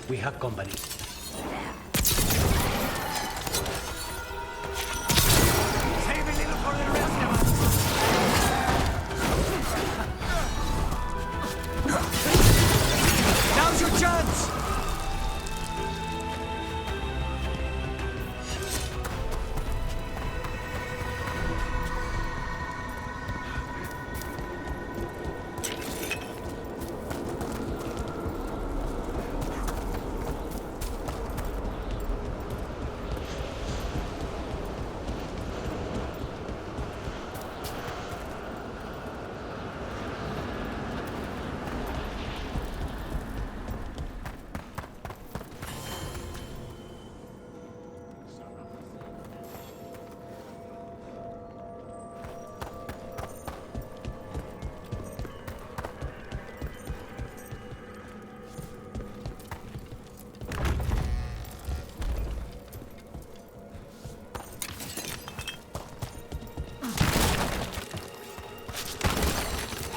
We have company. Save a little for the rest of us. Now's your chance!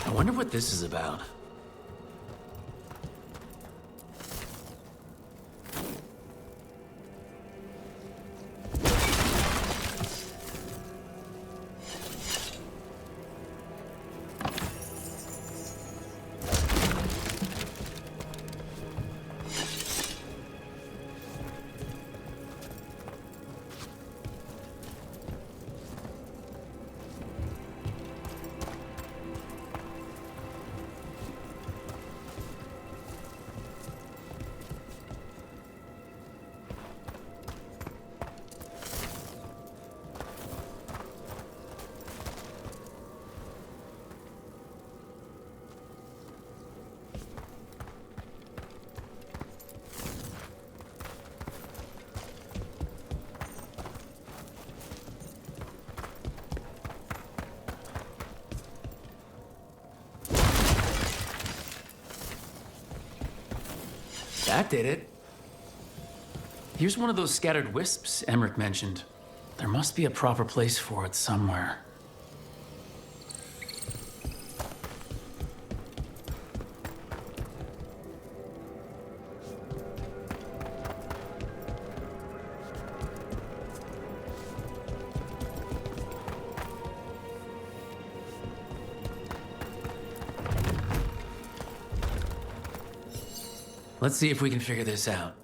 I wonder what this is about. That did it. Here's one of those scattered wisps Emmerich mentioned. There must be a proper place for it somewhere. Let's see if we can figure this out.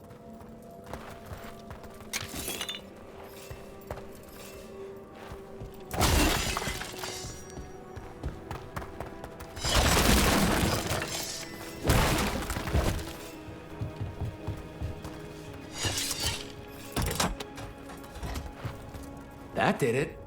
That did it.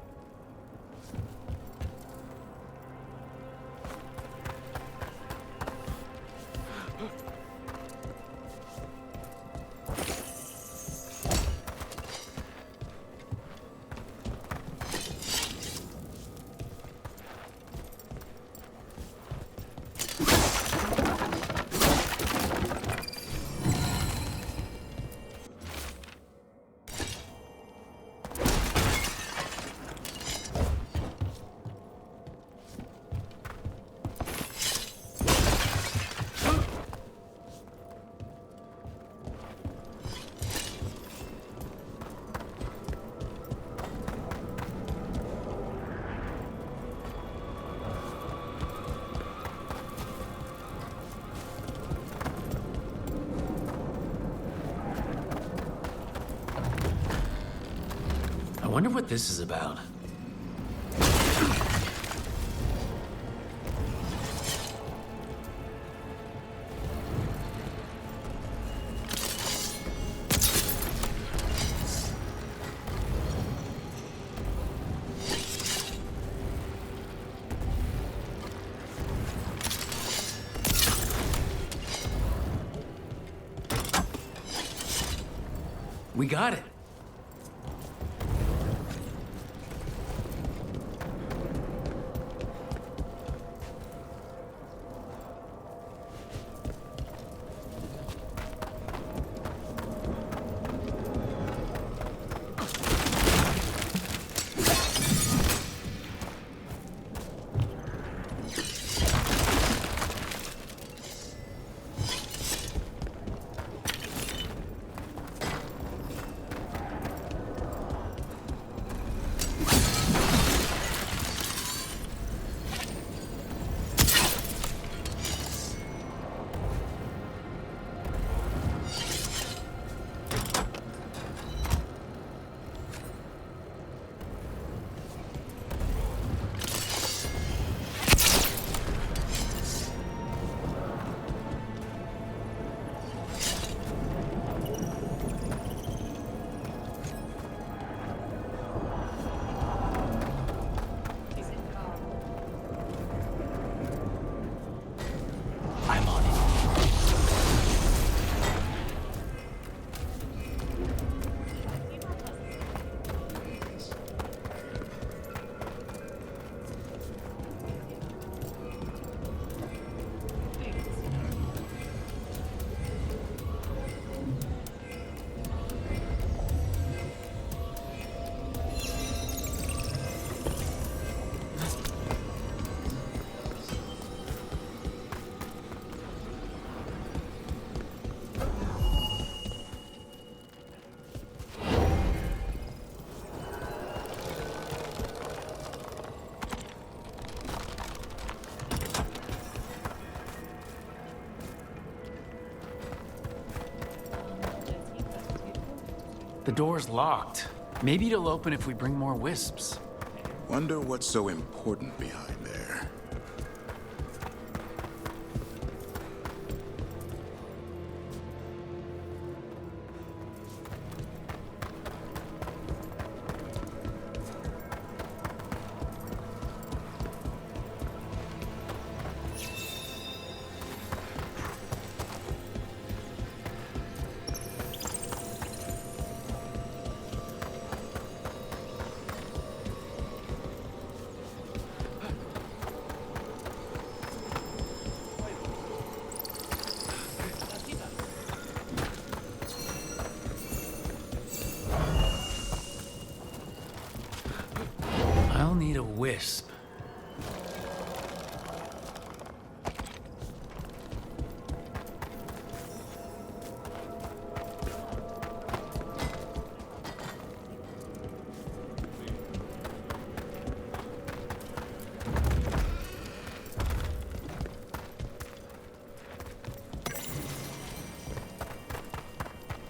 I wonder what this is about. We got it. The door's locked. Maybe it'll open if we bring more wisps. Wonder what's so important behind there. I'll need a wisp.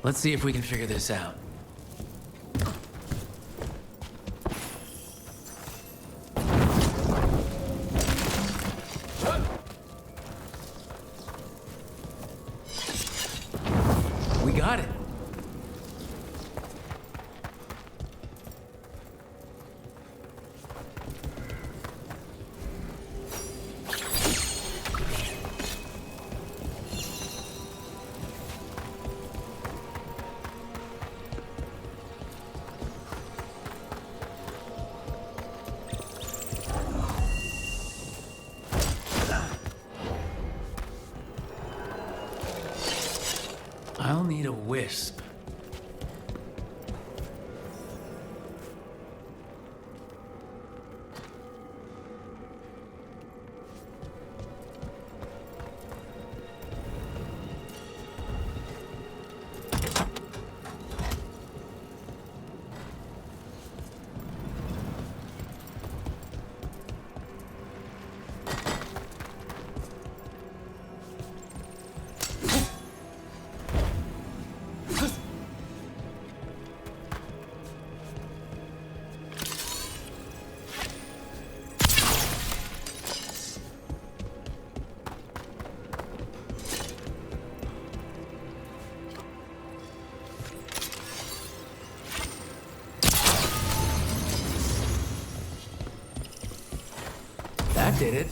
Let's see if we can figure this out. We got it. I'll need a wisp. That did it.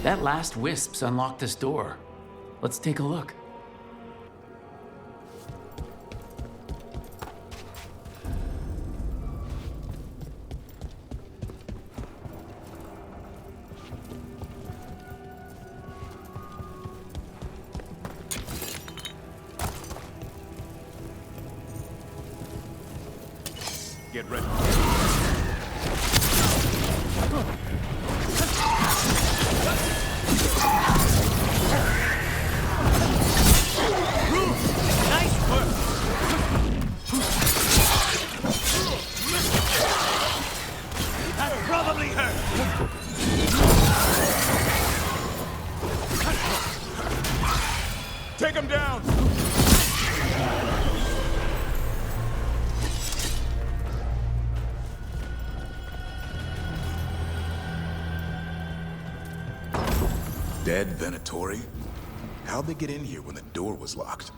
That last wisp's unlocked this door. Let's take a look. Get ready. Nice work. That probably hurt. Take him down! Dead Venatori? How'd they get in here when the door was locked?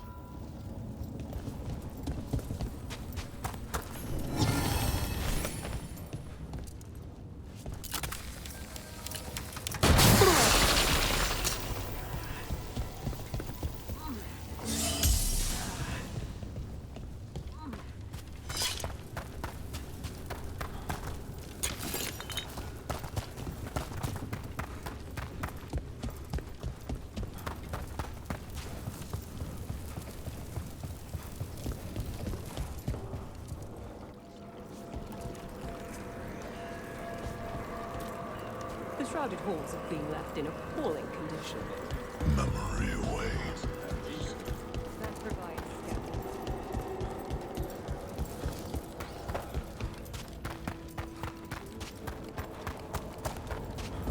shrouded halls have been left in appalling condition. Memory awaits. That provides scaffolding.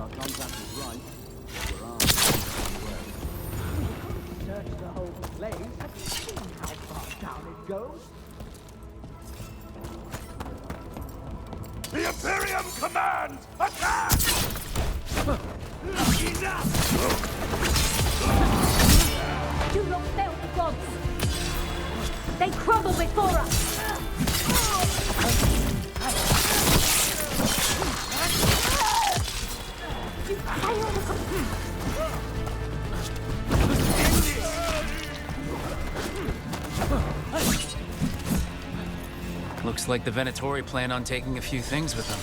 Our contract is right. We're armed. Search the whole place. Have you seen how far down it goes? The Imperium commands! Attack! Do not fail the gods! They crumble before us! You failed! Looks like the Venatori plan on taking a few things with them.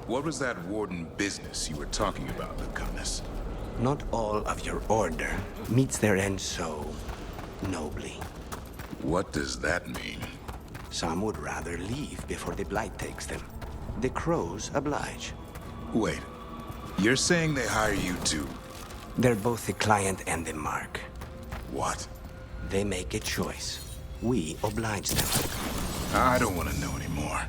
What was that warden business you were talking about, Lucanus? Not all of your order meets their end so nobly. What does that mean? Some would rather leave before the Blight takes them. The crows oblige. Wait, you're saying they hire you too? They're both the client and the mark. What? They make a choice. We oblige them. I don't want to know anymore.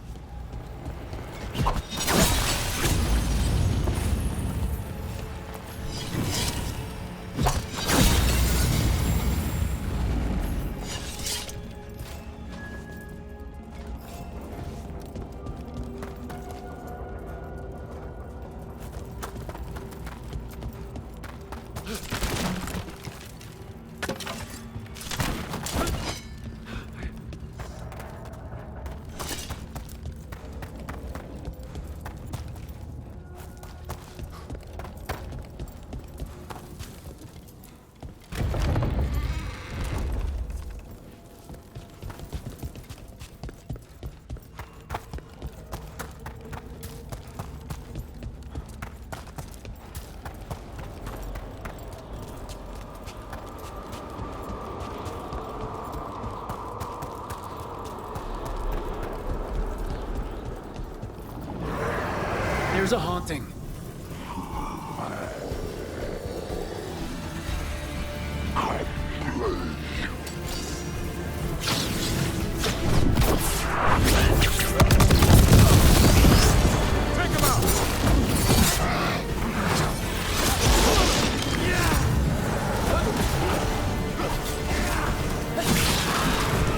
There's a haunting.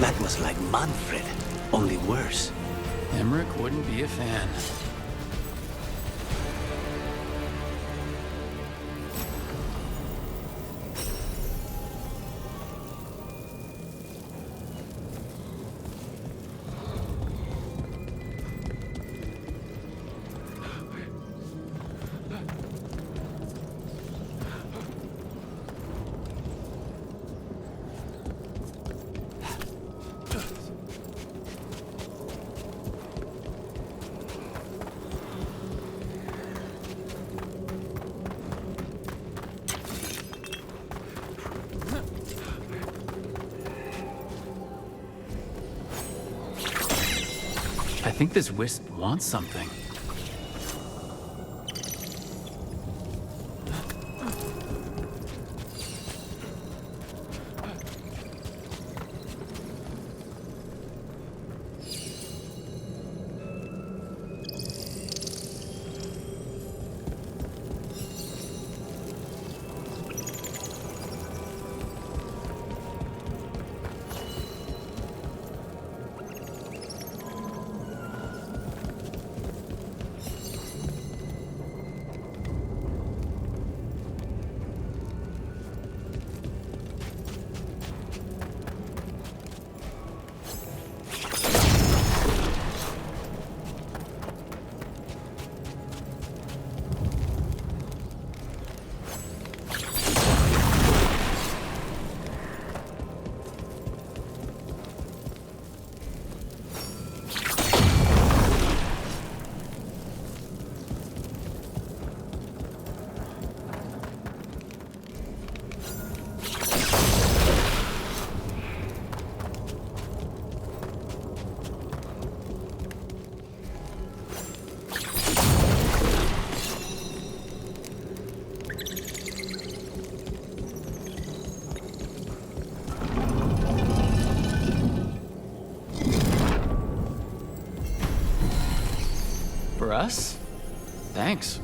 That was like Manfred, only worse. Emmerich wouldn't be a fan. think this wisp wants something. For us? Thanks.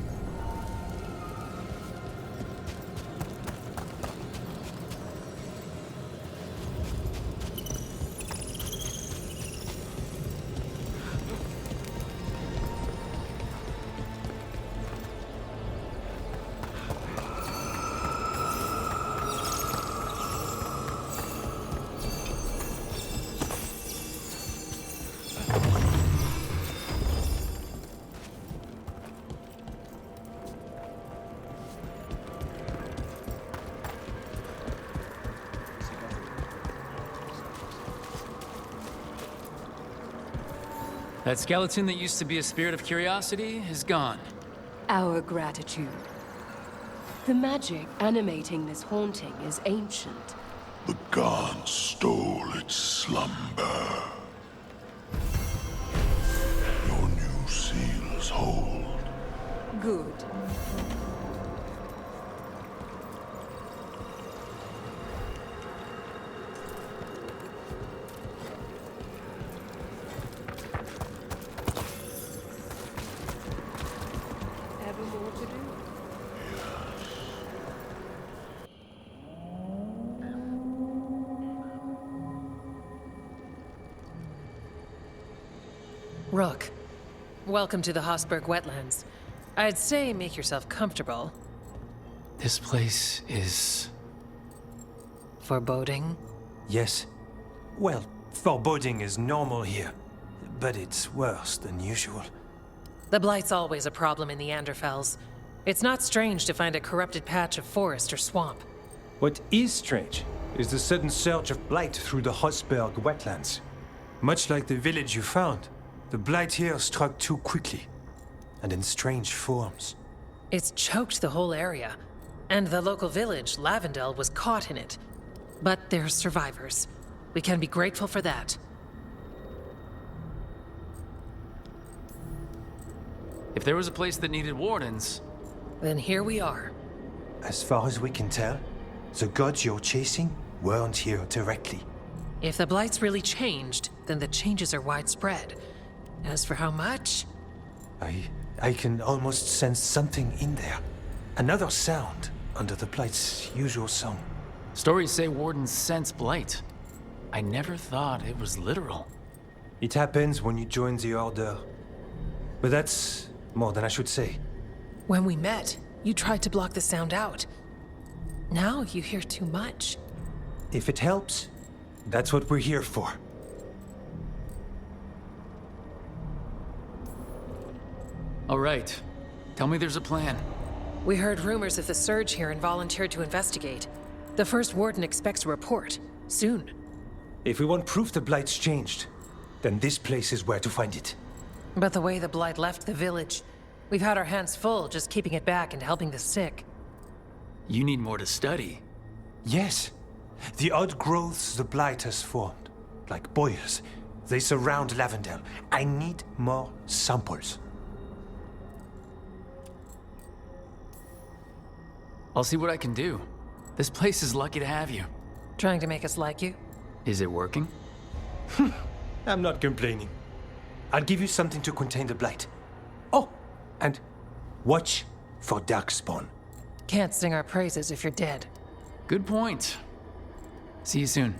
That skeleton that used to be a spirit of curiosity is gone. Our gratitude. The magic animating this haunting is ancient. The gods stole its slumber. Your new seals hold. Good. Ever more to do? Rook, welcome to the Hosberg wetlands. I'd say make yourself comfortable. This place is... Foreboding? Yes. Well, foreboding is normal here, but it's worse than usual. The Blight's always a problem in the Anderfells. It's not strange to find a corrupted patch of forest or swamp. What is strange is the sudden surge of Blight through the Hosberg wetlands. Much like the village you found, the Blight here struck too quickly, and in strange forms. It's choked the whole area, and the local village, Lavendel, was caught in it. But they're survivors. We can be grateful for that. If there was a place that needed wardens... Then here we are. As far as we can tell, the gods you're chasing weren't here directly. If the Blight's really changed, then the changes are widespread. As for how much... I can almost sense something in there. Another sound under the Blight's usual song. Stories say wardens sense blight. I never thought it was literal. It happens when you join the Order. But that's more than I should say. When we met, you tried to block the sound out. Now you hear too much. If it helps, that's what we're here for. All right. Tell me there's a plan. We heard rumors of the surge here and volunteered to investigate. The first warden expects a report. Soon. If we want proof the Blight's changed, then this place is where to find it. But the way the Blight left the village, we've had our hands full just keeping it back and helping the sick. You need more to study. Yes. The odd growths the Blight has formed, like boils, They surround Lavendel. I need more samples. I'll see what I can do. This place is lucky to have you. Trying to make us like you? Is it working? I'm not complaining. I'll give you something to contain the Blight. Oh, and watch for Darkspawn. Can't sing our praises if you're dead. Good point. See you soon.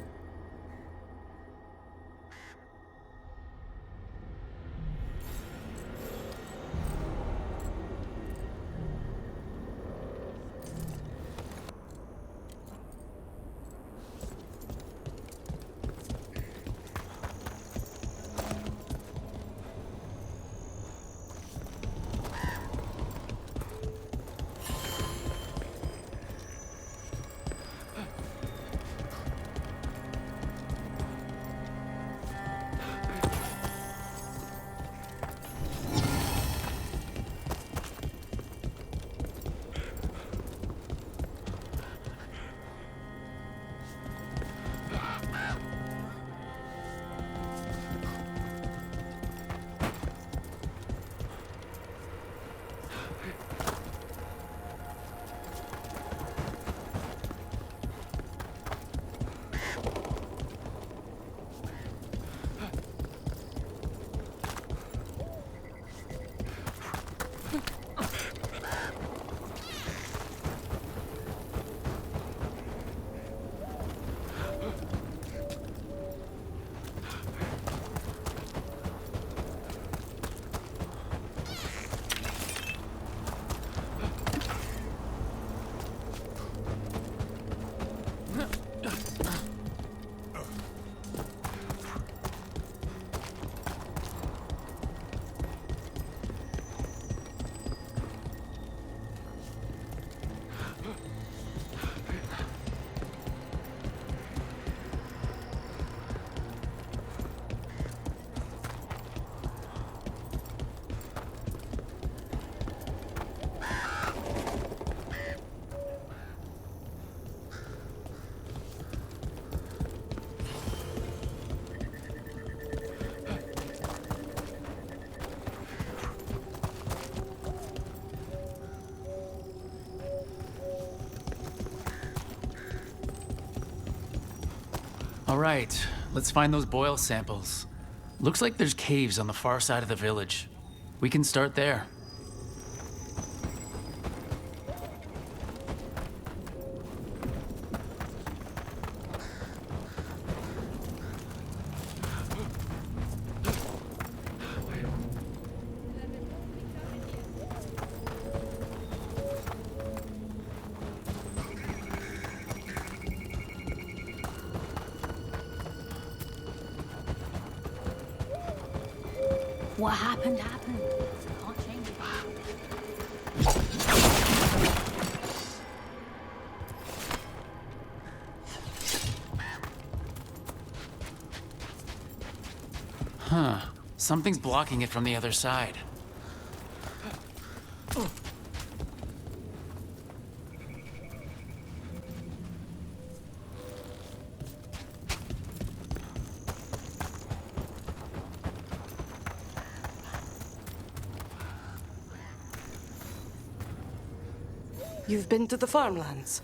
All right, let's find those boil samples. Looks like there's caves on the far side of the village. We can start there. What happened, happened. Can't change it. Huh. Something's blocking it from the other side. You've been to the farmlands?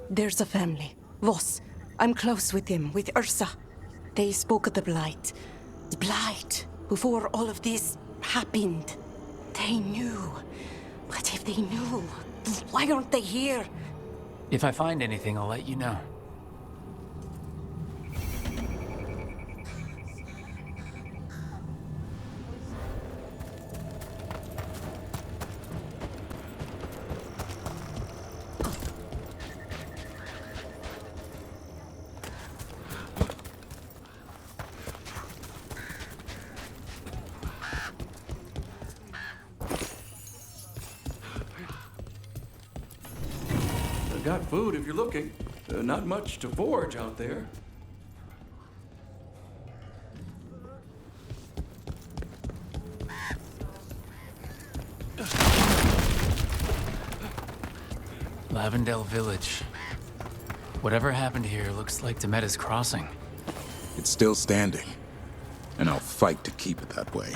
There's a family. Voss. I'm close with them, with Ursa. They spoke of the Blight. The Blight. Before all of this happened. They knew. But if they knew, why aren't they here? If I find anything, I'll let you know. Got food if you're looking. Not much to forage out there. Lavendel Village. Whatever happened here looks like Demeda's Crossing. It's still standing. And I'll fight to keep it that way.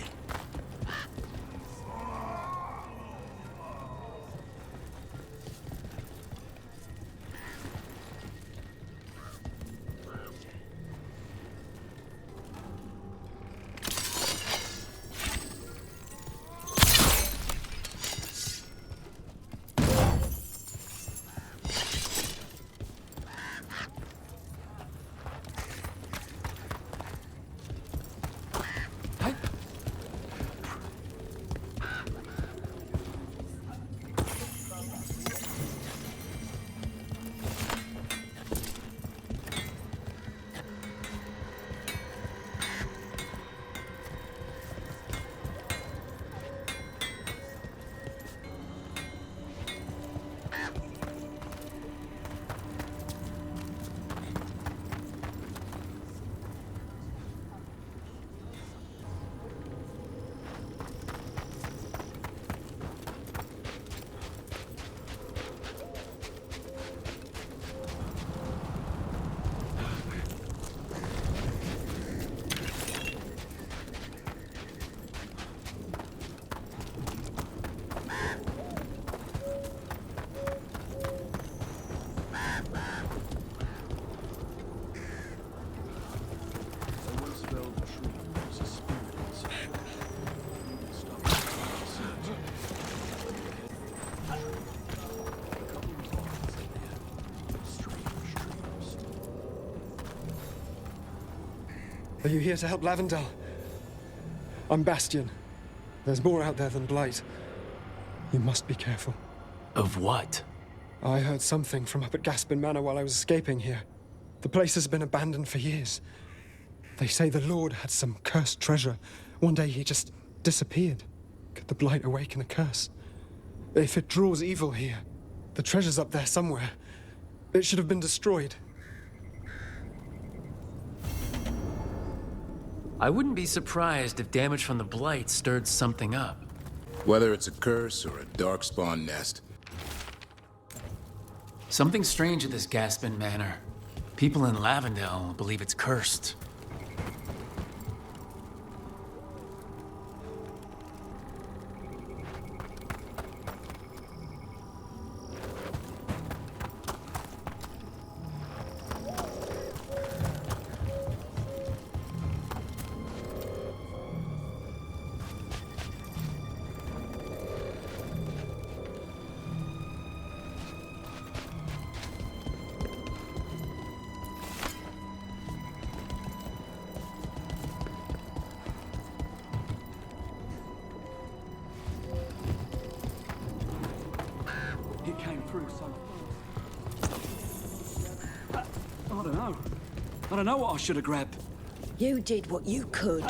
Are you here to help Lavendel? I'm Bastion. There's more out there than Blight. You must be careful. Of what? I heard something from up at Gaspin Manor while I was escaping here. The place has been abandoned for years. They say the Lord had some cursed treasure. One day he just disappeared. Could the Blight awaken a curse? If it draws evil here, the treasure's up there somewhere. It should have been destroyed. I wouldn't be surprised if damage from the Blight stirred something up. Whether it's a curse or a darkspawn nest. Something strange at this Gaspin Manor. People in Lavendel believe it's cursed. It came through so I don't know. I don't know what I should have grabbed. You did what you could.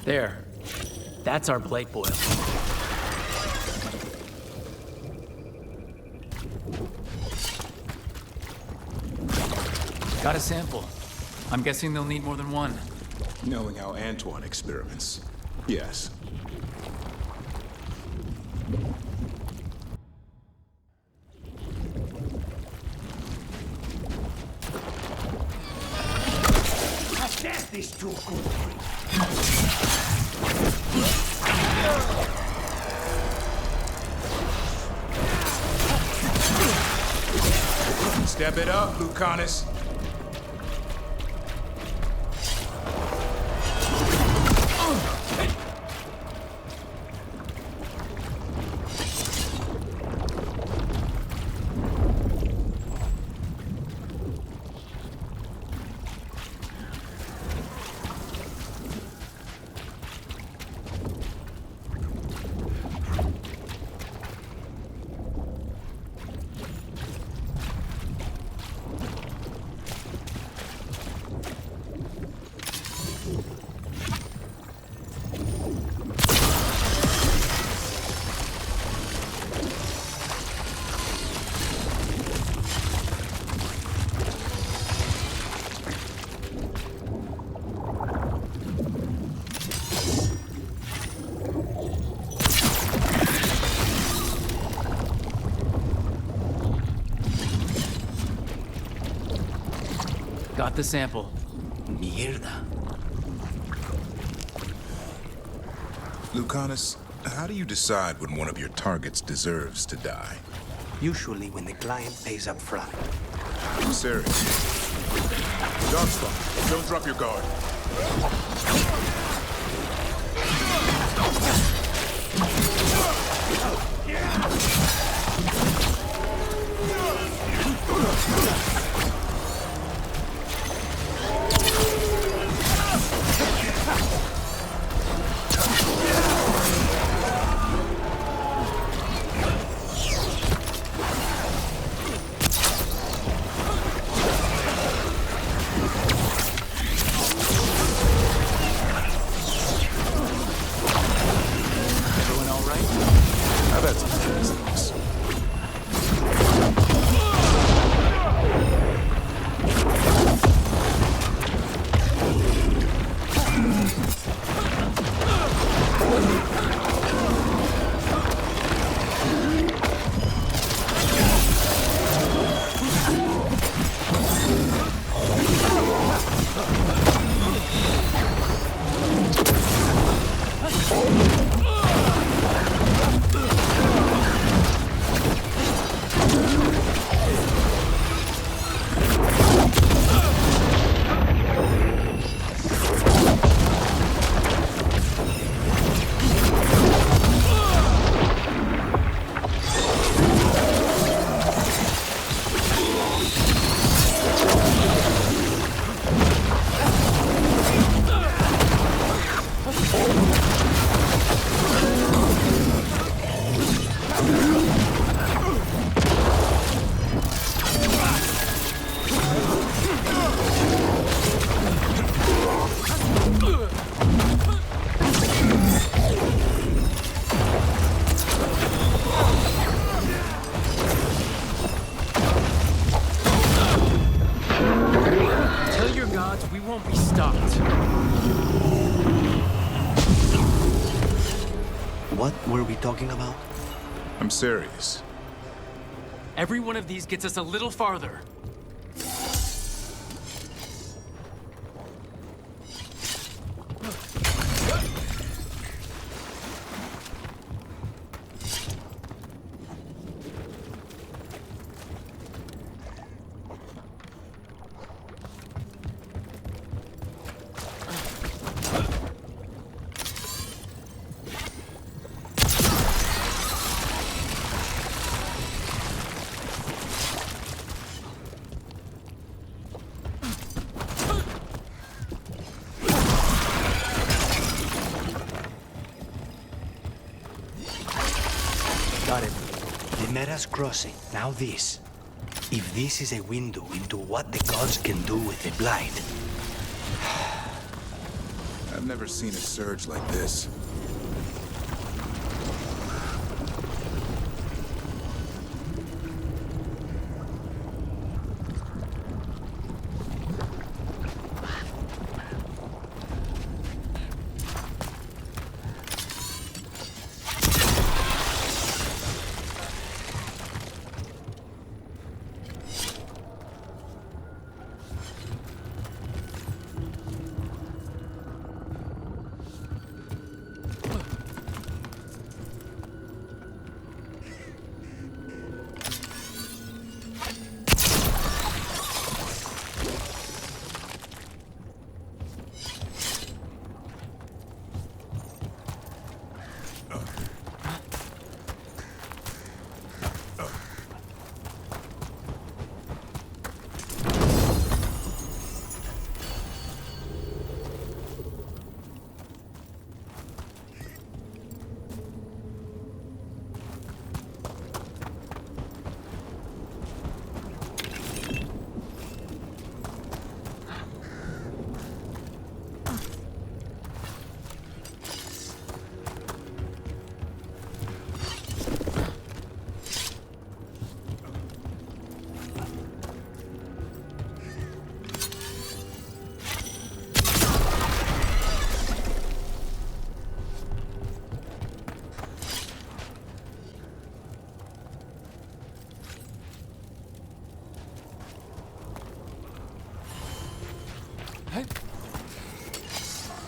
There. That's our Blight boil. Got a sample. I'm guessing they'll need more than one. Knowing how Antoine experiments. Yes. Death is too good. Stab Step it up, Lucanus. Got the sample. Mierda. Lucanus, how do you decide when one of your targets deserves to die? Usually when the client pays up front. Serious. Gunstar, don't drop your guard. What were we talking about? I'm serious. Every one of these gets us a little farther. Got it. The Mera's crossing. Now this. If this is a window into what the gods can do with the Blight. I've never seen a surge like this.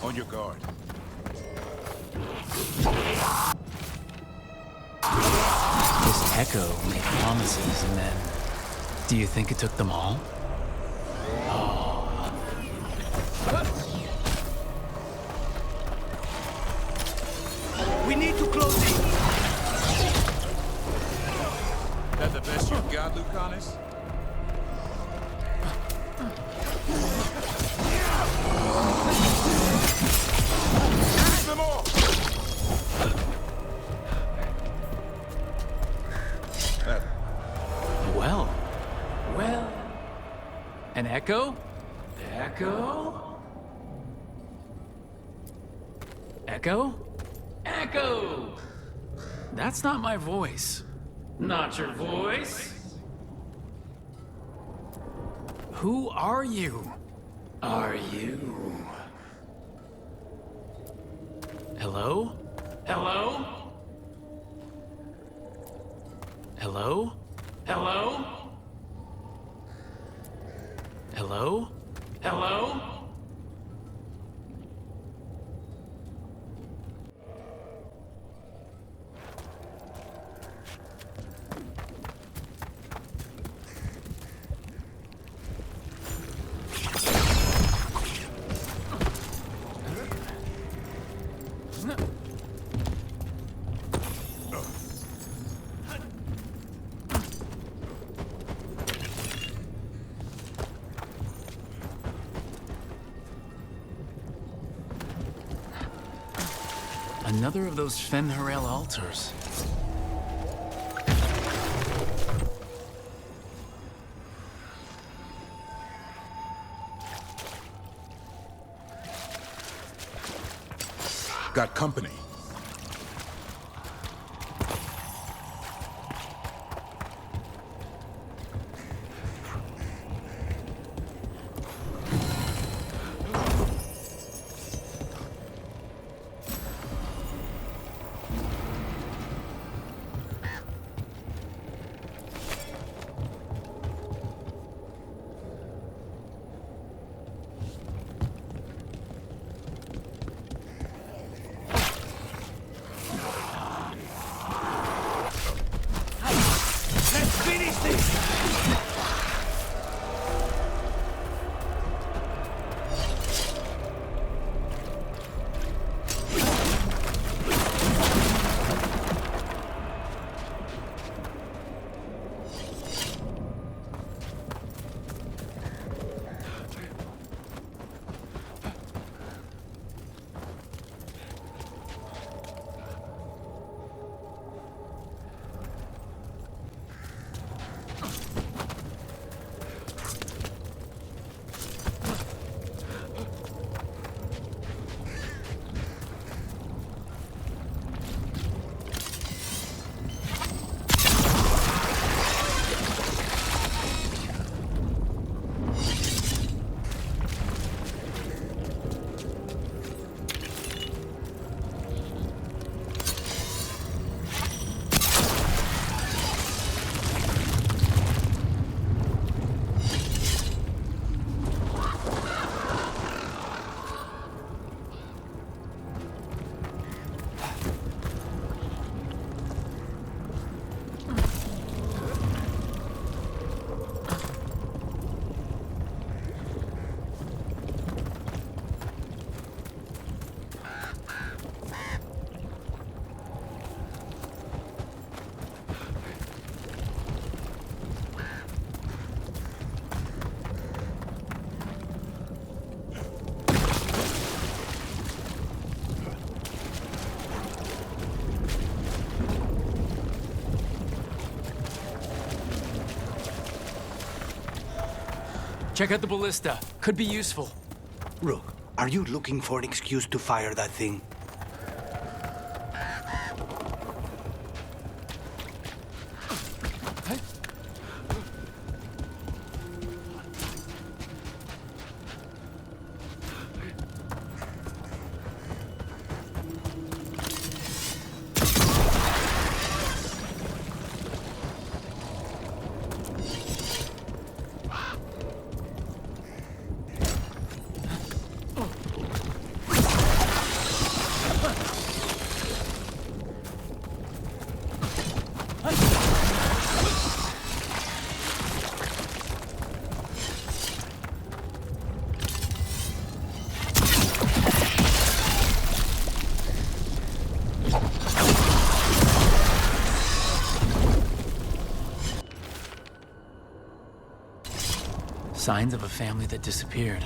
On your guard. This Echo made promises and then... Do you think it took them all? We need to close it! That the best you've got, Lucanus? Finish them all! Well... An echo? Echo? Echo? Echo! That's not my voice. Not your voice? Who are you? Are you? Hello? Hello? Hello? Hello? Hello? Hello? Another of those Fen'Harel altars. Got company. Check out the ballista. Could be useful. Rook, are you looking for an excuse to fire that thing? Signs of a family that disappeared.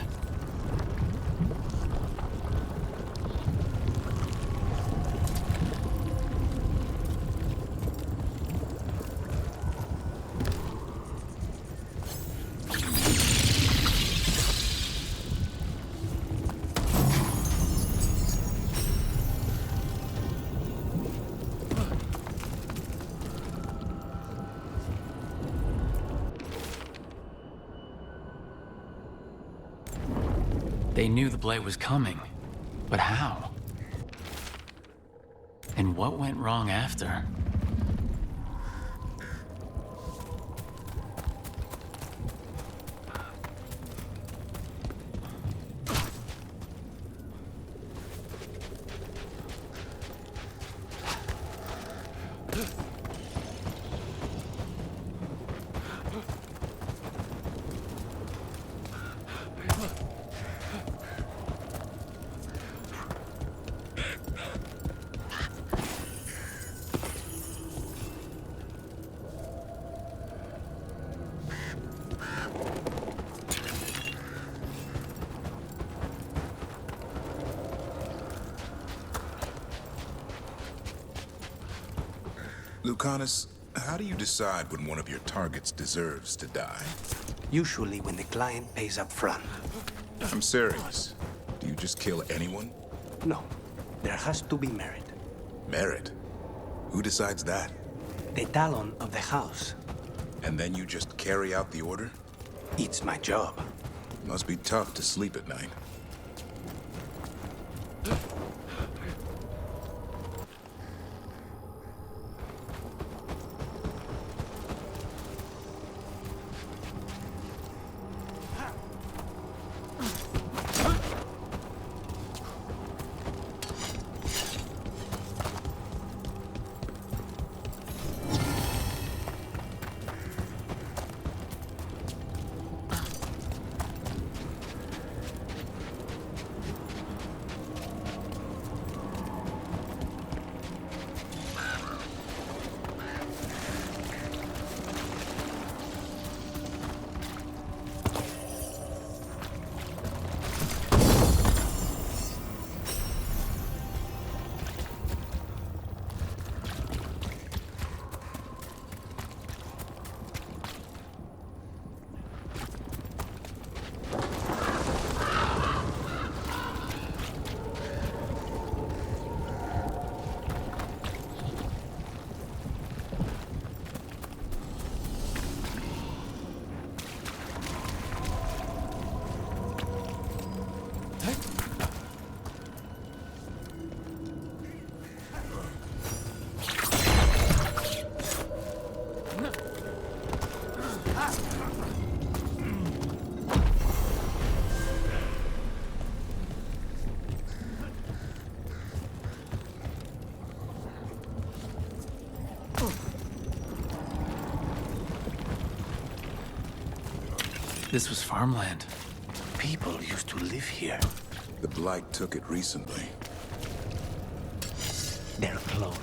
They knew the Blight was coming, but how? And what went wrong after? Lucanus, how do you decide when one of your targets deserves to die? Usually when the client pays up front. I'm serious. Do you just kill anyone? No, there has to be merit. Merit? Who decides that? The talon of the house. And then you just carry out the order? It's my job. Must be tough to sleep at night. This was farmland. People used to live here. The Blight took it recently. They're close.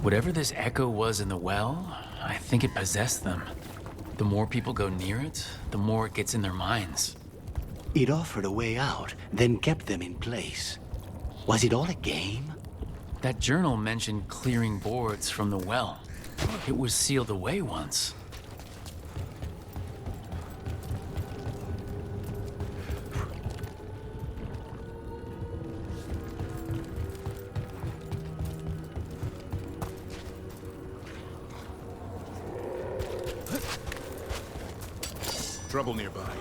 Whatever this echo was in the well, I think it possessed them. The more people go near it, the more it gets in their minds. It offered a way out, then kept them in place. Was it all a game? That journal mentioned clearing boards from the well. It was sealed away once. Trouble nearby.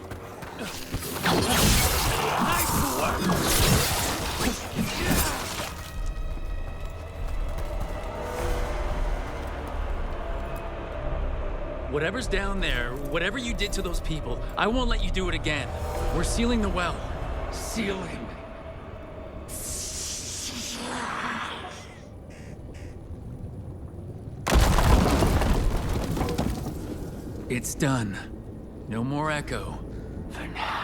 Nice work! Whatever's down there, whatever you did to those people, I won't let you do it again. We're sealing the well. Sealing. It's done. No more echo. For now.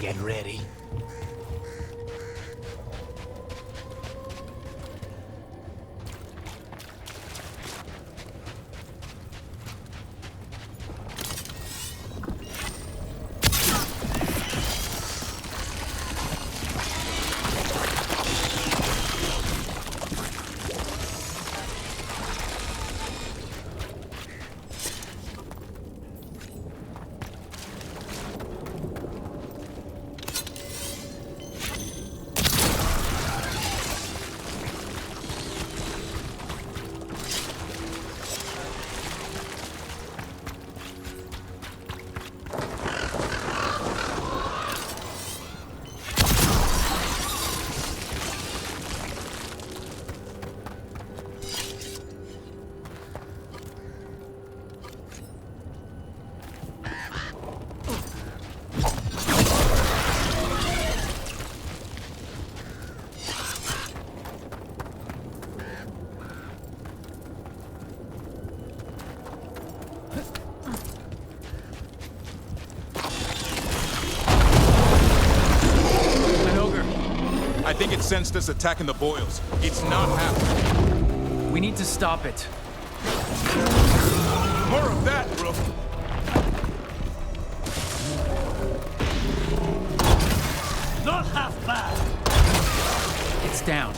Get ready. I think it sensed us attacking the boils. It's not happening. We need to stop it. More of that, Rook. Not half bad. It's down.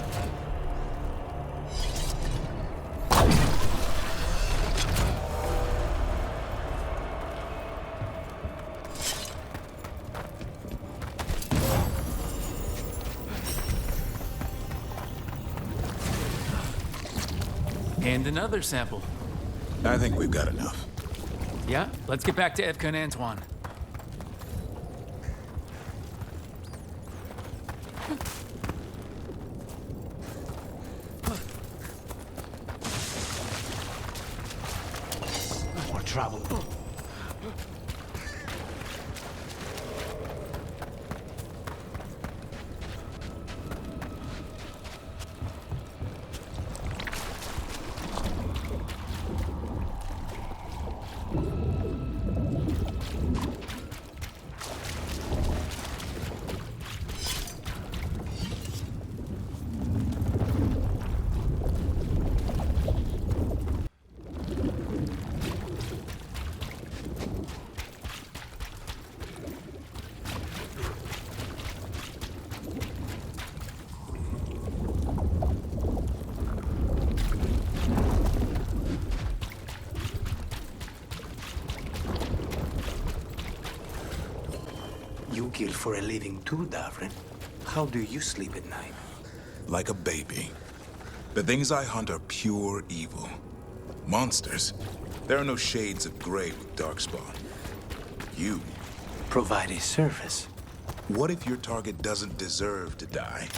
And another sample. I think we've got enough. Yeah, let's get back to Evka and Antoine. More trouble. You kill for a living too, Davrin. How do you sleep at night? Like a baby. The things I hunt are pure evil. Monsters. There are no shades of gray with Darkspawn. You. Provide a service. What if your target doesn't deserve to die?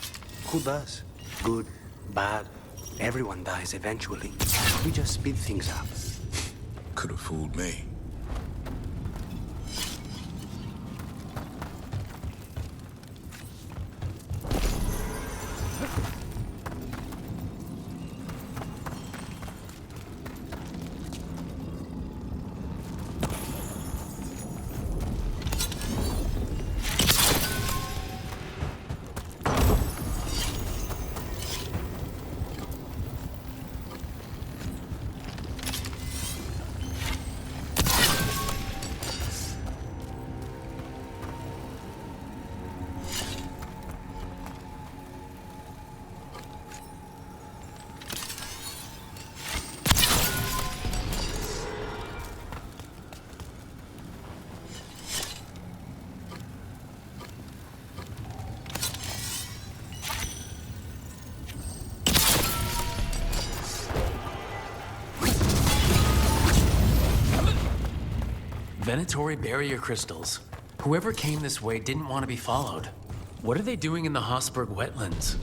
Who does? Good, bad. Everyone dies eventually. We just speed things up. Could have fooled me. Venatory barrier crystals. Whoever came this way didn't want to be followed. What are they doing in the Haussberg wetlands?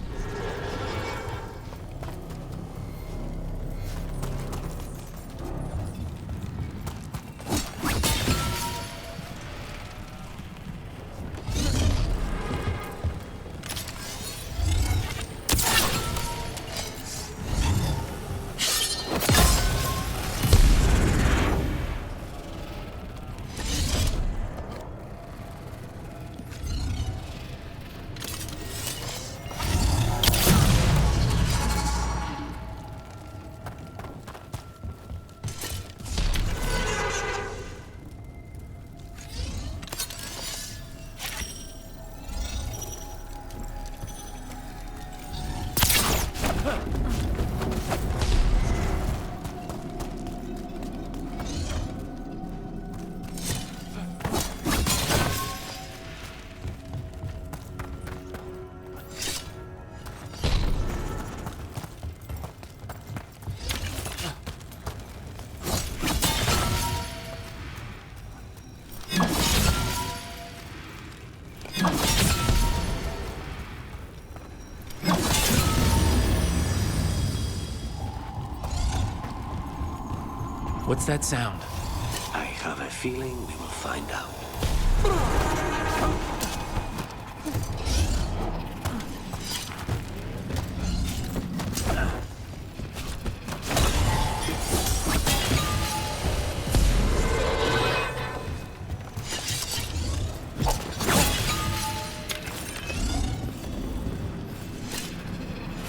What's that sound? I have a feeling we will find out.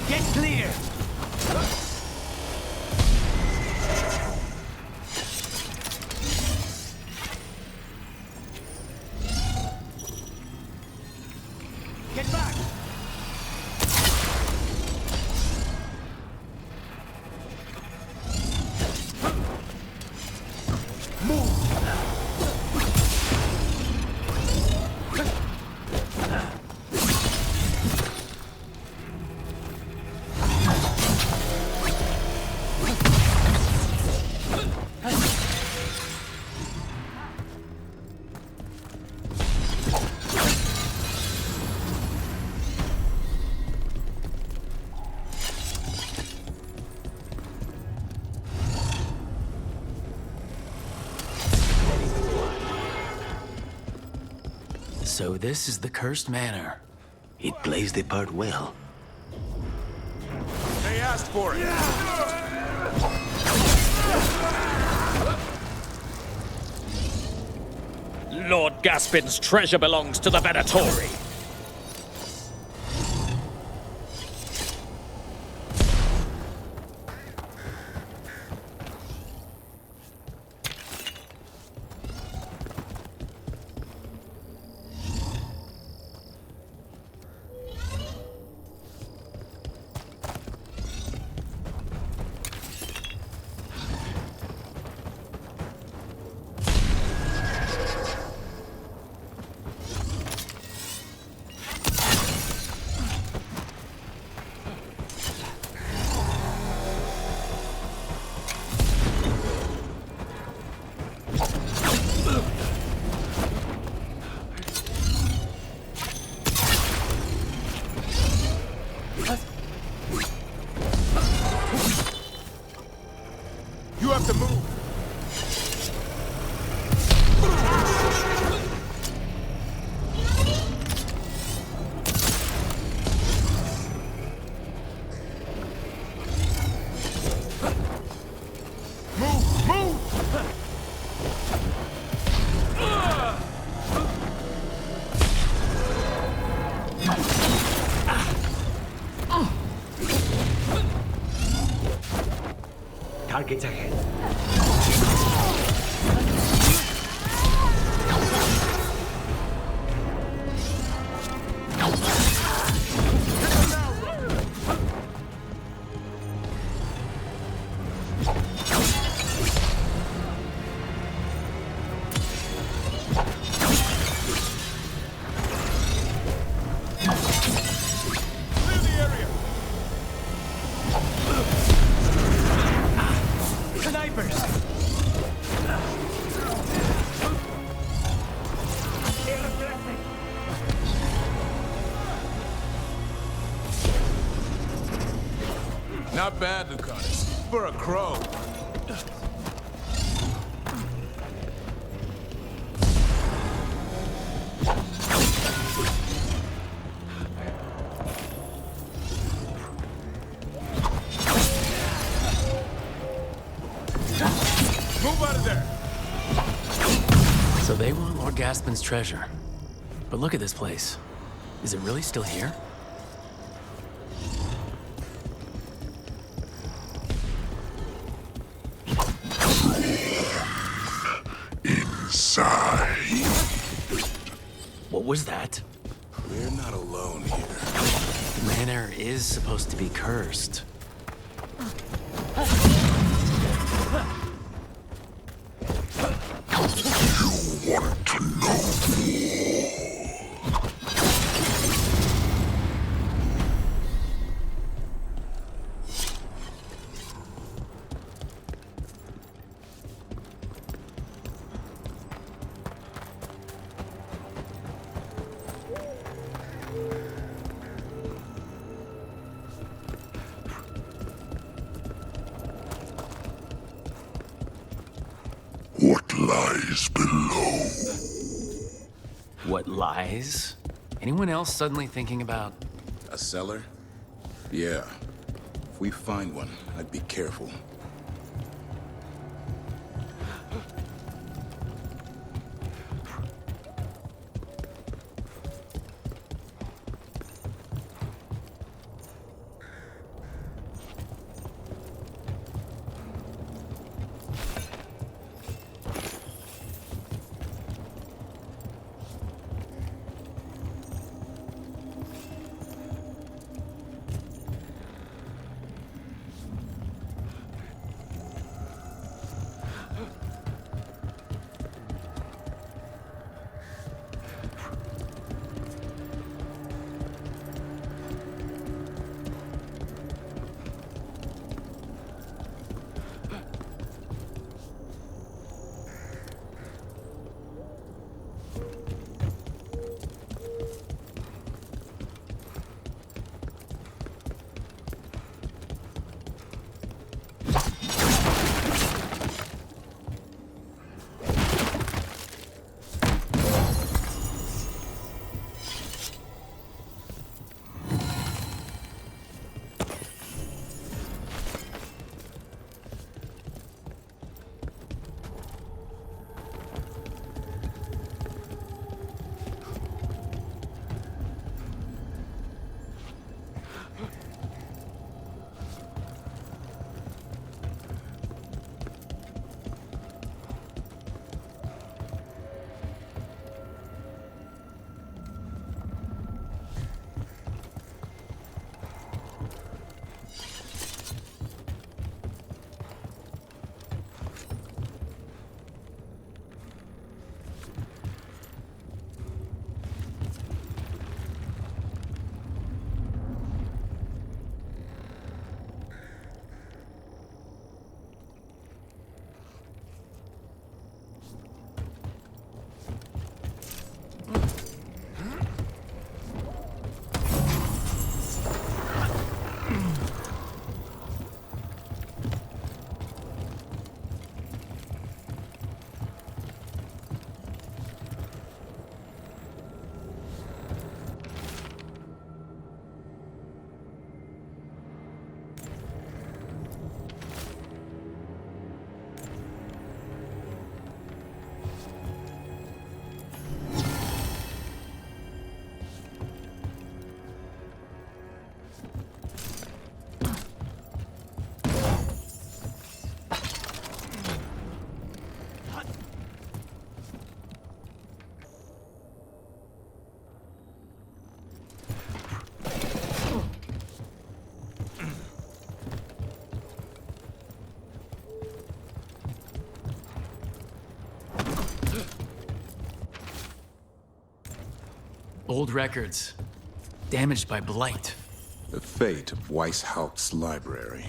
Get clear! Get back! So this is the Cursed Manor. It plays the part well. They asked for it. Lord Gaspin's treasure belongs to the Venatori. You have to move. Targets ahead. Not bad, Lucanus. For a crow. Move out of there! So they want Lord Gaspin's treasure. But look at this place. Is it really still here? Inside. What was that? We're not alone here. The manor is supposed to be cursed. You want to know what lies below? What lies? Anyone else suddenly thinking about... A cellar? Yeah. If we find one, I'd be careful. Old records. Damaged by Blight. The fate of Weisshaupt library.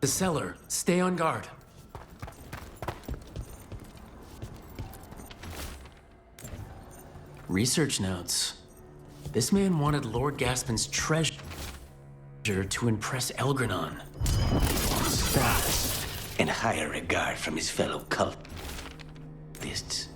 The cellar. Stay on guard. Research notes. This man wanted Lord Gaspin's treasure to impress Elgranon. Stars and higher regard from his fellow cultists.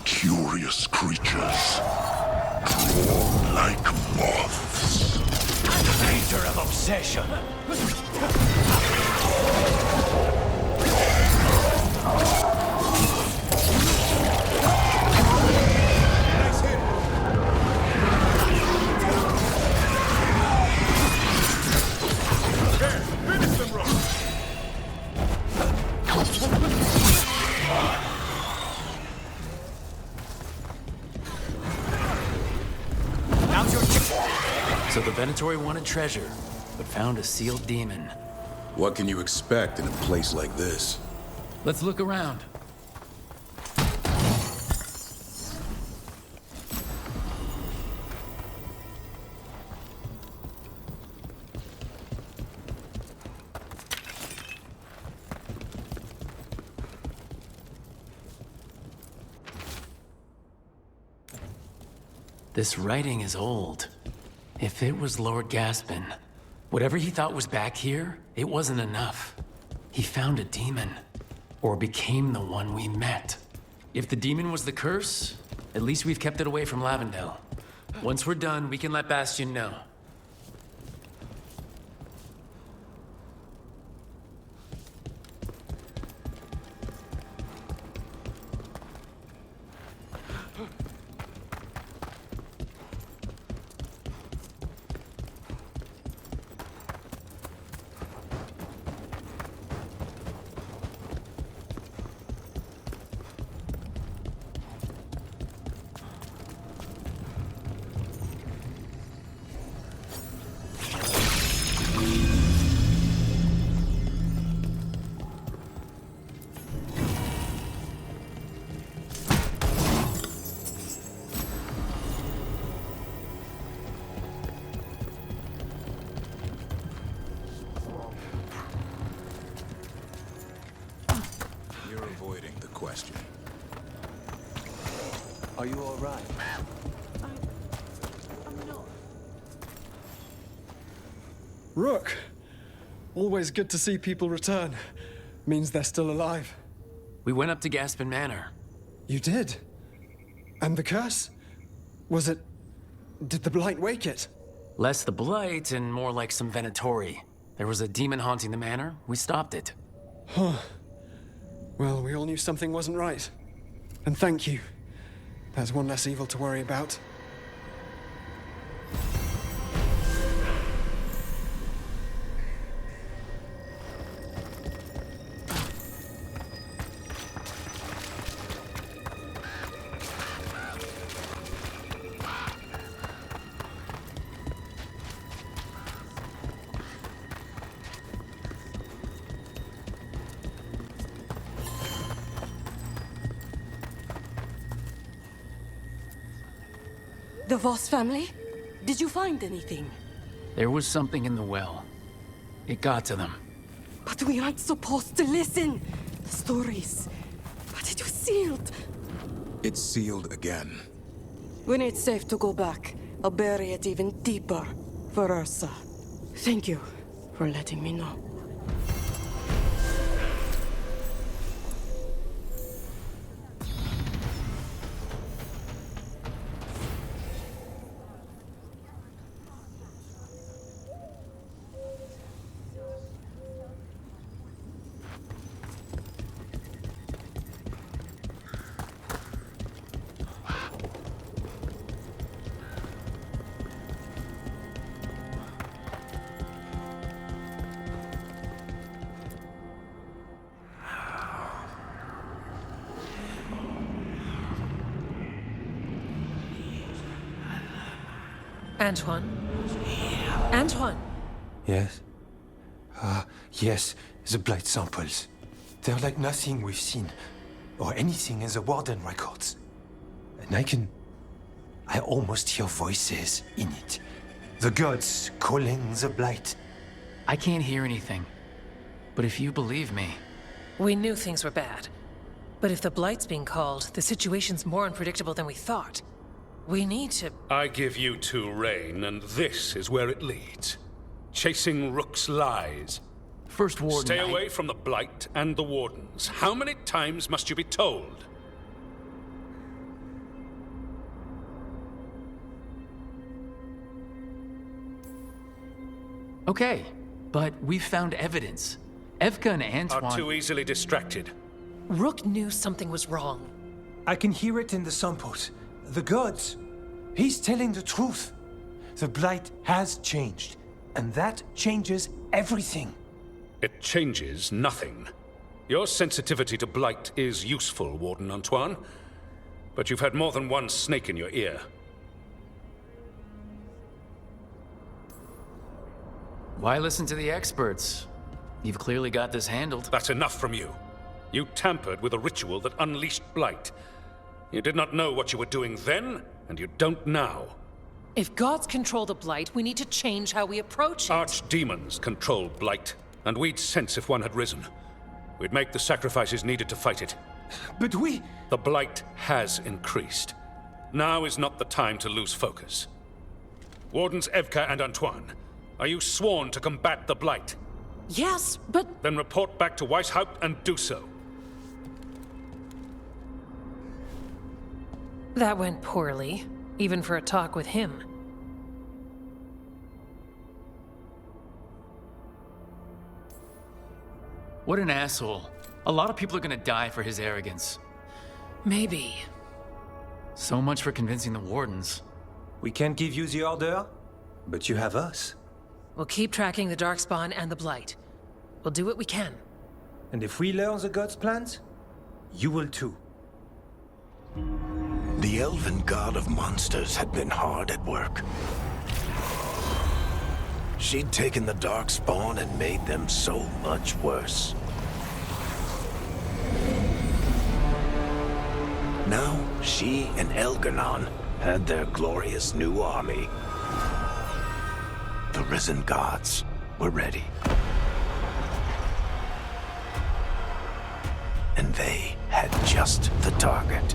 Curious creatures, drawn like moths. Nature of obsession. So the Venatori wanted treasure, but found a sealed demon. What can you expect in a place like this? Let's look around. This writing is old. If it was Lord Gaspin, whatever he thought was back here, it wasn't enough. He found a demon, or became the one we met. If the demon was the curse, at least we've kept it away from Lavendel. Once we're done, we can let Bastion know. Are you all right? I'm not. Rook! Always good to see people return. Means they're still alive. We went up to Gaspin Manor. You did? And the curse? Was it... Did the Blight wake it? Less the Blight and more like some Venatori. There was a demon haunting the manor. We stopped it. Huh. Well, we all knew something wasn't right. And thank you. There's one less evil to worry about. The Voss family? Did you find anything? There was something in the well. It got to them. But we aren't supposed to listen. The stories. But it was sealed. It's sealed again. When it's safe to go back, I'll bury it even deeper for Ursa. Thank you for letting me know. Antoine? Antoine! Yes? Yes, the Blight samples. They're like nothing we've seen, or anything in the Warden records. And I almost hear voices in it. The gods calling the Blight. I can't hear anything. But if you believe me... We knew things were bad. But if the Blight's being called, the situation's more unpredictable than we thought. We need to... I give you two reign, and this is where it leads. Chasing Rook's lies. First Warden... Stay away from the Blight and the Wardens. How many times must you be told? Okay, but we've found evidence. Evka and Antoine... Are too easily distracted. Rook knew something was wrong. I can hear it in the samples. The gods. He's telling the truth. The Blight has changed, and that changes everything. It changes nothing. Your sensitivity to Blight is useful, Warden Antoine. But you've had more than one snake in your ear. Why listen to the experts? You've clearly got this handled. That's enough from you. You tampered with a ritual that unleashed Blight. You did not know what you were doing then, and you don't now. If gods control the Blight, we need to change how we approach it. Archdemons control Blight, and we'd sense if one had risen. We'd make the sacrifices needed to fight it. But The Blight has increased. Now is not the time to lose focus. Wardens Evka and Antoine, are you sworn to combat the Blight? Yes, but... Then report back to Weisshaupt and do so. That went poorly, even for a talk with him. What an asshole. A lot of people are gonna die for his arrogance. Maybe. So much for convincing the Wardens. We can't give you the order, but you have us. We'll keep tracking the Darkspawn and the Blight. We'll do what we can. And if we learn the gods' plans, you will too. The elven god of monsters had been hard at work. She'd taken the Darkspawn and made them so much worse. Now, she and Elgar'nan had their glorious new army. The risen gods were ready. And they had just the target.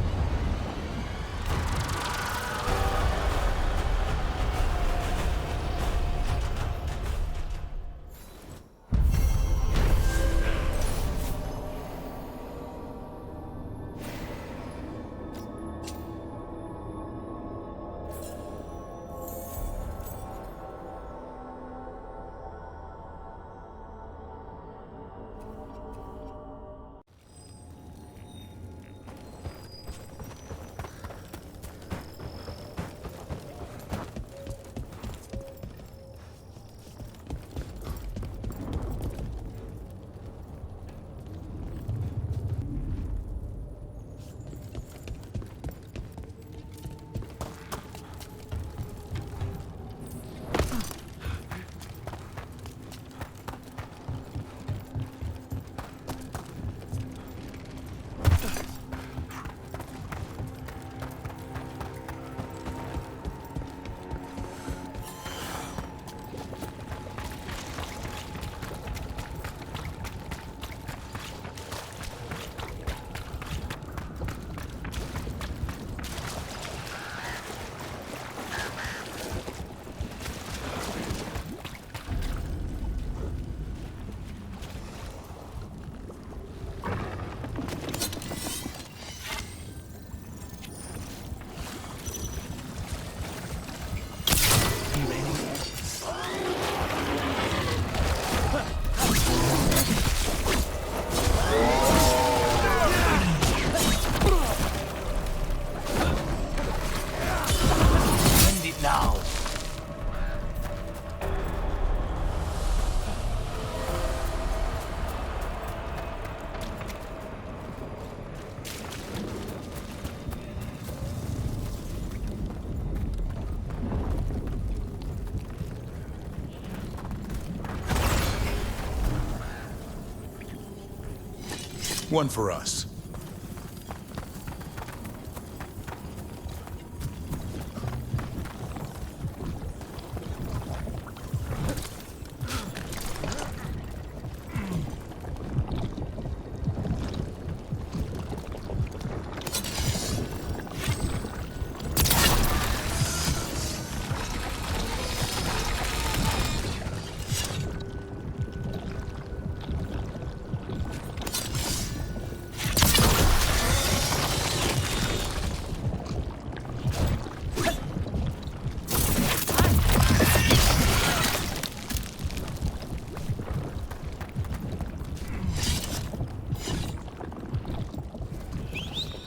One for us.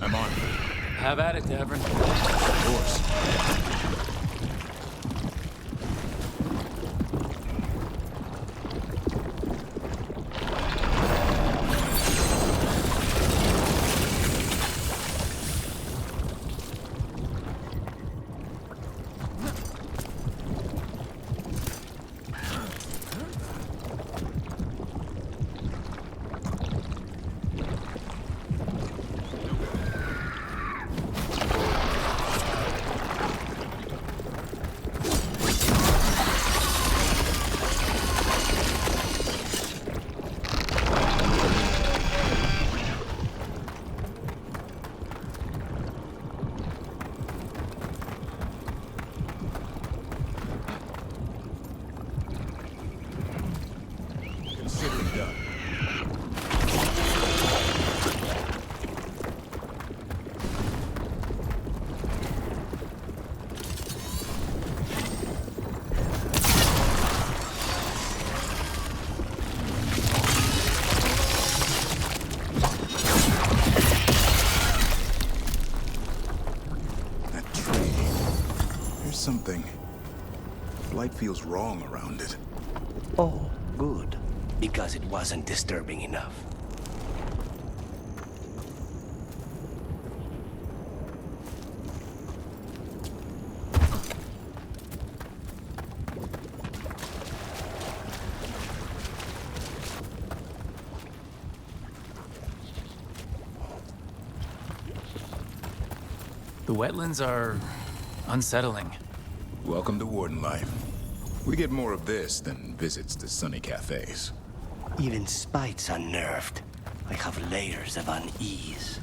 I'm on. Have at it, Davern. Of course. Something. Blight feels wrong around it. Oh, good. Because it wasn't disturbing enough. The wetlands are unsettling. Welcome to Warden life. We get more of this than visits to sunny cafes. Even Spite's unnerved. I have layers of unease.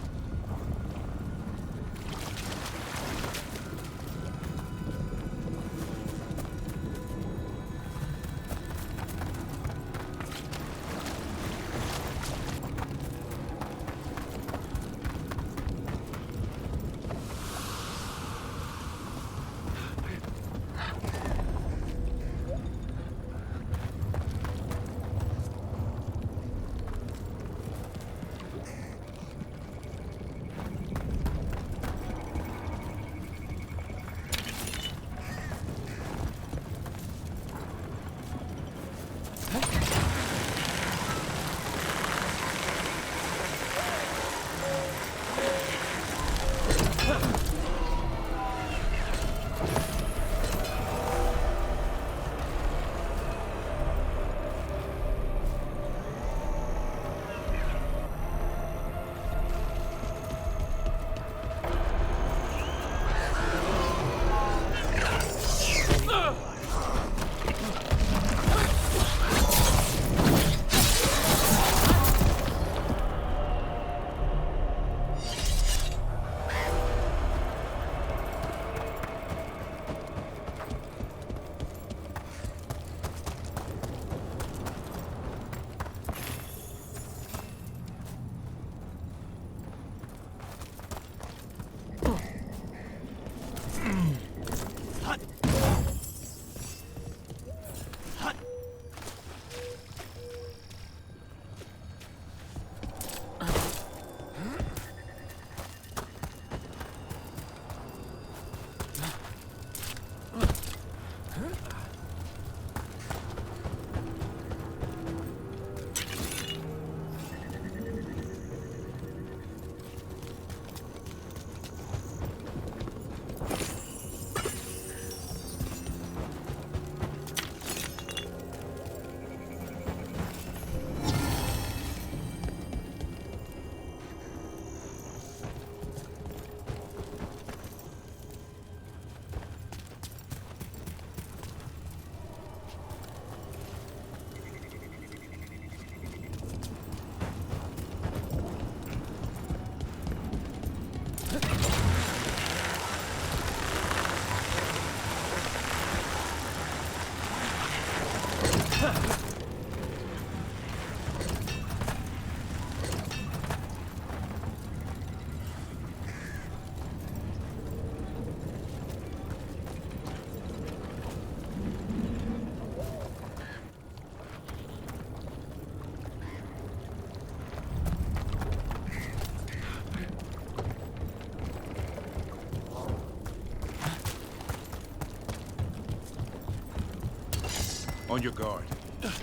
On your guard. Get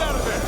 out of there!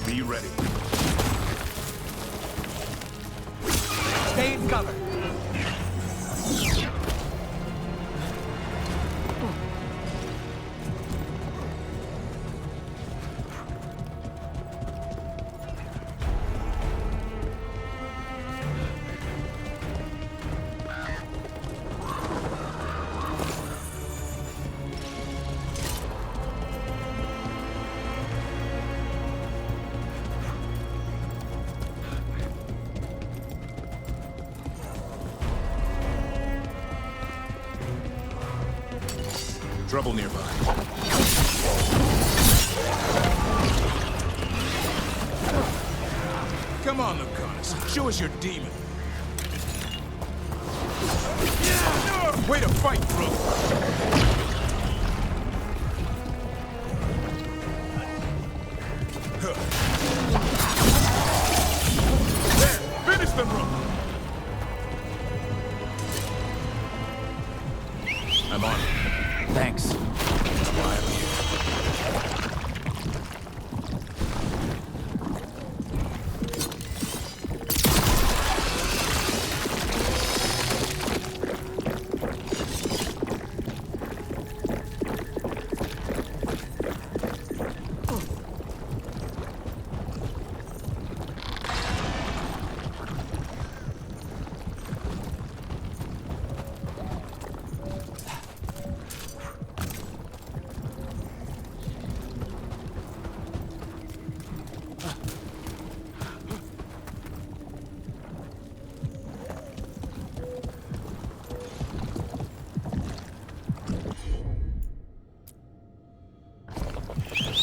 Be ready. Stay in cover. Trouble nearby. Come on, Lucanus. Show us your demon. Way to fight, bro. There, finish them, bro. I'm on it. Thanks. That's why I'm here.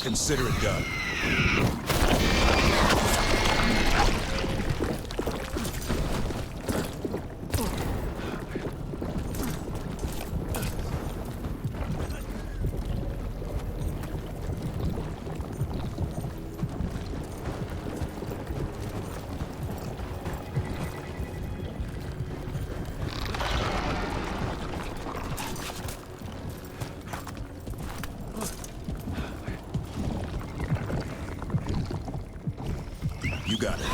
Consider it done. You got it.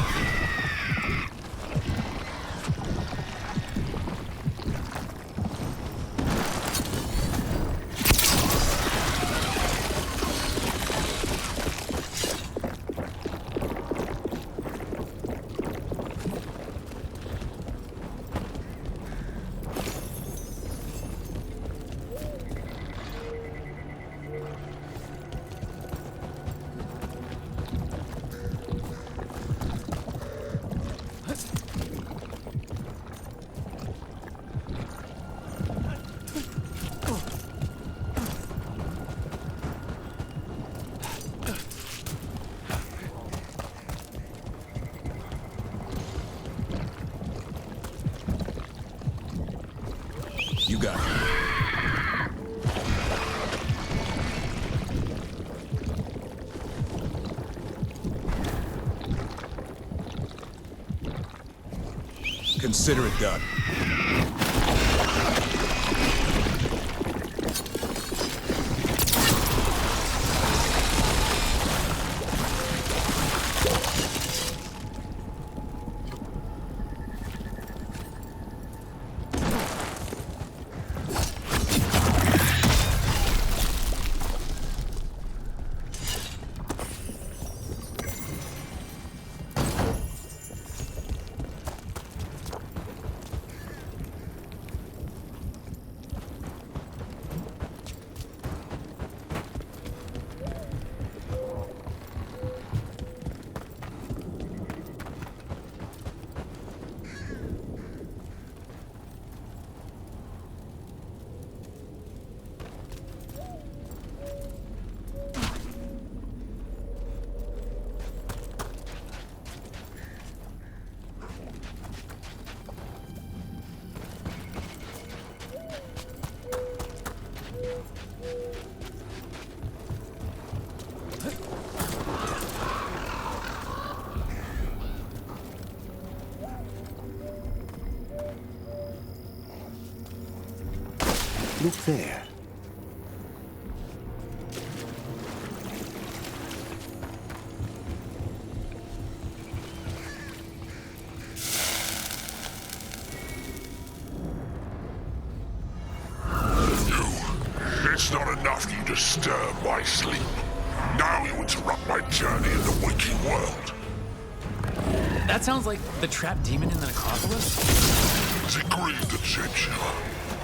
got it? Consider it done. Look there. It's not enough you disturb my sleep. Now you interrupt my journey in the waking world. That sounds like the trapped demon in the necropolis? Was it greed that sent you?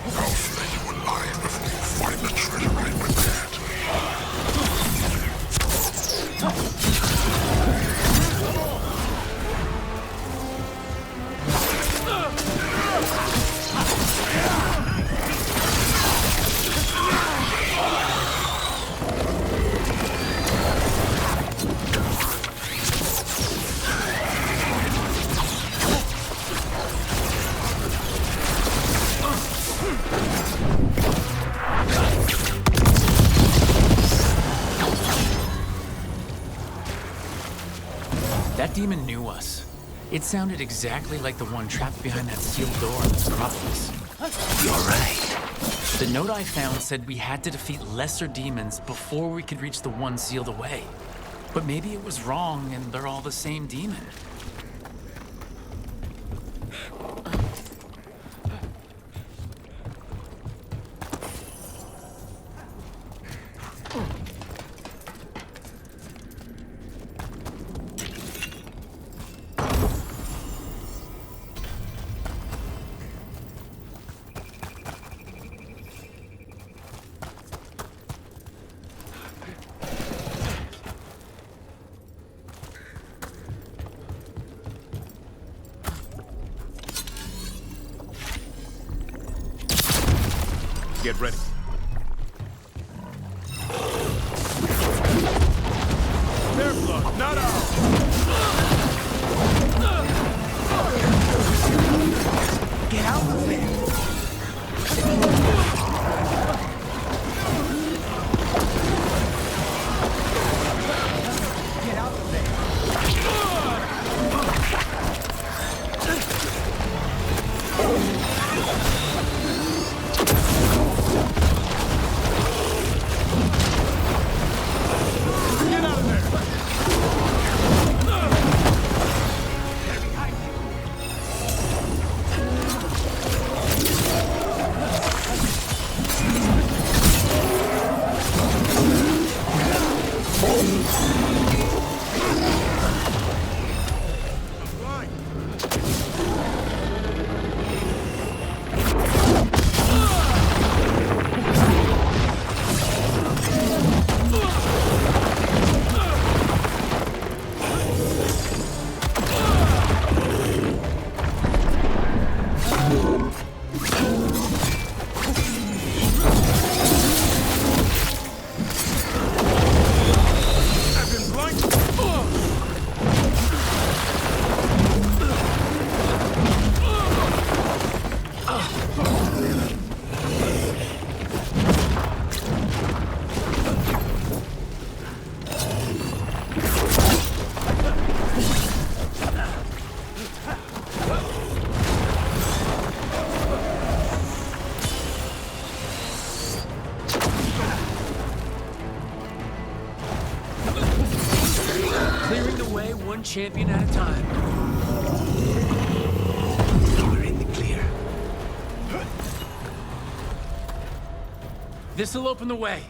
I'll flay you alive before you find the treasure I prepared. That demon knew us. It sounded exactly like the one trapped behind that sealed door in the necropolis. You're right. The note I found said we had to defeat lesser demons before we could reach the one sealed away. But maybe it was wrong and they're all the same demon. Get ready. Their blood, not ours! Get out of there! Get out of there! one champion at a time. We're in the clear. This'll open the way.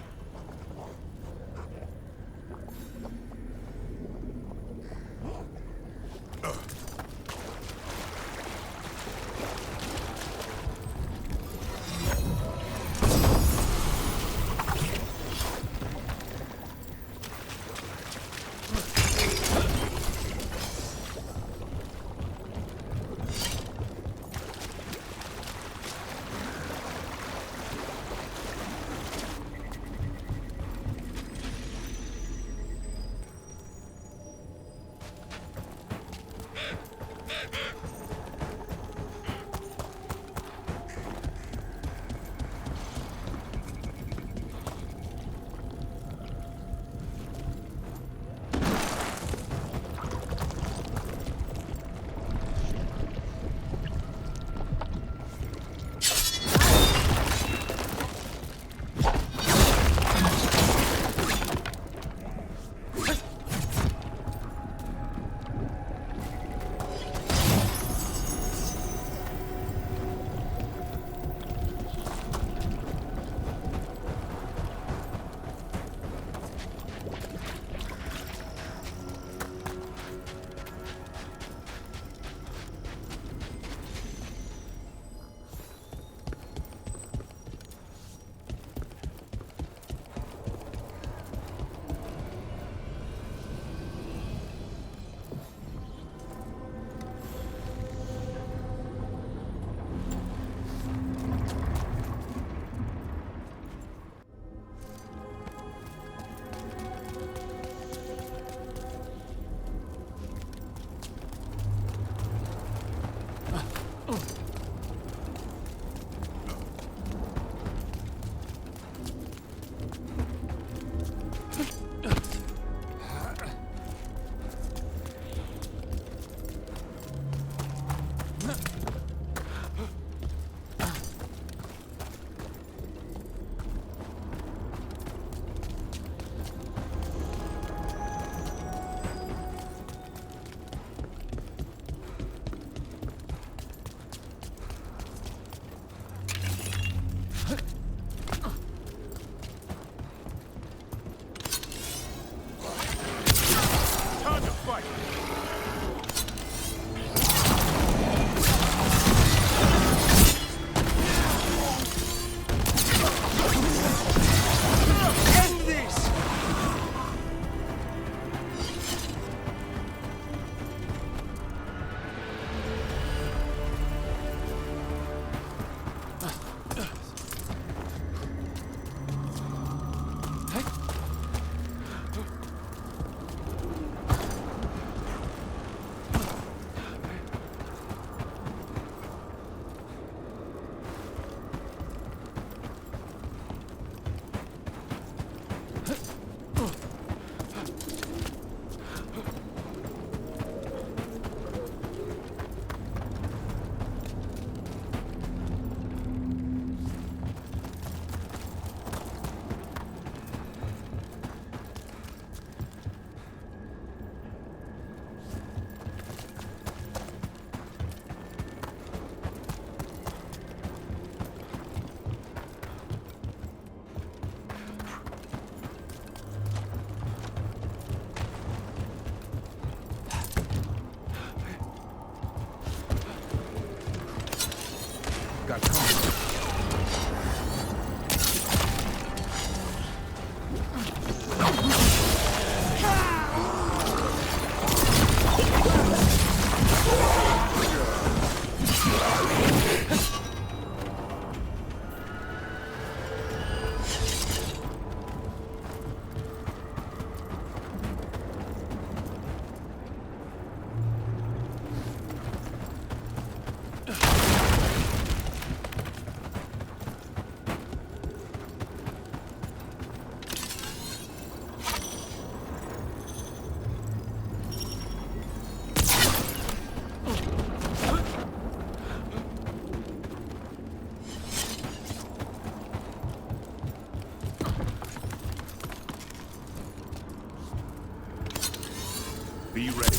Be ready.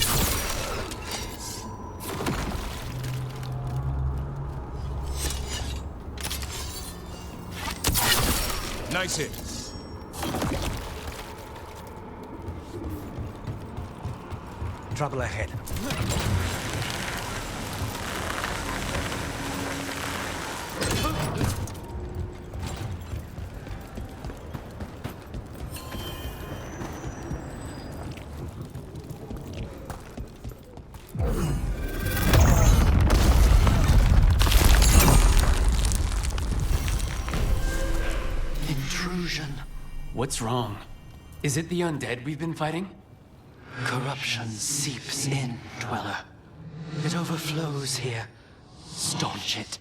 Nice hit. Trouble ahead. Intrusion. What's wrong? Is it the undead we've been fighting? Corruption seeps in, Dweller. It overflows here. Staunch it.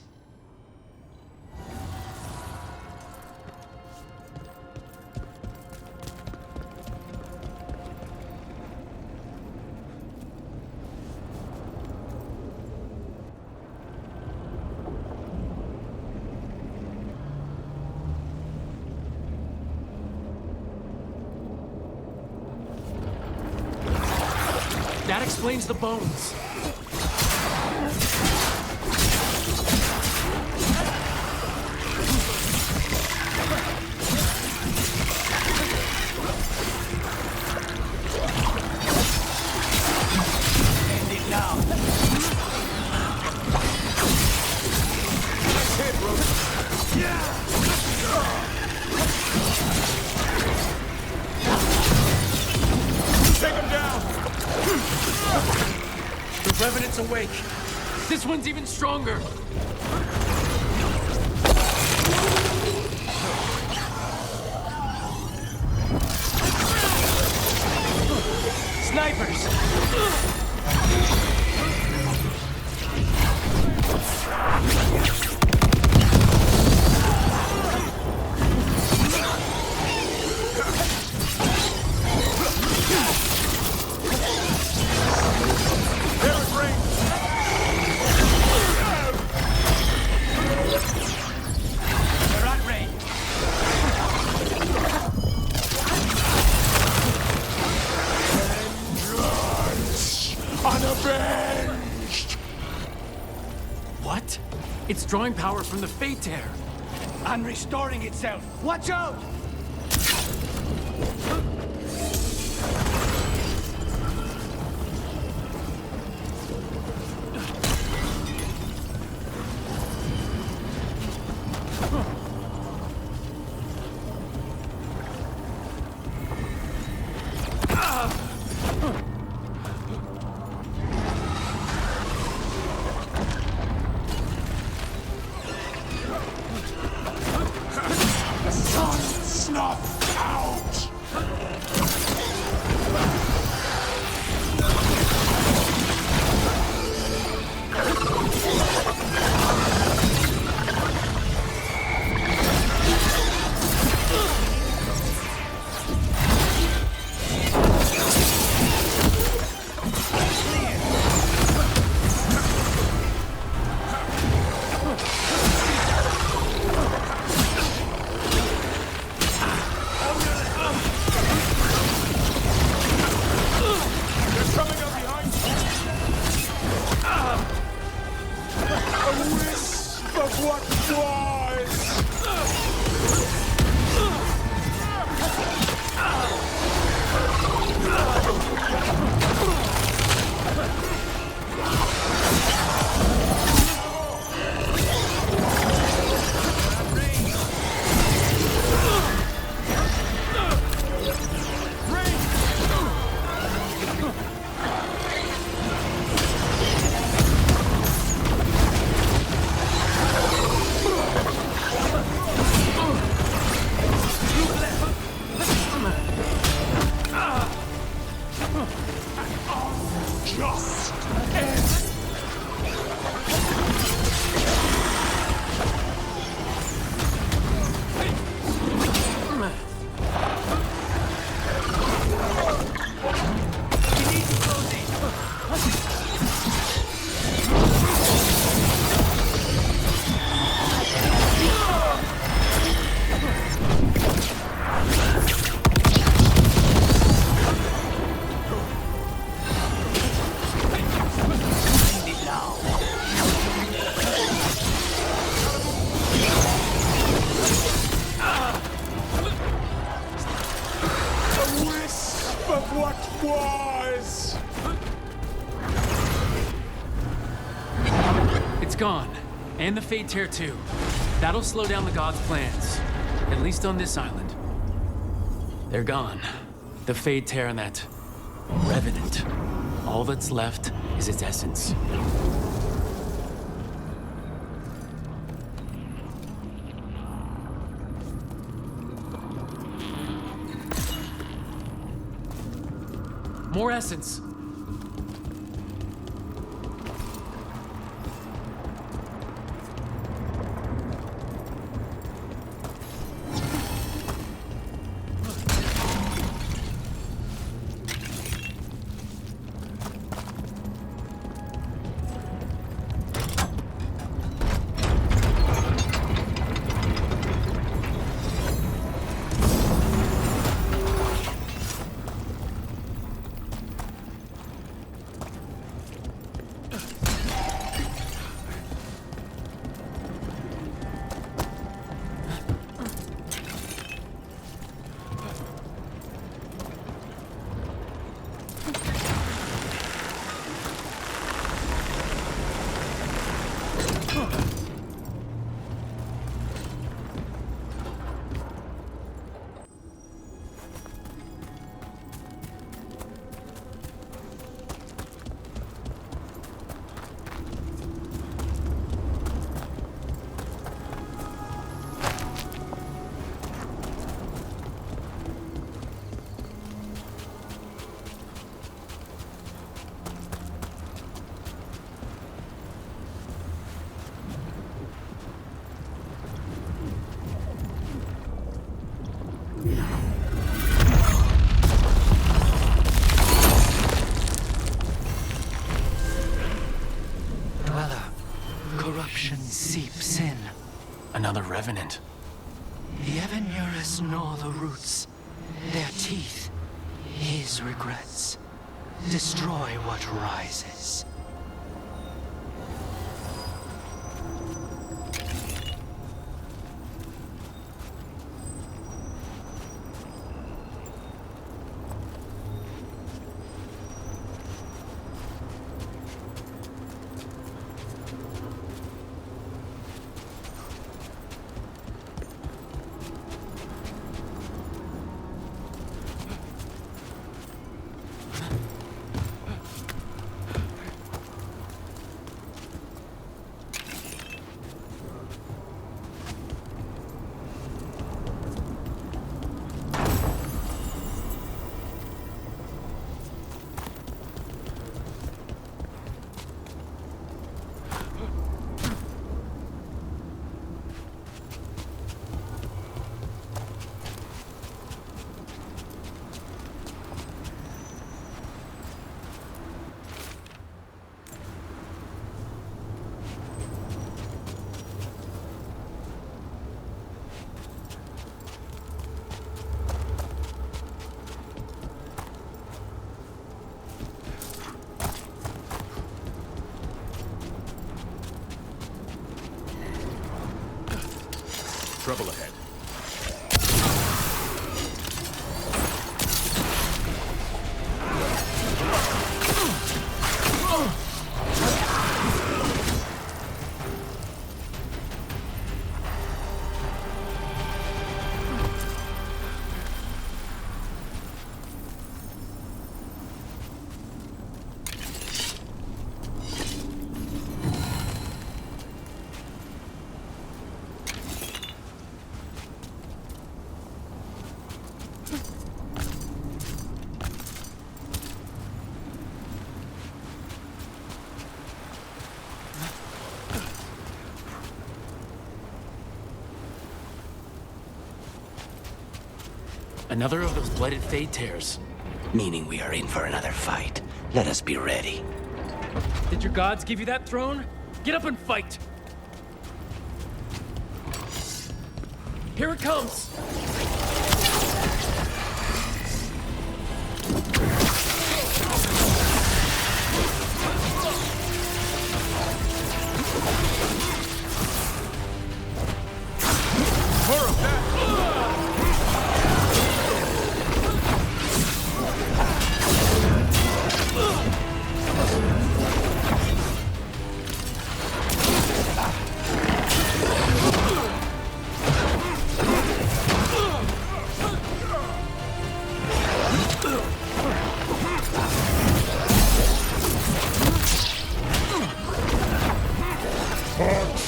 That explains the bones. End it now. Nice hit, Roman. Take him down! The Revenant's awake. This one's even stronger. Snipers! Unavenged! What? It's drawing power from the Fate Tear. And restoring itself. Watch out! Snuff out! gone. And the Fade Tear too. That'll slow down the gods' plans. At least on this island. They're gone. The Fade Tear and that Revenant. All that's left is its essence. More essence. Seeps in. Another Revenant. The ever nearest gnaw the roots. Their teeth, his regrets. Destroy what rises. Trouble ahead. Another of those blighted Fade Tears. Meaning we are in for another fight. Let us be ready. Did your gods give you that throne? Get up and fight! Here it comes! More of that!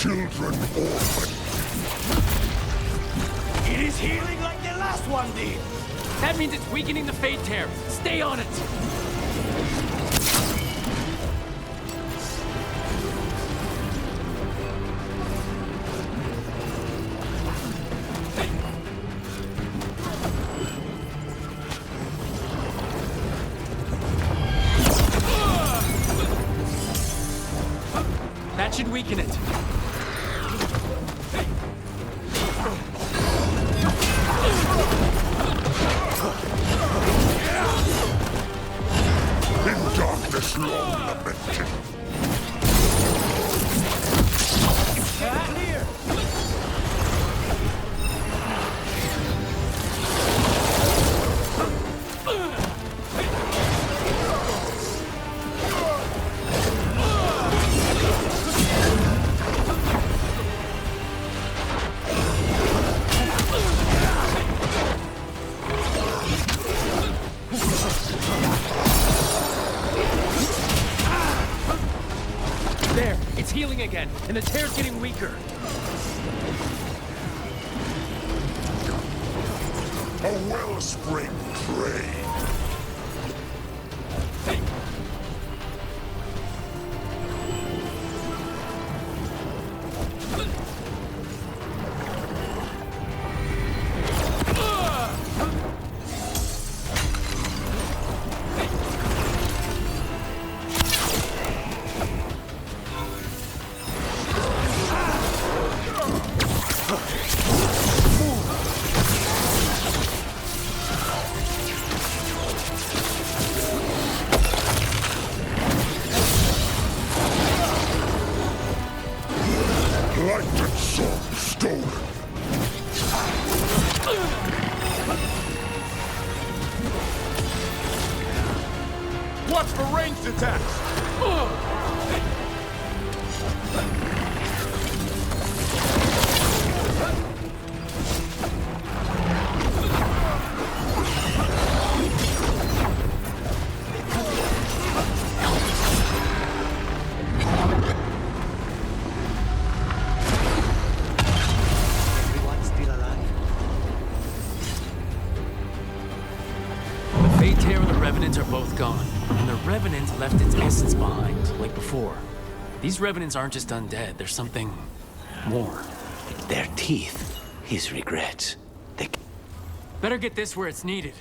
children orphaned. It is healing like the last one did. That means it's weakening the Fate Tear. Stay on it. That should weaken it. In darkness long lamented. Clear. There, it's healing again, and the tear's getting weaker. A wellspring drain. Light and song stolen. Watch for ranged attacks. Everyone still alive? The Fate Tear and the Revenant are both gone, and the Revenant left its essence behind, like before. These Revenants aren't just undead, there's something more. Their teeth, his regrets. They... Better get this where it's needed.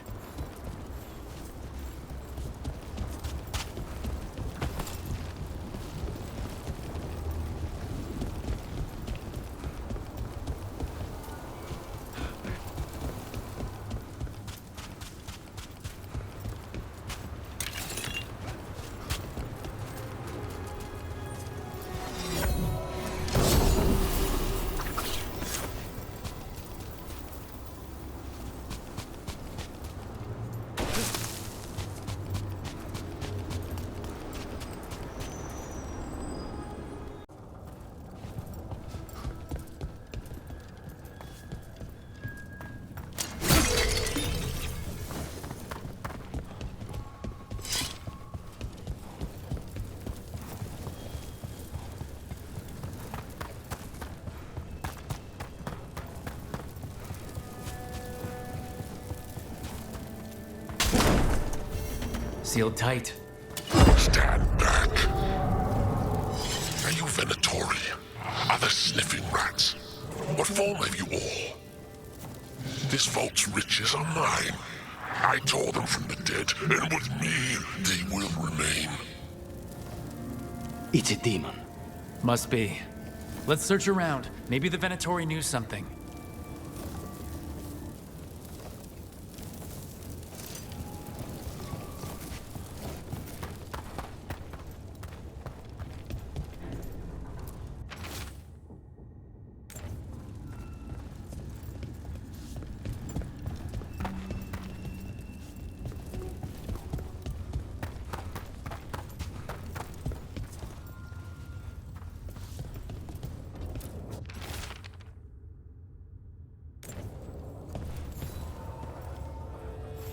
Sealed tight. Stand back. Are you Venatori? Other sniffing rats? What form have you all? This vault's riches are mine. I tore them from the dead, and with me, they will remain. It's a demon. Must be. Let's search around. Maybe the Venatori knew something.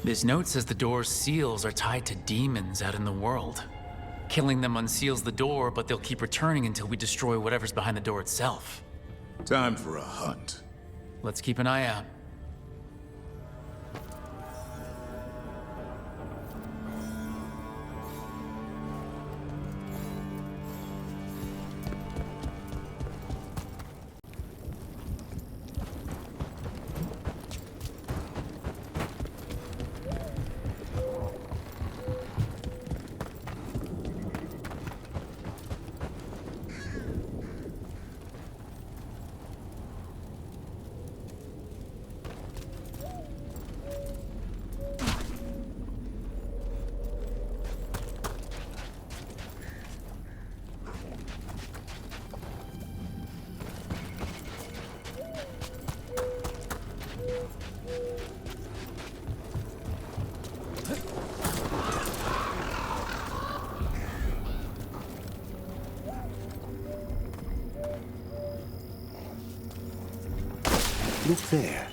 This note says the door's seals are tied to demons out in the world. Killing them unseals the door, but they'll keep returning until we destroy whatever's behind the door itself. Time for a hunt. Let's keep an eye out. Look there.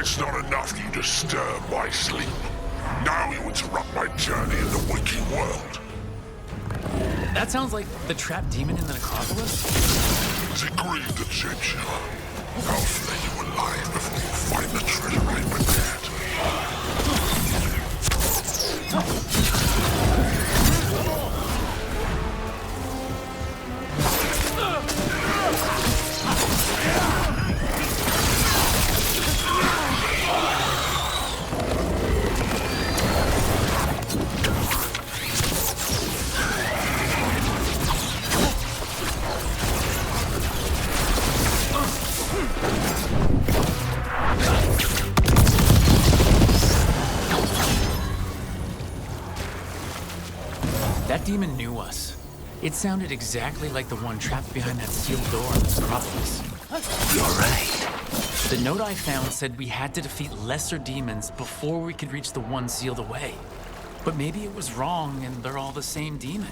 It's not enough you disturb my sleep. Now you interrupt my journey in the waking world. That sounds like the trapped demon in the necropolis? Has it grieved the Church? I'll flay you alive before you find the treasure I prepared. That demon knew us. It sounded exactly like the one trapped behind that sealed door in the necropolis. You're right. The note I found said we had to defeat lesser demons before we could reach the one sealed away. But maybe it was wrong and they're all the same demon.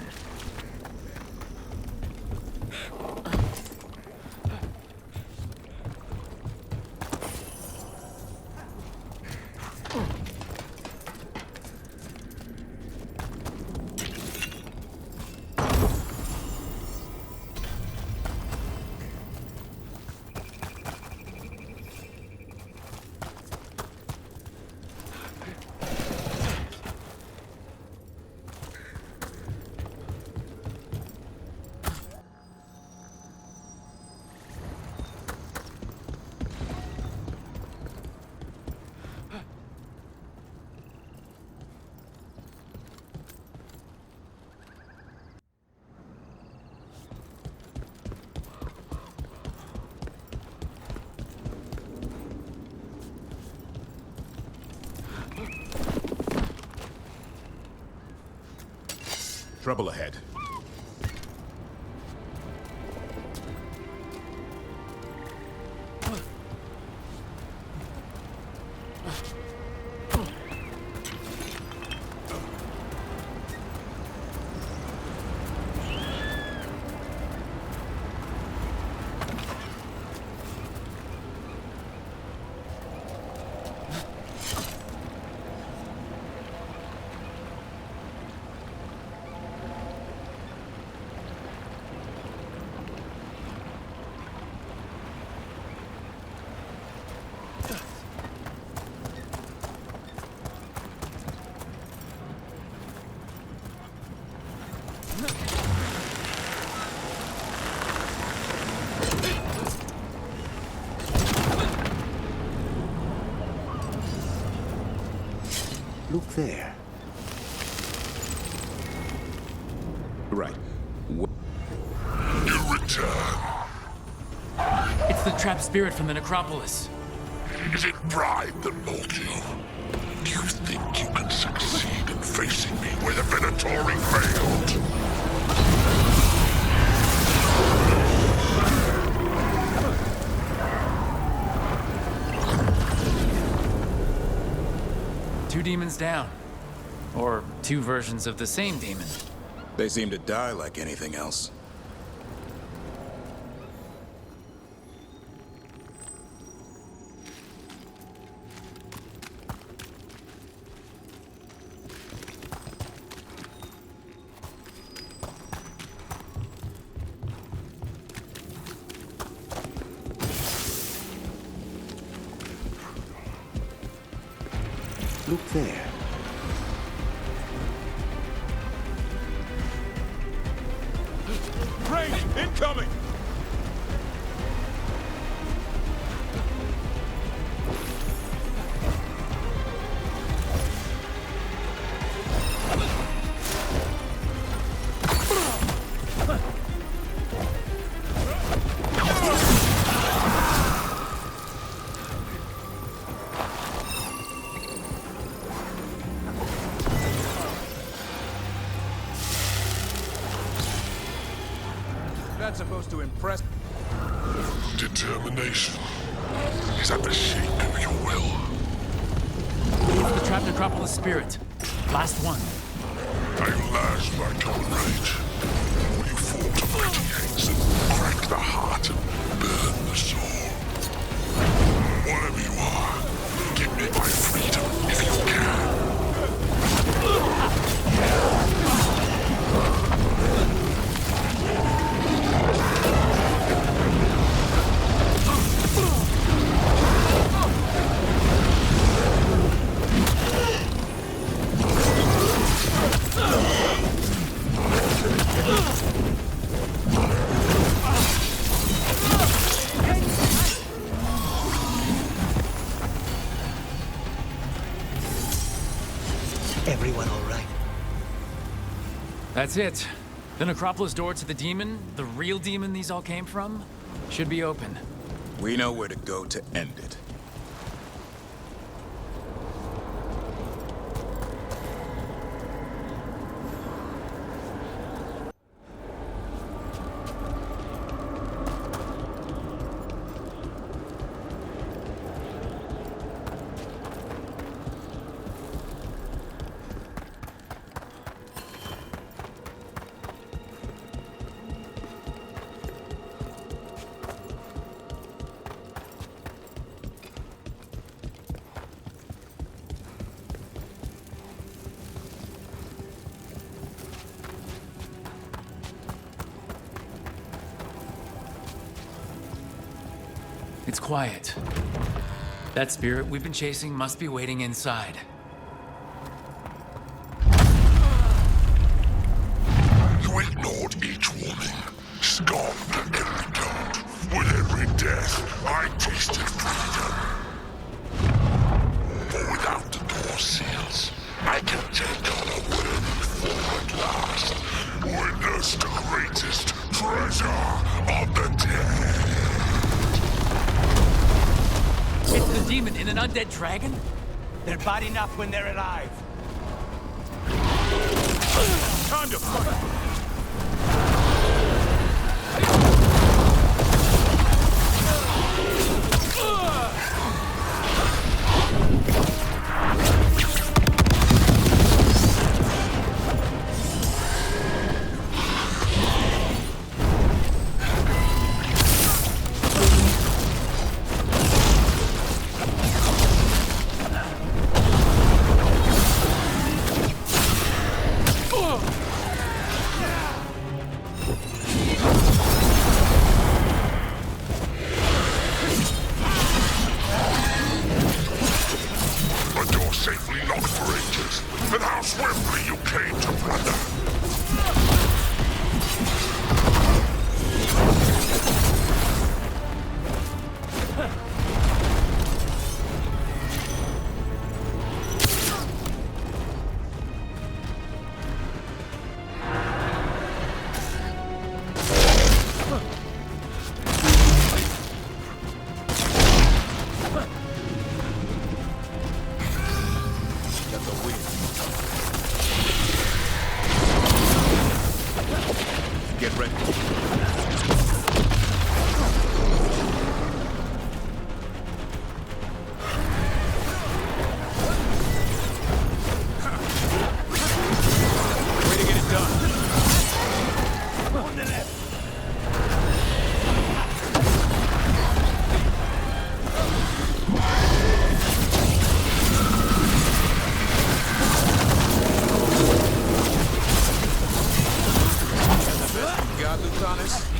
Trouble ahead. Look there. Right. You return. It's the trapped spirit from the necropolis. Is it pride that moved you? Do you think you can succeed in facing me where the Venatori failed? Two demons down. Or two versions of the same demon. They seem to die like anything else. Look there. Range incoming! That's supposed to impress. Determination is at the shape of your will. The trapped Necropolis spirit. Last one. Are you last, my comrade? Will you fall to mighty hands and crack the heart and burn the soul? Whatever you are, give me my freedom if you can. Everyone all right? That's it. The Necropolis door to the demon, the real demon these all came from, should be open. We know where to go to end it. It's quiet. That spirit we've been chasing must be waiting inside. You ignored each warning, scoffed at every taunt. With every death, I tasted freedom. For without the door seals, I can take on a worthy form at last. Witness the greatest treasure of the dead. It's the demon in an undead dragon? They're bad enough when they're alive. Time to fight! got Lucanus?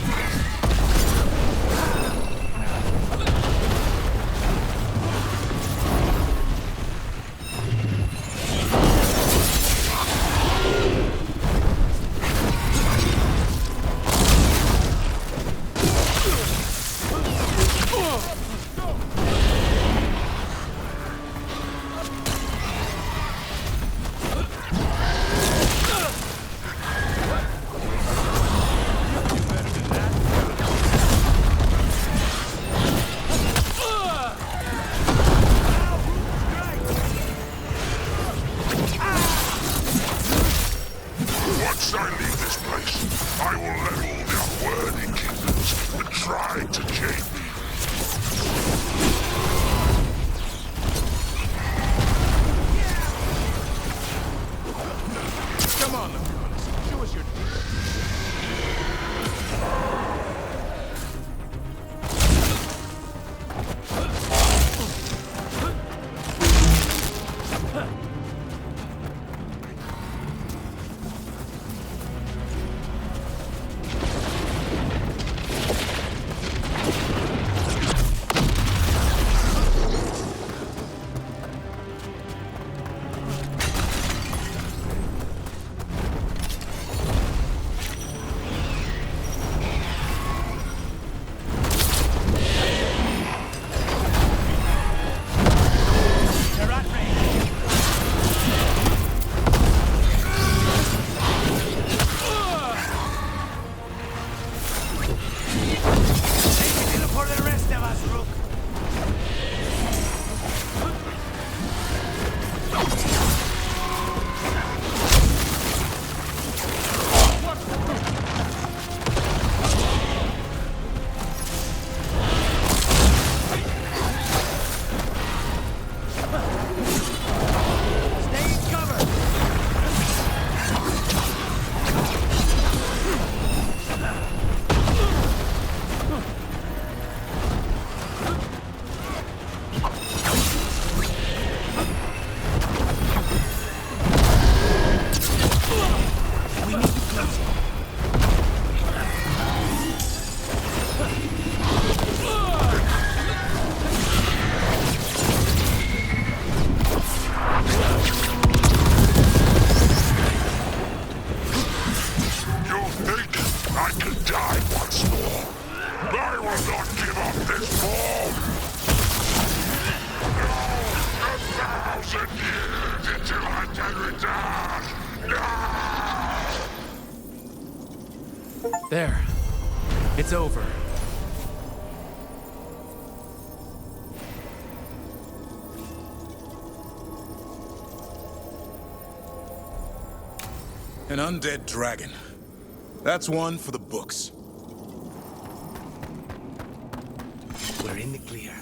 Once I leave this place, I will level the unworthy kingdoms that try to chain me. Come on, Lucanus. Show us your There. It's over. An undead dragon. That's one for the books. We're in the clear.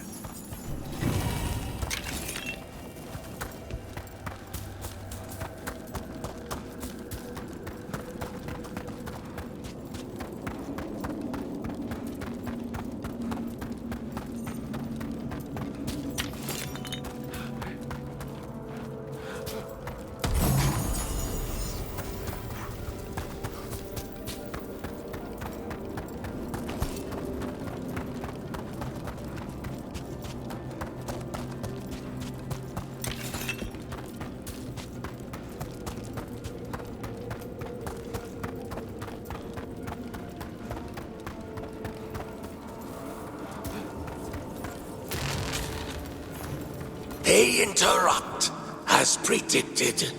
They interrupt, as predicted,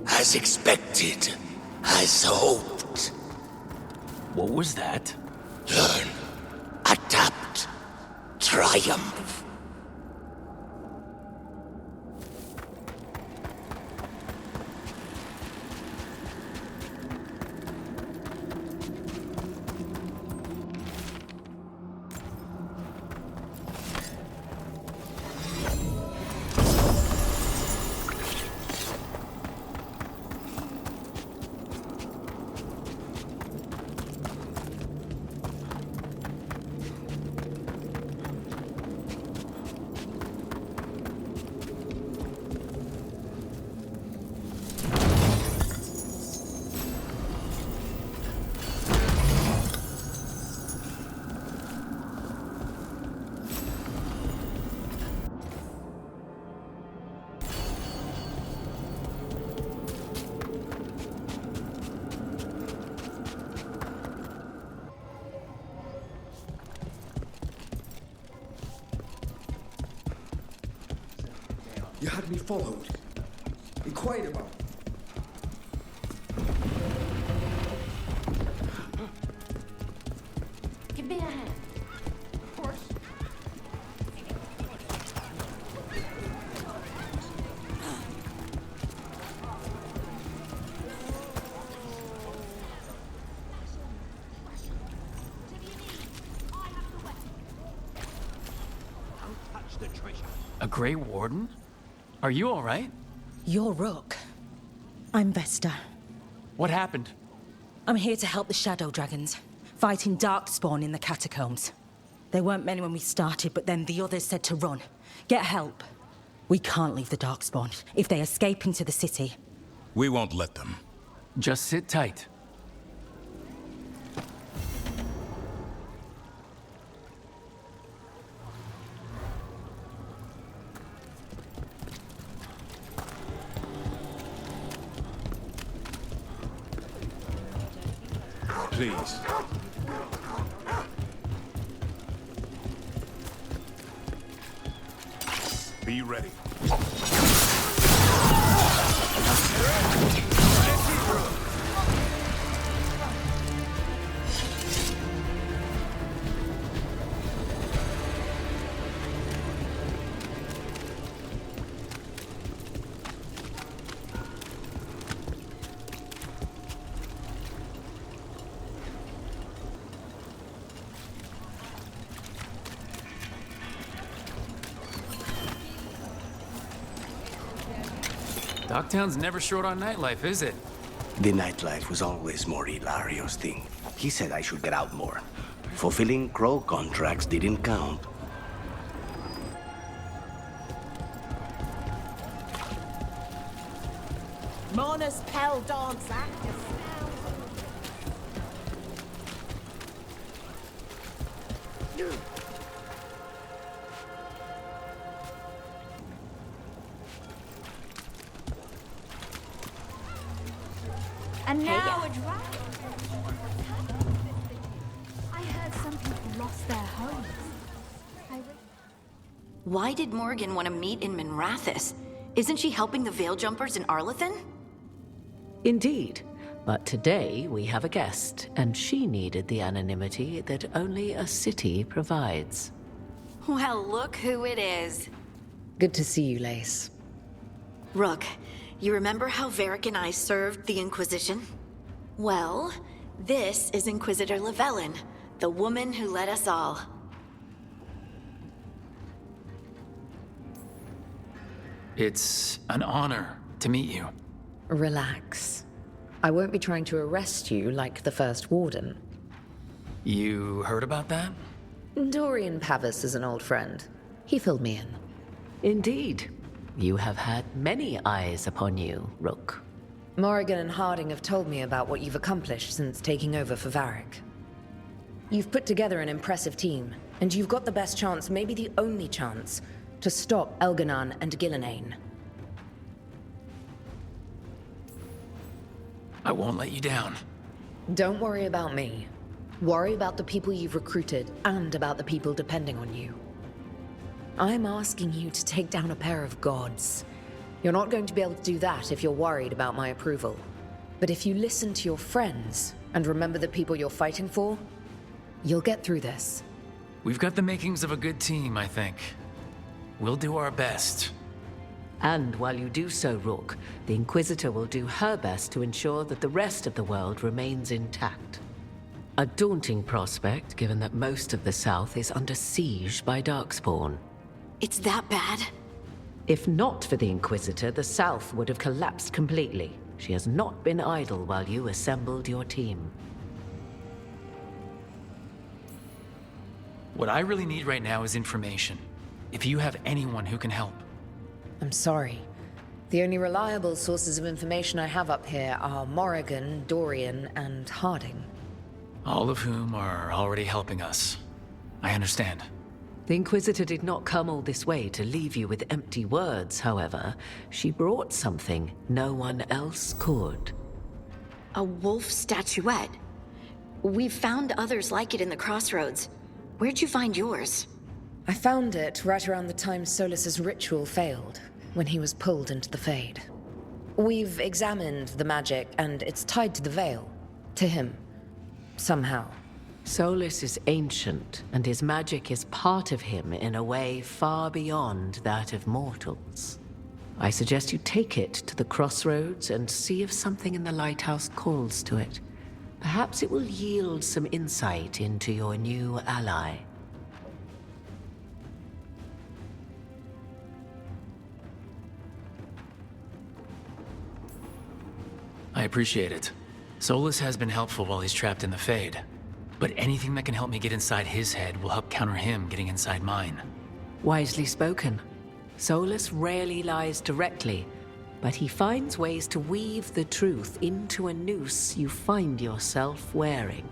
as expected, as hoped. What was that? Learn, adapt, triumph. You had me followed. Inquired about. Give me a hand. Of course. A Grey Warden? Are you all right? You're Rook. I'm Vesta. What happened? I'm here to help the Shadow Dragons, fighting Darkspawn in the Catacombs. There weren't many when we started, but then the others said to run. Get help. We can't leave the Darkspawn if they escape into the city. We won't let them. Just sit tight. Please. Be ready. Docktown's never short on nightlife, is it? The nightlife was always more Hilario's thing. He said I should get out more. Fulfilling crow contracts didn't count. Mona's Pell Dance Act. And now a dragon. I heard some people lost their homes. Why did Morgan want to meet in Minrathous? Isn't she helping the Veil Jumpers in Arlathan? Indeed. But today we have a guest, and she needed the anonymity that only a city provides. Well, look who it is. Good to see you, Lace. Rook, you remember how Varric and I served the Inquisition? Well, this is Inquisitor Llewellyn, the woman who led us all. It's an honor to meet you. Relax. I won't be trying to arrest you like the first warden. You heard about that? Dorian Pavis is an old friend. He filled me in. Indeed. You have had many eyes upon you, Rook. Morrigan and Harding have told me about what you've accomplished since taking over for Varric. You've put together an impressive team, and you've got the best chance, maybe the only chance, to stop Elganon and Gillenane. I won't let you down. Don't worry about me. Worry about the people you've recruited, and about the people depending on you. I'm asking you to take down a pair of gods. You're not going to be able to do that if you're worried about my approval. But if you listen to your friends, and remember the people you're fighting for, you'll get through this. We've got the makings of a good team, I think. We'll do our best. And while you do so, Rook, the Inquisitor will do her best to ensure that the rest of the world remains intact. A daunting prospect, given that most of the South is under siege by Darkspawn. It's that bad? If not for the Inquisitor, the South would have collapsed completely. She has not been idle while you assembled your team. What I really need right now is information. If you have anyone who can help. I'm sorry. The only reliable sources of information I have up here are Morrigan, Dorian, and Harding. All of whom are already helping us. I understand. The Inquisitor did not come all this way to leave you with empty words, however. She brought something no one else could. A wolf statuette. We've found others like it in the crossroads. Where'd you find yours? I found it right around the time Solas's ritual failed. when he was pulled into the Fade. We've examined the magic, and it's tied to the Veil. To him. Somehow. Solas is ancient, and his magic is part of him in a way far beyond that of mortals. I suggest you take it to the crossroads and see if something in the Lighthouse calls to it. Perhaps it will yield some insight into your new ally. I appreciate it. Solas has been helpful while he's trapped in the Fade. But anything that can help me get inside his head will help counter him getting inside mine. Wisely spoken. Solas rarely lies directly, but he finds ways to weave the truth into a noose you find yourself wearing.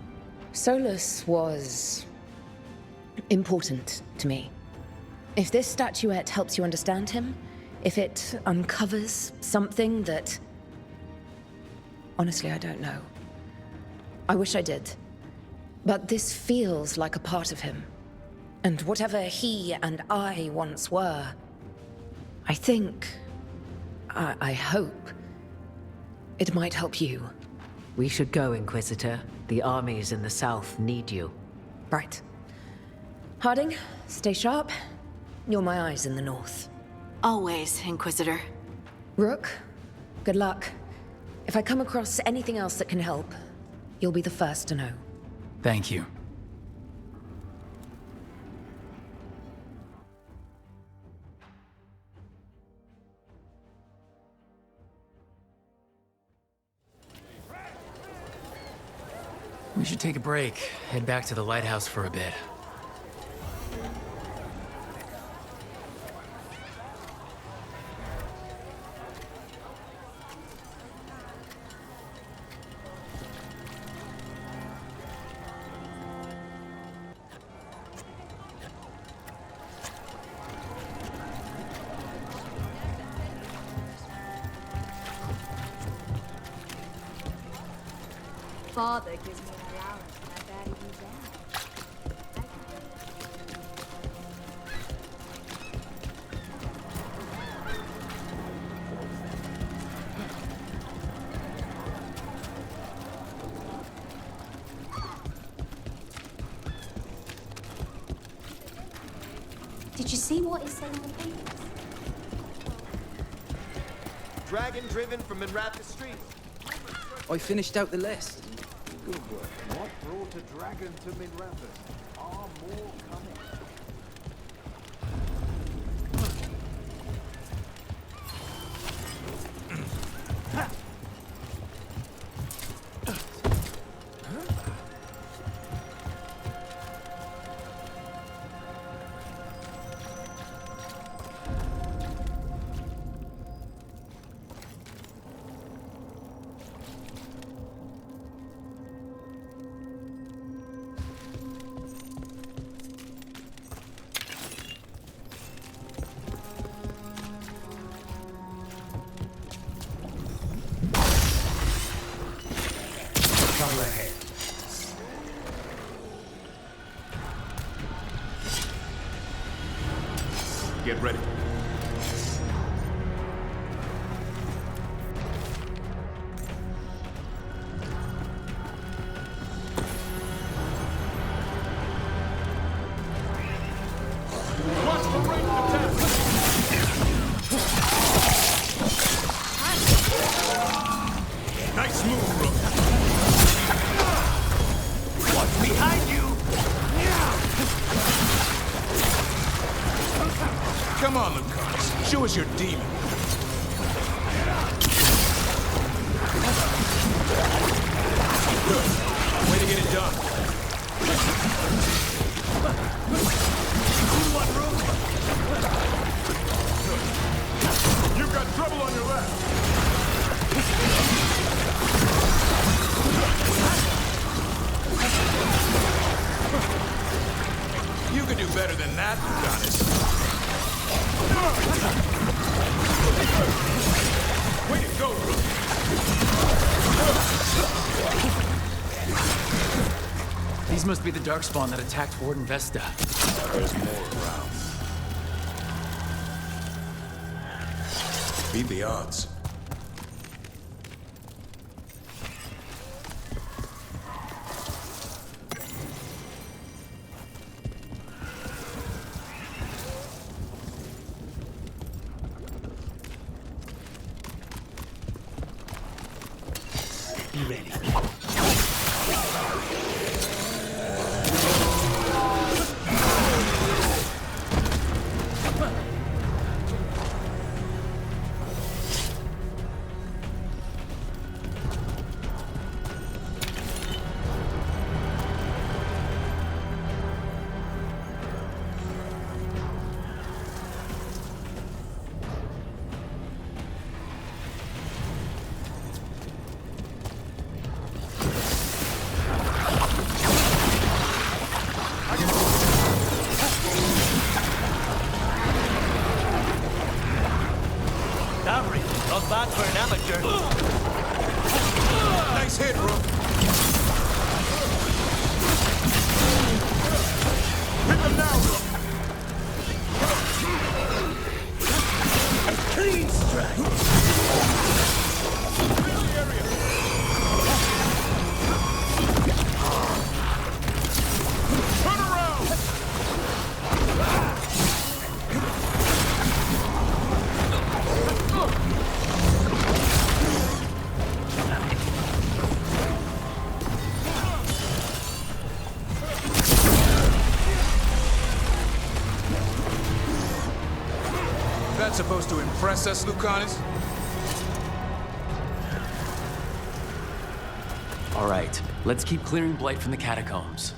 Solas was important to me. If this statuette helps you understand him, if it uncovers something that... Honestly, I don't know. I wish I did. But this feels like a part of him. And whatever he and I once were, I think... I hope... it might help you. We should go, Inquisitor. The armies in the south need you. Right. Harding, stay sharp. You're my eyes in the north. Always, Inquisitor. Rook, good luck. If I come across anything else that can help, you'll be the first to know. Thank you. We should take a break, head back to the Lighthouse for a bit. Father gives me an allowance when I batty you down. Did you see what it said on the papers? Dragon driven from Restless Streets. I finished out the list. Good work. What brought a dragon to Minrathous? Are more coming? Get ready. Watch the rate of attack. Nice move, Rook. What's behind you? Come on, Lucanus. Show us your demon. Good. Way to get it done. You've got trouble on your left. You could do better than that, Lucanus. Way to go, Rook. These must be the Darkspawn that attacked Warden Vesta. There's more around. Beat the odds. Be ready. Not bad for an amateur. Nice hit, Rook. Hit them now, Rook. Clean strike. Clear the area. Turn around. That's supposed to impress us, Lucanis? All right, let's keep clearing Blight from the Catacombs.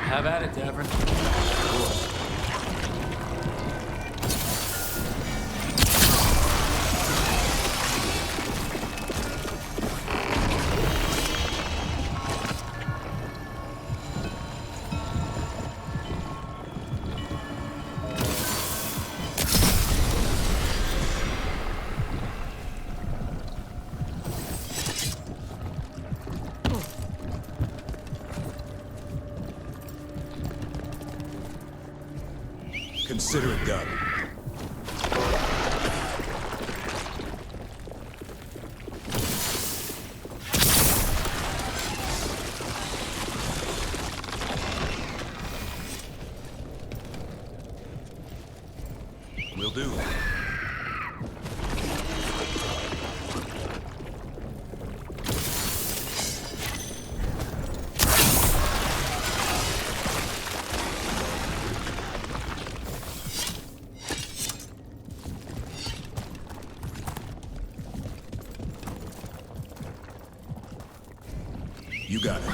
Have at it, Davern. Consider it done. Will do. You got it.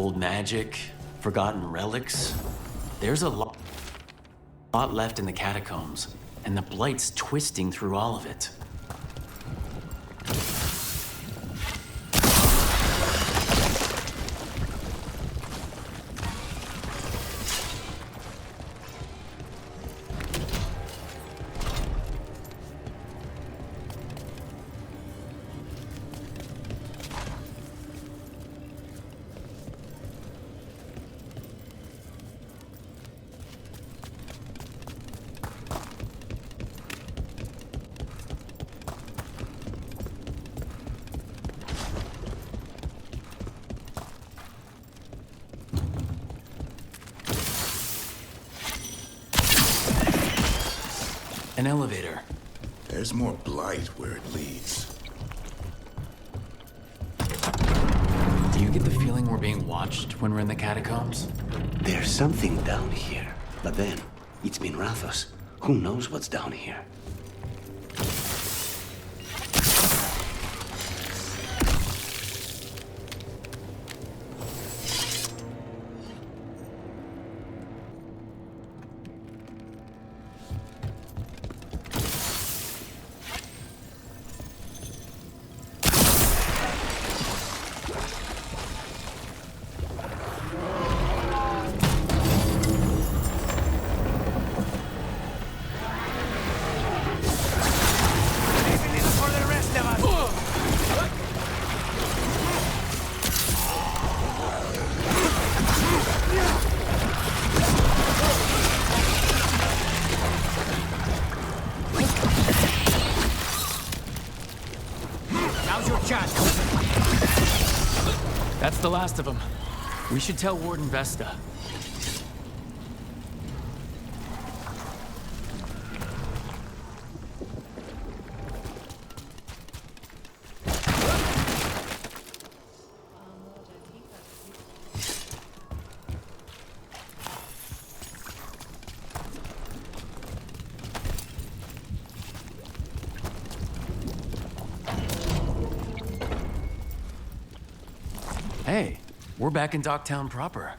Old magic, forgotten relics. There's a lot left in the Catacombs, and the Blight's twisting through all of it. An elevator. There's more Blight where it leads. Do you get the feeling we're being watched when we're in the Catacombs? There's something down here. But then, it's Minrathous. Who knows what's down here? That's the last of them. We should tell Warden Vesta. Hey, we're back in Docktown proper.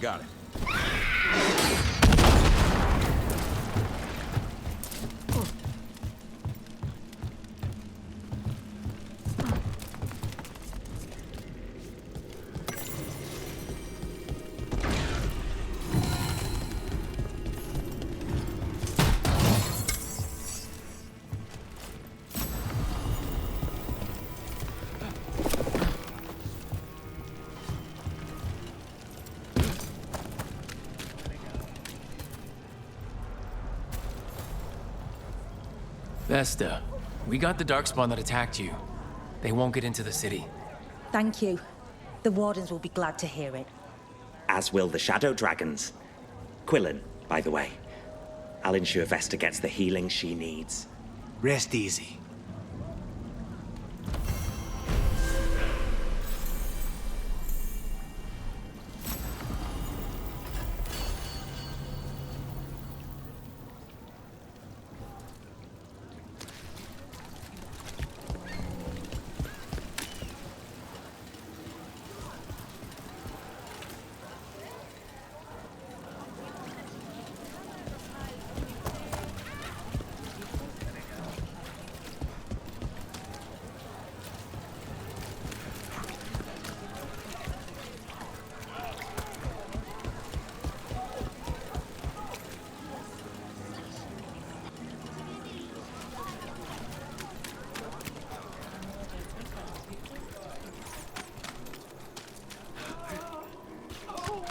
Got it. Vesta, we got the Darkspawn that attacked you. They won't get into the city. Thank you. The Wardens will be glad to hear it. As will the Shadow Dragons. Wheelan, by the way. I'll ensure Vesta gets the healing she needs. Rest easy.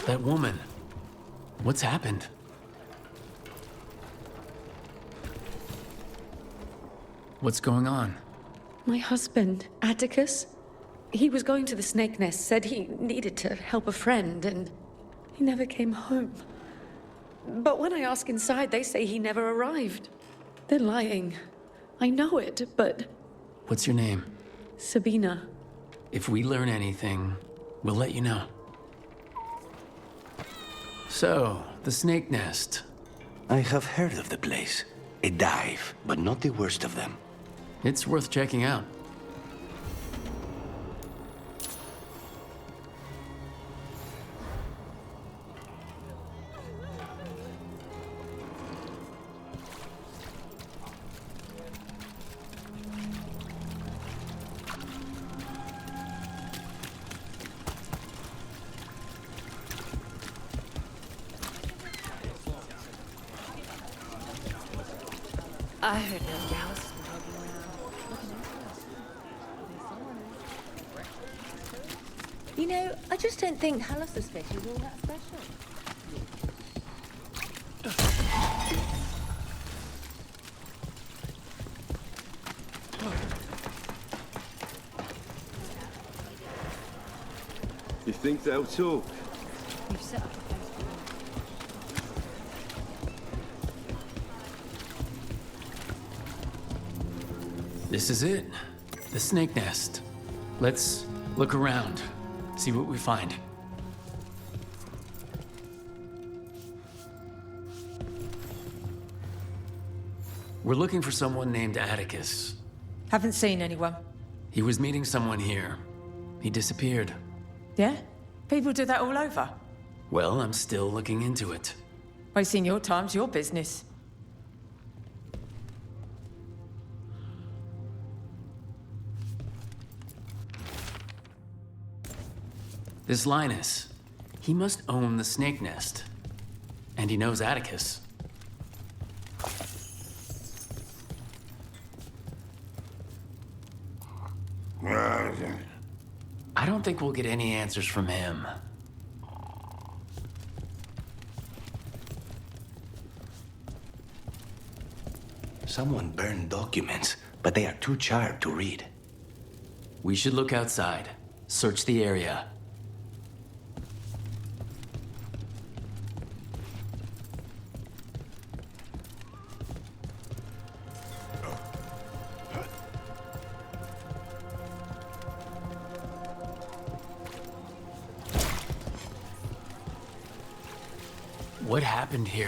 That woman. What's happened? What's going on? My husband, Atticus, he was going to the Snake Nest, said he needed to help a friend, and he never came home. But when I ask inside, they say he never arrived. They're lying. I know it, but... What's your name? Sabina. If we learn anything, we'll let you know. So, the Snake Nest. I have heard of the place. A dive, but not the worst of them. It's worth checking out. I heard those gals were poking around. You know, I just don't think Halas's fish is all that special. You think they'll talk? You've set up a place. This is it. The Snake Nest. Let's look around, see what we find. We're looking for someone named Atticus. Haven't seen anyone. He was meeting someone here. He disappeared. Yeah? People do that all over. Well, I'm still looking into it. Wasting your time's your business. This Linus, he must own the Snake Nest. And he knows Atticus. I don't think we'll get any answers from him. Someone burned documents, but they are too charred to read. We should look outside. Search the area. What happened here?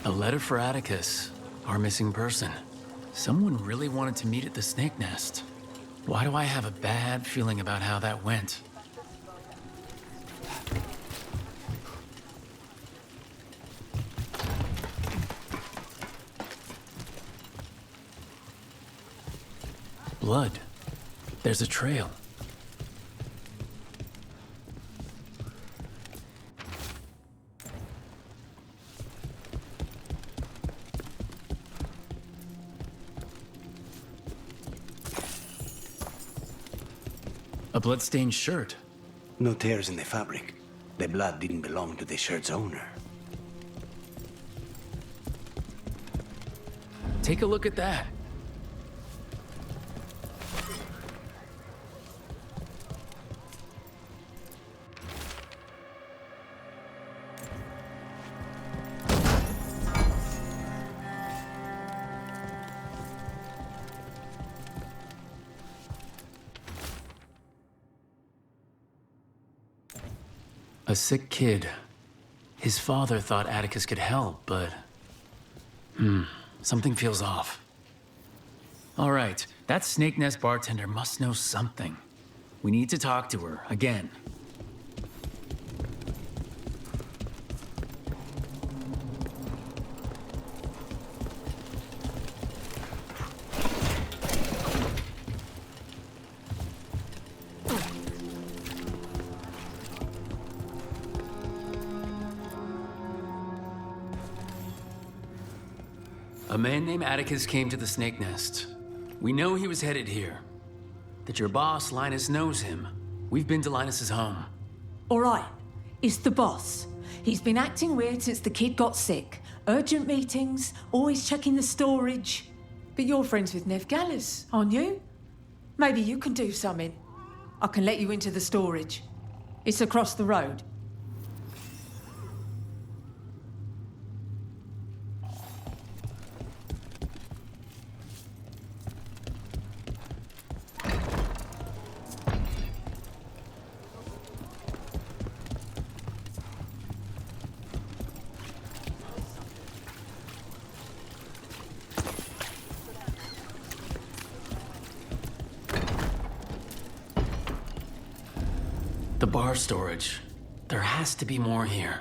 A letter for Atticus, our missing person. Someone really wanted to meet at the Snake Nest. Why do I have a bad feeling about how that went? Blood. There's a trail. A bloodstained shirt. No tears in the fabric. The blood didn't belong to the shirt's owner. Take a look at that. A sick kid. His father thought Atticus could help, but... something feels off. All right, that Snake Nest bartender must know something. We need to talk to her, again. A man named Atticus came to the Snake Nest. We know he was headed here. That your boss, Linus, knows him. We've been to Linus's home. All right. It's the boss. He's been acting weird since the kid got sick. Urgent meetings, always checking the storage. But you're friends with Nev Gallus, aren't you? Maybe you can do something. I can let you into the storage. It's across the road. The bar storage. There has to be more here.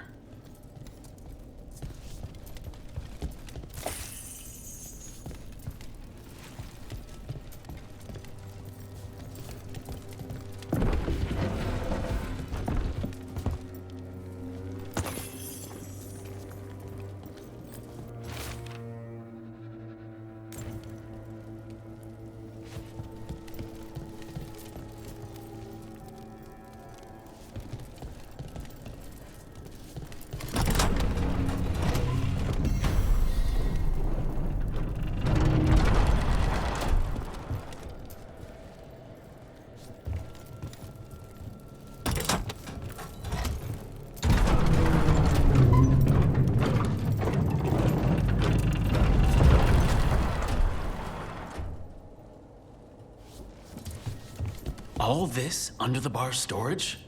All this under the bar storage?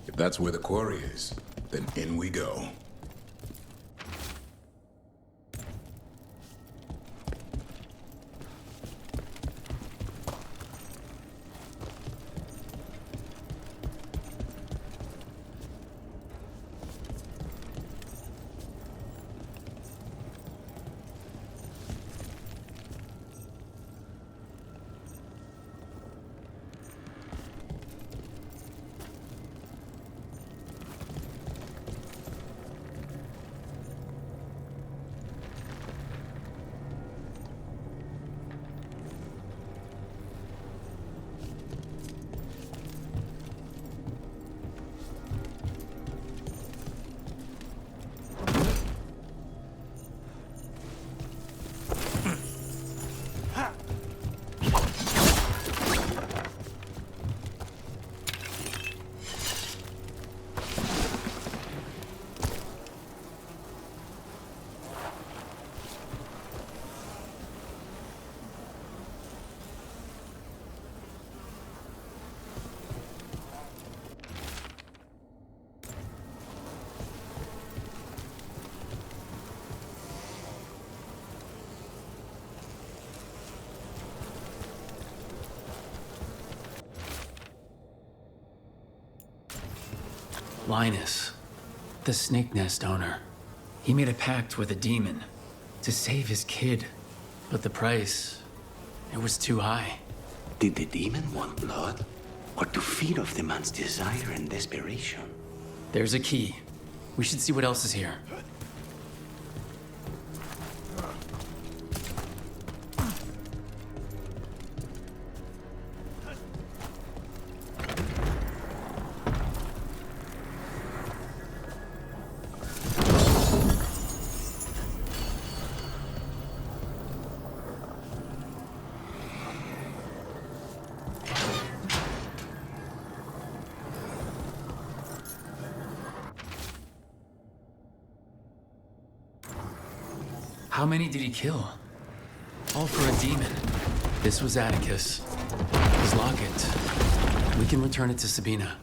If that's where the quarry is, then in we go. Linus, the snake nest owner. He made a pact with a demon to save his kid, but the price, it was too high. Did the demon want blood? Or to feed off the man's desire and desperation? There's a key. We should see what else is here. How many did he kill? All for a demon. This was Atticus. His locket. We can return it to Sabina.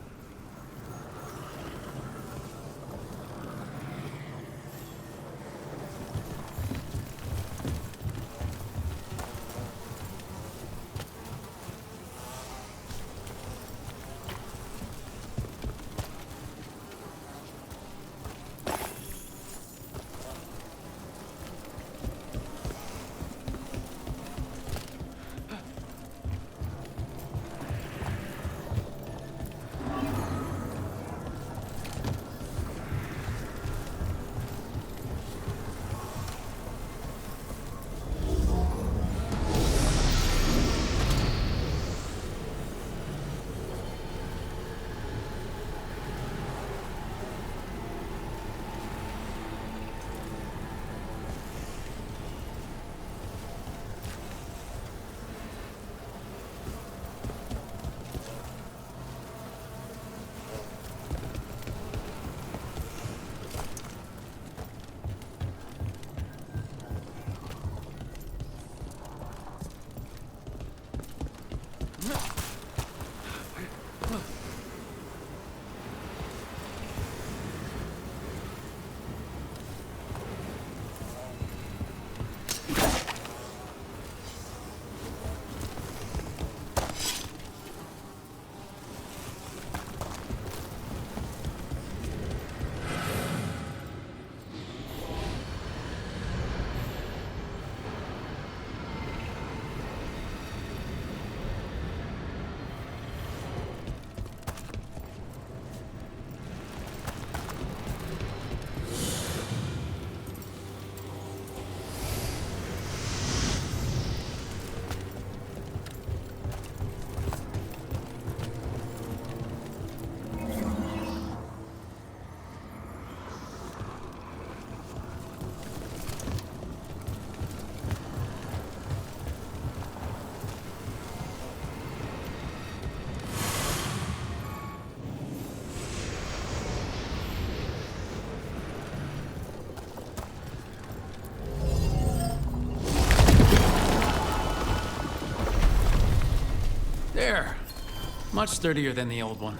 Much sturdier than the old one.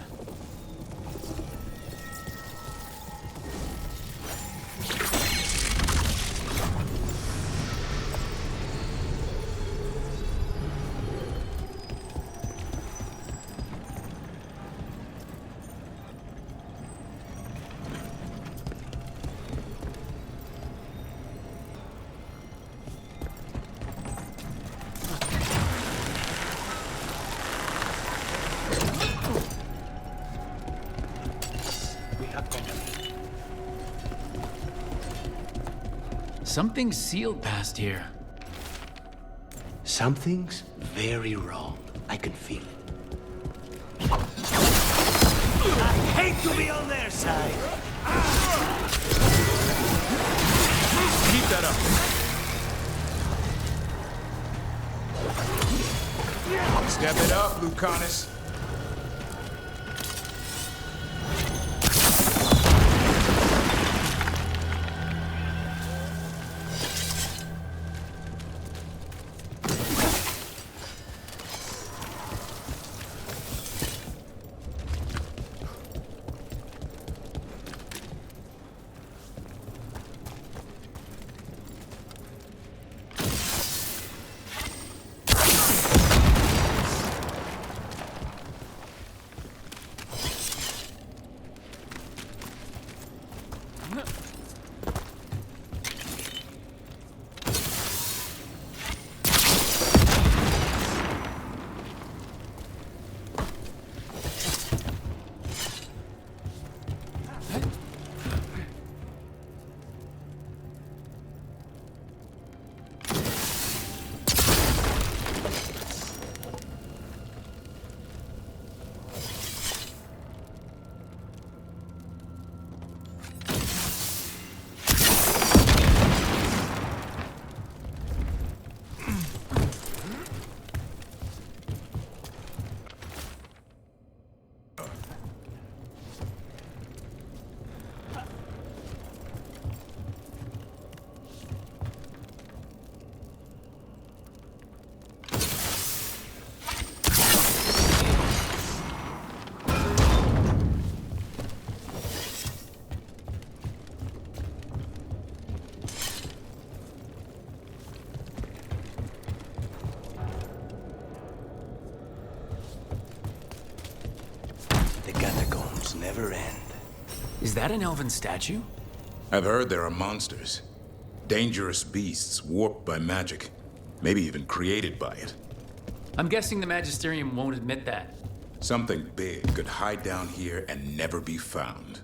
Something's sealed past here. Something's very wrong. I can feel it. I hate to be on their side. Keep that up. Step it up, Lucanus. The catacombs never end. Is that an elven statue? I've heard there are monsters. Dangerous beasts warped by magic. Maybe even created by it. I'm guessing the Magisterium won't admit that. Something big could hide down here and never be found.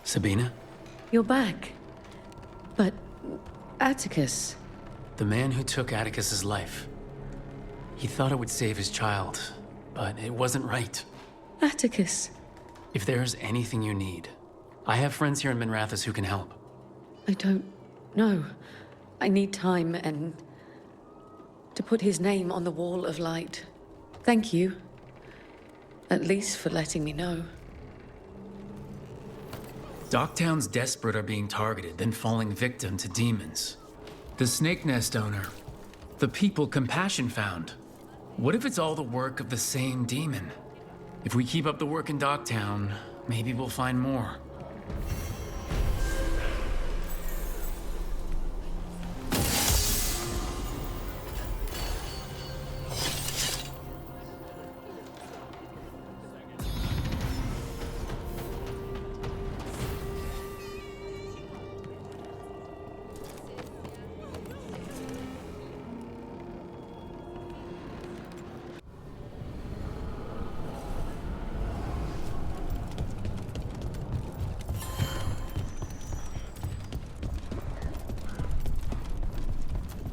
Sabina? You're back. But Atticus... The man who took Atticus's life. He thought it would save his child, but it wasn't right. Atticus. If there's anything you need, I have friends here in Minrathous who can help. I don't know. I need time and... to put his name on the wall of light. Thank you. At least for letting me know. Docktown's desperate are being targeted, then falling victim to demons. The Snake Nest owner. The people Compassion found. What if it's all the work of the same demon? If we keep up the work in Docktown, maybe we'll find more.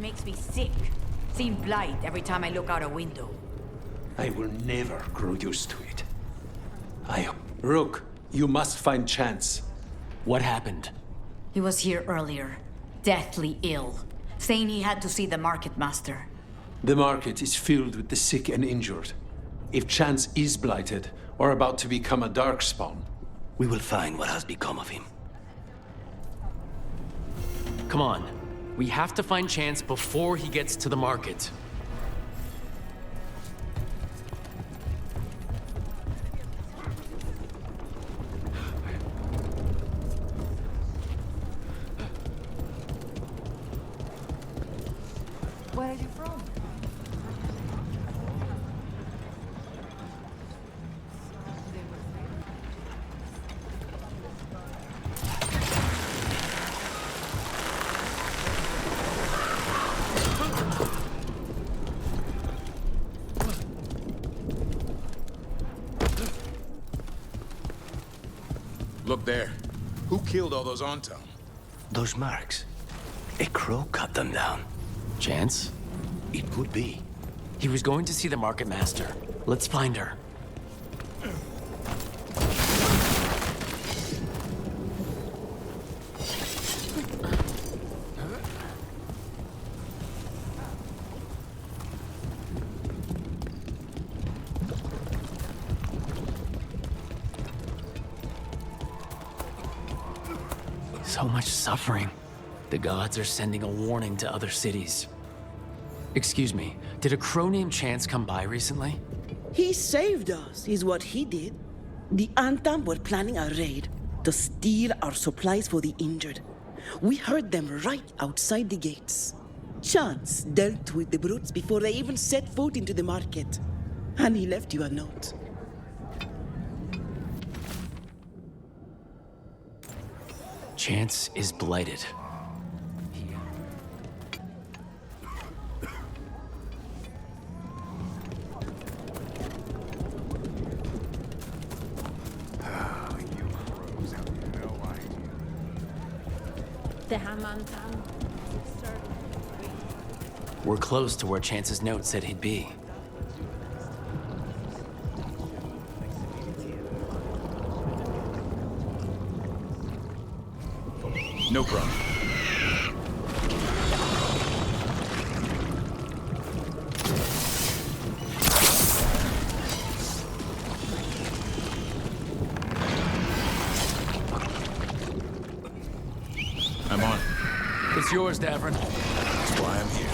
Makes me sick. Seeing Blight every time I look out a window. I will never grow used to it. Rook, you must find Chance. What happened? He was here earlier, deathly ill, saying he had to see the market master. The market is filled with the sick and injured. If Chance is blighted, or about to become a darkspawn, we will find what has become of him. Come on. We have to find Chance before he gets to the market. Where are you from? Look there. Who killed all those on town? Those marks. A crow cut them down. Chance? It could be. He was going to see the market master. Let's find her. So much suffering. The gods are sending a warning to other cities. Excuse me, did a crow named Chance come by recently? He saved us, is what he did. The Antam were planning a raid to steal our supplies for the injured. We heard them right outside the gates. Chance dealt with the brutes before they even set foot into the market. And he left you a note. Chance is blighted. We're close to where Chance's note said he'd be. No problem. I'm on. It's yours, Davrin. That's why I'm here.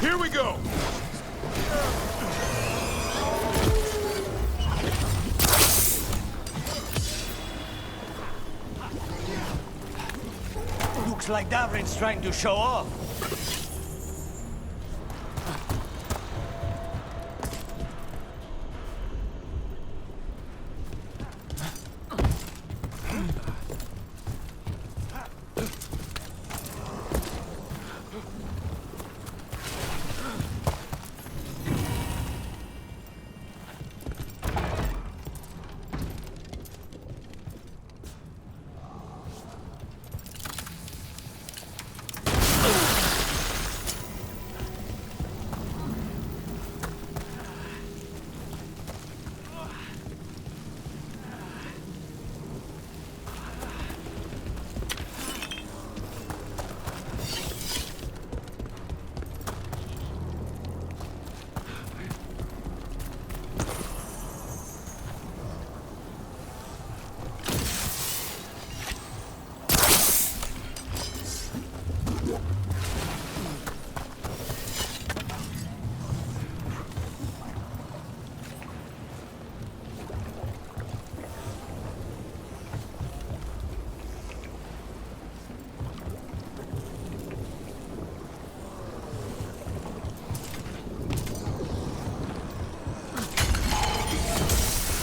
Here we go! Looks like Davrin's trying to show off.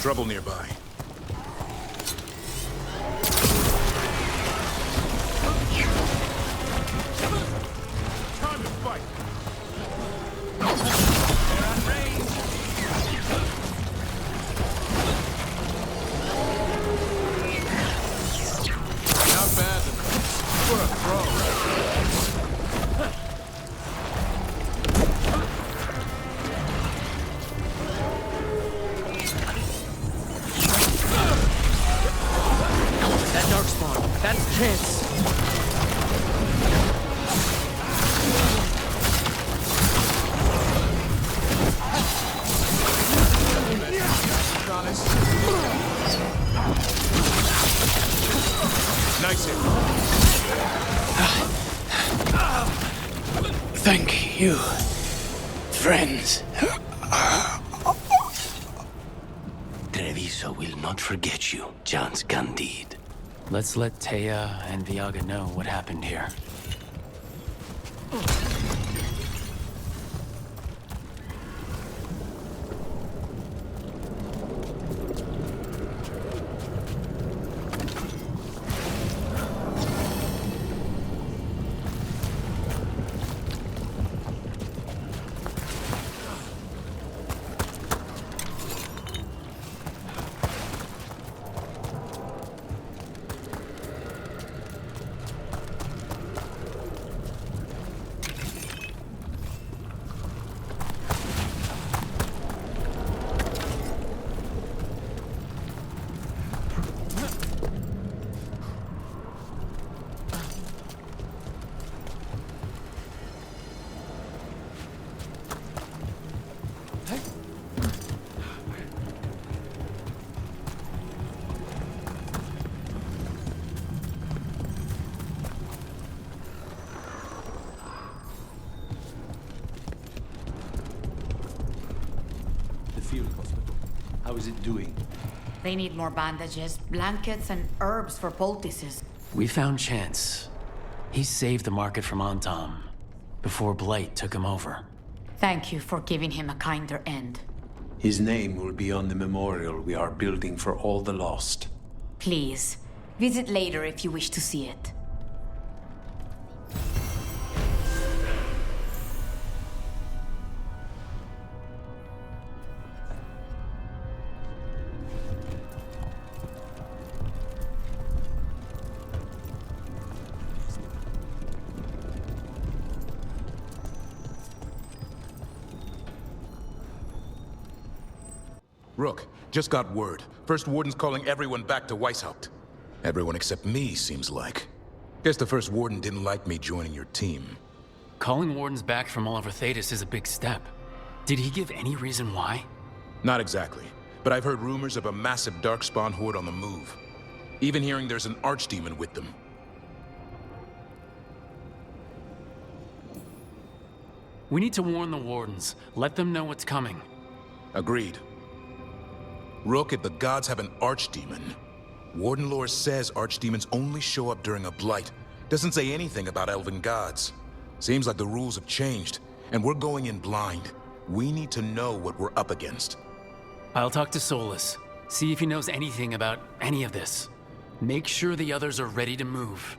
Trouble nearby. Time to fight! They're on range! Not bad. What a throw. That's chance. Nice hit. Thank you, friends. Treviso will not forget you, John's Candide. Let's let Taya and Viaga know what happened here. Field hospital. How is it doing? They need more bandages, blankets, and herbs for poultices. We found Chance. He saved the market from Antam before Blight took him over. Thank you for giving him a kinder end. His name will be on the memorial we are building for all the lost. Please, visit later if you wish to see it. Rook, just got word. First Warden's calling everyone back to Weisshaupt. Everyone except me, seems like. Guess the First Warden didn't like me joining your team. Calling Wardens back from all over Thedas is a big step. Did he give any reason why? Not exactly, but I've heard rumors of a massive Darkspawn horde on the move. Even hearing there's an archdemon with them. We need to warn the Wardens. Let them know what's coming. Agreed. Rook, if the gods have an archdemon, Warden lore says archdemons only show up during a blight. Doesn't say anything about elven gods. Seems like the rules have changed, and we're going in blind. We need to know what we're up against. I'll talk to Solas. See if he knows anything about any of this. Make sure the others are ready to move.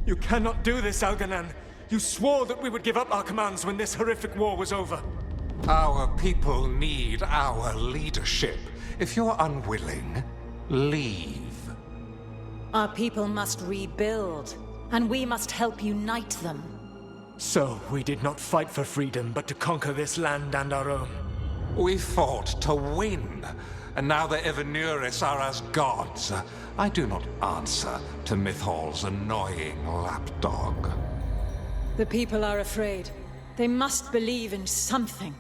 You cannot do this, Algernon. You swore that we would give up our commands when this horrific war was over. Our people need our leadership. If you're unwilling, leave. Our people must rebuild, and we must help unite them. So, we did not fight for freedom, but to conquer this land and our own. We fought to win, and now the Evanuris are as gods. I do not answer to Mythal's annoying lapdog. The people are afraid. They must believe in something.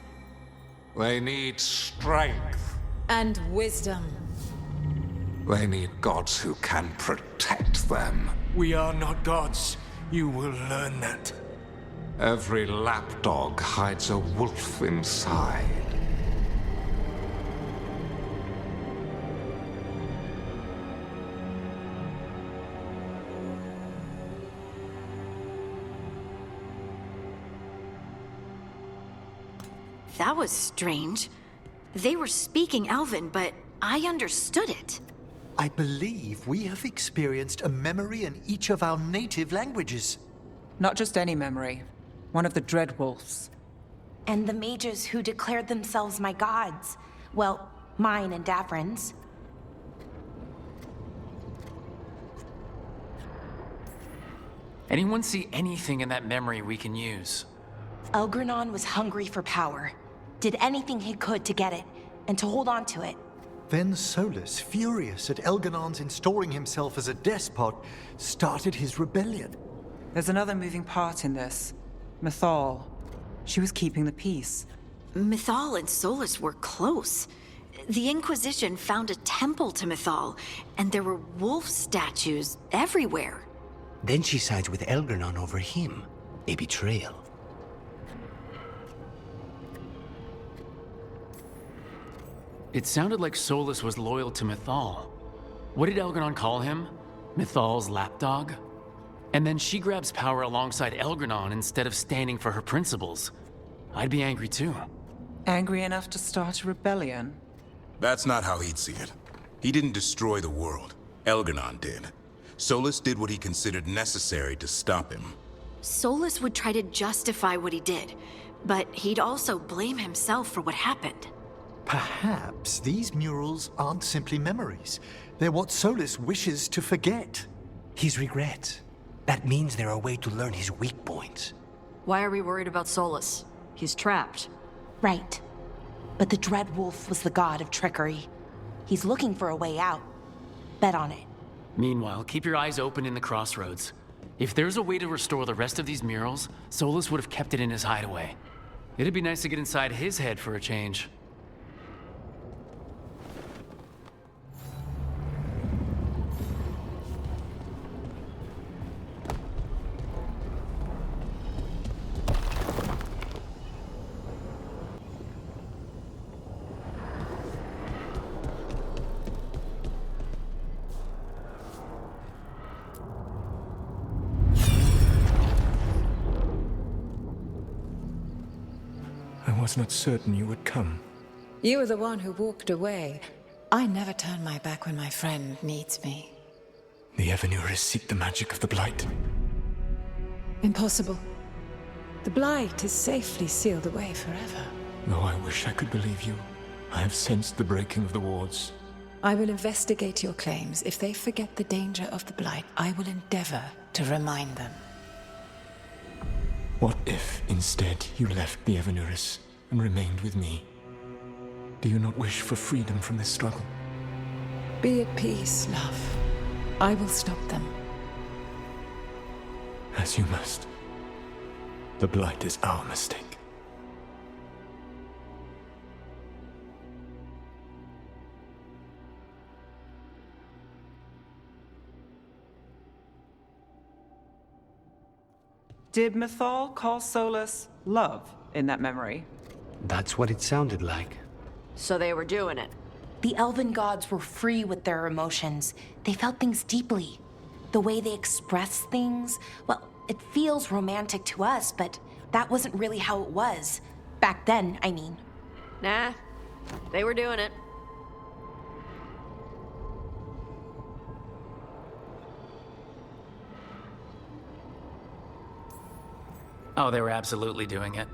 They need strength. And wisdom. They need gods who can protect them. We are not gods. You will learn that. Every lapdog hides a wolf inside. That was strange. They were speaking Elven, but I understood it. I believe we have experienced a memory in each of our native languages. Not just any memory. One of the Dread Wolves. And the mages who declared themselves my gods. Well, mine and Davrin's. Anyone see anything in that memory we can use? Elgranon was hungry for power. Did anything he could to get it, and to hold on to it. Then Solas, furious at Elganon's installing himself as a despot, started his rebellion. There's another moving part in this. Mythal. She was keeping the peace. Mythal and Solas were close. The Inquisition found a temple to Mythal, and there were wolf statues everywhere. Then she sides with Elgranon over him. A betrayal. It sounded like Solas was loyal to Mythal. What did Elgranon call him? Mythal's lapdog? And then she grabs power alongside Elgranon instead of standing for her principles. I'd be angry too. Angry enough to start a rebellion? That's not how he'd see it. He didn't destroy the world. Elgranon did. Solas did what he considered necessary to stop him. Solas would try to justify what he did, but he'd also blame himself for what happened. Perhaps these murals aren't simply memories. They're what Solas wishes to forget. His regrets. That means they're a way to learn his weak points. Why are we worried about Solas? He's trapped. Right. But the Dread Wolf was the god of trickery. He's looking for a way out. Bet on it. Meanwhile, keep your eyes open in the crossroads. If there's a way to restore the rest of these murals, Solas would have kept it in his hideaway. It'd be nice to get inside his head for a change. I was not certain you would come. You were the one who walked away. I never turn my back when my friend needs me. The Evanuris seek the magic of the Blight. Impossible. The Blight is safely sealed away forever. Though I wish I could believe you. I have sensed the breaking of the wards. I will investigate your claims. If they forget the danger of the Blight, I will endeavor to remind them. What if, instead, you left the Evanuris and remained with me? Do you not wish for freedom from this struggle? Be at peace, love. I will stop them. As you must. The Blight is our mistake. Did Mythal call Solas love in that memory? That's what it sounded like. So they were doing it. The elven gods were free with their emotions. They felt things deeply. The way they express things, well, it feels romantic to us, but that wasn't really how it was. Back then, I mean. Nah, they were doing it. Oh, they were absolutely doing it.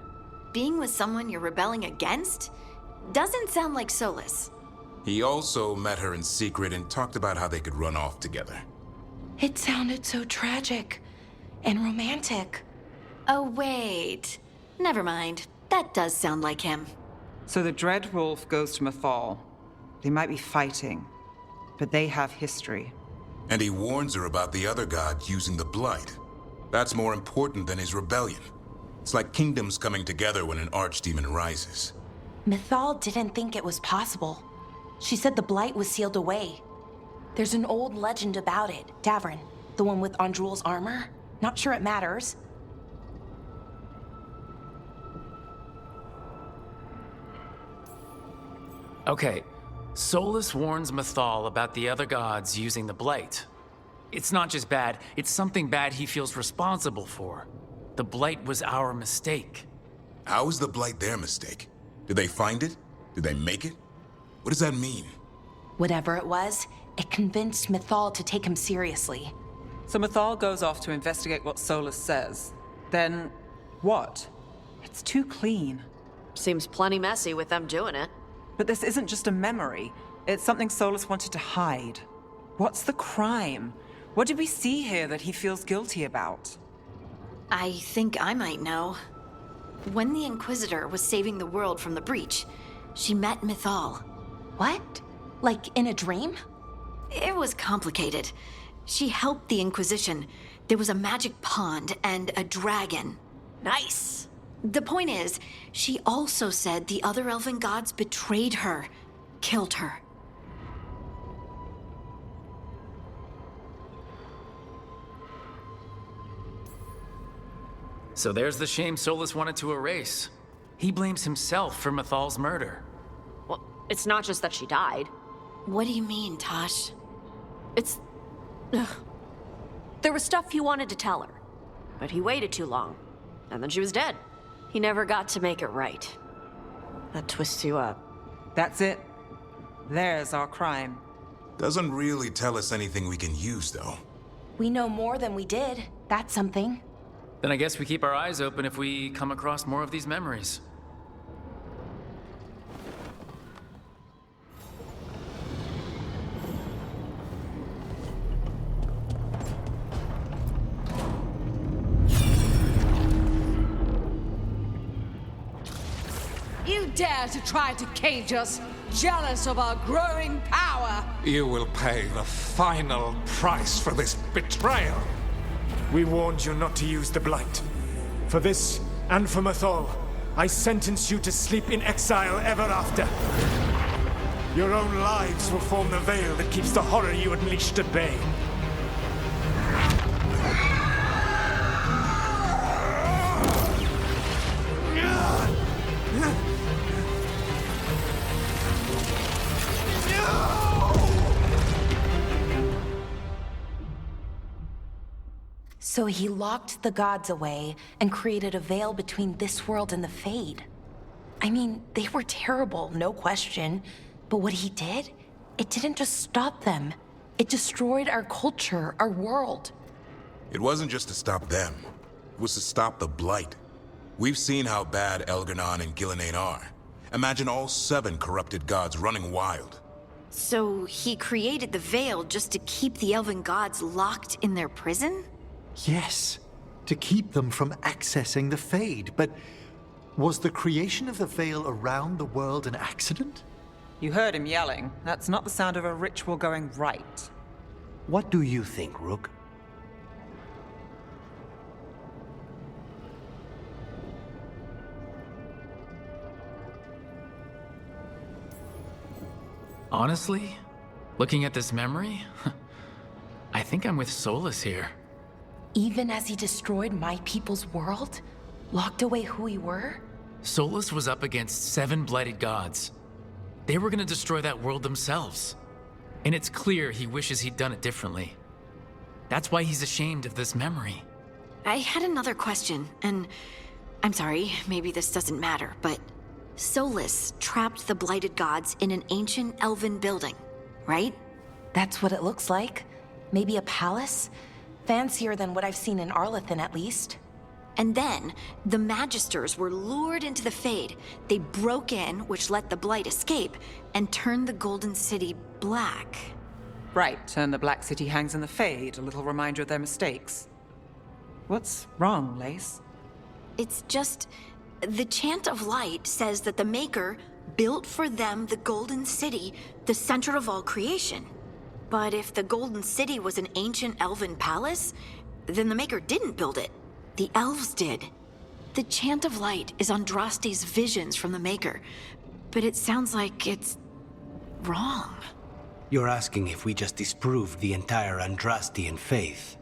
Being with someone you're rebelling against? Doesn't sound like Solas. He also met her in secret and talked about how they could run off together. It sounded so tragic and romantic. Oh, wait. Never mind. That does sound like him. So the Dread Wolf goes to Mythal. They might be fighting, but they have history. And he warns her about the other god using the Blight. That's more important than his rebellion. It's like kingdoms coming together when an archdemon rises. Mythal didn't think it was possible. She said the Blight was sealed away. There's an old legend about it. Davrin, the one with Andrul's armor. Not sure it matters. Okay, Solas warns Mythal about the other gods using the Blight. It's not just bad, it's something bad he feels responsible for. The Blight was our mistake. How is the Blight their mistake? Did they find it? Did they make it? What does that mean? Whatever it was, it convinced Mythal to take him seriously. So Mythal goes off to investigate what Solas says. Then, what? It's too clean. Seems plenty messy with them doing it. But this isn't just a memory. It's something Solas wanted to hide. What's the crime? What did we see here that he feels guilty about? I think I might know. When the Inquisitor was saving the world from the breach, she met Mythal. What? Like in a dream? It was complicated. She helped the Inquisition. There was a magic pond and a dragon. Nice. The point is, she also said the other elven gods betrayed her, killed her. So there's the shame Solas wanted to erase. He blames himself for Mythal's murder. Well, it's not just that she died. What do you mean, Tosh? It's... Ugh. There was stuff he wanted to tell her, but he waited too long, and then she was dead. He never got to make it right. That twists you up. That's it. There's our crime. Doesn't really tell us anything we can use, though. We know more than we did. That's something. Then I guess we keep our eyes open if we come across more of these memories. You dare to try to cage us, jealous of our growing power! You will pay the final price for this betrayal! We warned you not to use the Blight. For this, and for Mythal, I sentence you to sleep in exile ever after. Your own lives will form the veil that keeps the horror you unleashed at bay. So he locked the gods away and created a veil between this world and the Fade. I mean, they were terrible, no question. But what he did, it didn't just stop them. It destroyed our culture, our world. It wasn't just to stop them. It was to stop the Blight. We've seen how bad Elgar'nan and Gillenane are. Imagine all 7 corrupted gods running wild. So he created the Veil just to keep the elven gods locked in their prison? Yes, to keep them from accessing the Fade. But was the creation of the Veil around the world an accident? You heard him yelling. That's not the sound of a ritual going right. What do you think, Rook? Honestly, looking at this memory, I think I'm with Solas here. Even as he destroyed my people's world? Locked away who we were? Solas was up against 7 blighted gods. They were gonna destroy that world themselves. And it's clear he wishes he'd done it differently. That's why he's ashamed of this memory. I had another question, and I'm sorry, maybe this doesn't matter, but Solas trapped the blighted gods in an ancient elven building, right? That's what it looks like. Maybe a palace? Fancier than what I've seen in Arlethan, at least. And then, the Magisters were lured into the Fade. They broke in, which let the Blight escape, and turned the Golden City black. Right, and the Black City hangs in the Fade, a little reminder of their mistakes. What's wrong, Lace? It's just... the Chant of Light says that the Maker built for them the Golden City, the center of all creation. But if the Golden City was an ancient elven palace, then the Maker didn't build it. The elves did. The Chant of Light is Andraste's visions from the Maker, but it sounds like it's wrong. You're asking if we just disproved the entire Andrastean faith.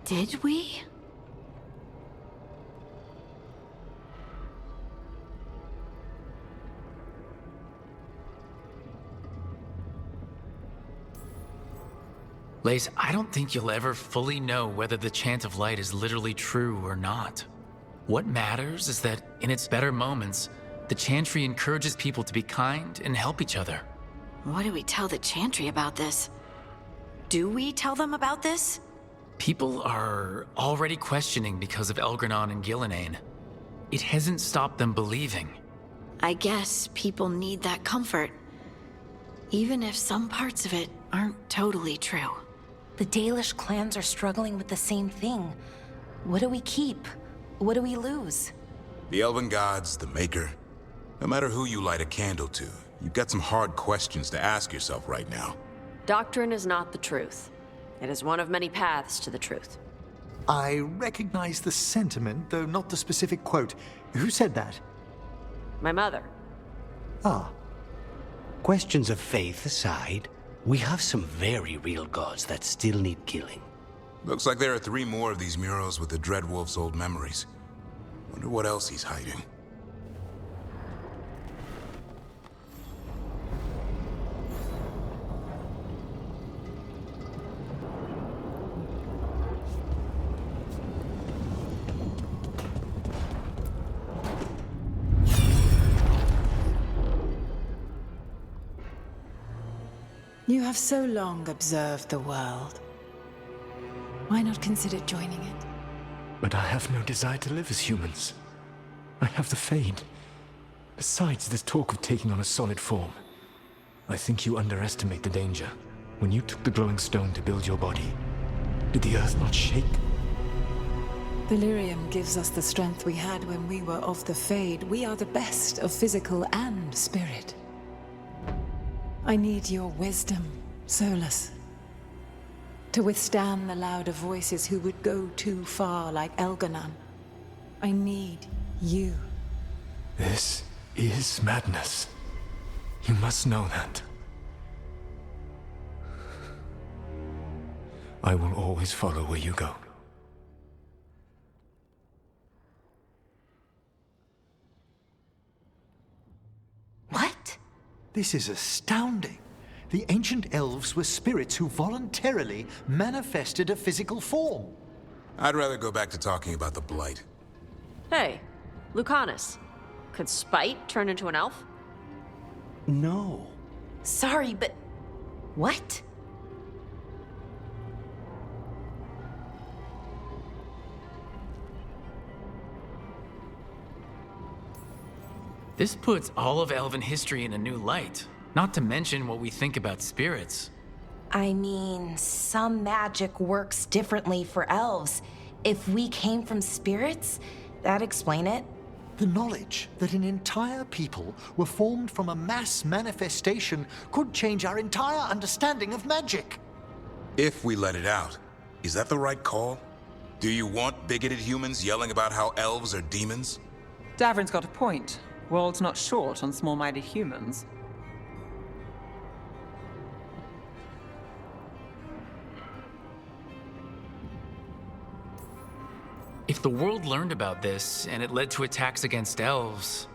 Did we? Lace, I don't think you'll ever fully know whether the Chant of Light is literally true or not. What matters is that, in its better moments, the Chantry encourages people to be kind and help each other. What do we tell the Chantry about this? Do we tell them about this? People are already questioning because of Elgranon and Gillenane. It hasn't stopped them believing. I guess people need that comfort, even if some parts of it aren't totally true. The Dalish clans are struggling with the same thing. What do we keep? What do we lose? The elven gods, the Maker. No matter who you light a candle to, you've got some hard questions to ask yourself right now. Doctrine is not the truth. It is one of many paths to the truth. I recognize the sentiment, though not the specific quote. Who said that? My mother. Ah. Questions of faith aside, we have some very real gods that still need killing. Looks like there are 3 more of these murals with the Dreadwolf's old memories. Wonder what else he's hiding. You have so long observed the world. Why not consider joining it? But I have no desire to live as humans. I have the Fade. Besides, this talk of taking on a solid form. I think you underestimate the danger. When you took the glowing stone to build your body, did the earth not shake? Delirium gives us the strength we had when we were of the Fade. We are the best of physical and spirit. I need your wisdom, Solas. To withstand the louder voices who would go too far like Elganon. I need you. This is madness. You must know that. I will always follow where you go. What? This is astounding. The ancient elves were spirits who voluntarily manifested a physical form. I'd rather go back to talking about the Blight. Hey, Lucanus. Could Spite turn into an elf? No. Sorry, but... what? This puts all of elven history in a new light. Not to mention what we think about spirits. I mean, some magic works differently for elves. If we came from spirits, that'd explain it. The knowledge that an entire people were formed from a mass manifestation could change our entire understanding of magic. If we let it out, is that the right call? Do you want bigoted humans yelling about how elves are demons? Davrin's got a point. World's not short on small-minded humans. If the world learned about this, and it led to attacks against elves...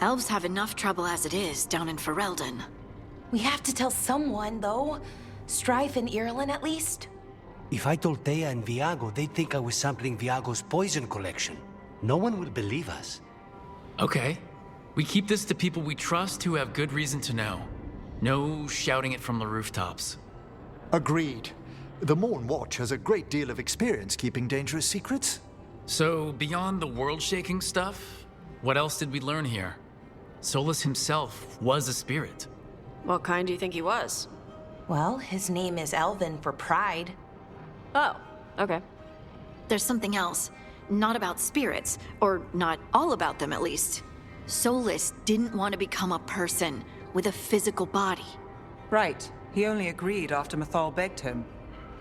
Elves have enough trouble as it is down in Ferelden. We have to tell someone, though. Strife and Irulan, at least. If I told Thea and Viago, they'd think I was sampling Viago's poison collection. No one will believe us. Okay. We keep this to people we trust who have good reason to know. No shouting it from the rooftops. Agreed. The Morn Watch has a great deal of experience keeping dangerous secrets. So, beyond the world-shaking stuff, what else did we learn here? Solas himself was a spirit. What kind do you think he was? Well, his name is Elven for pride. Oh, okay. There's something else. Not about spirits, or not all about them at least. Solas didn't want to become a person with a physical body. Right. He only agreed after Mythal begged him.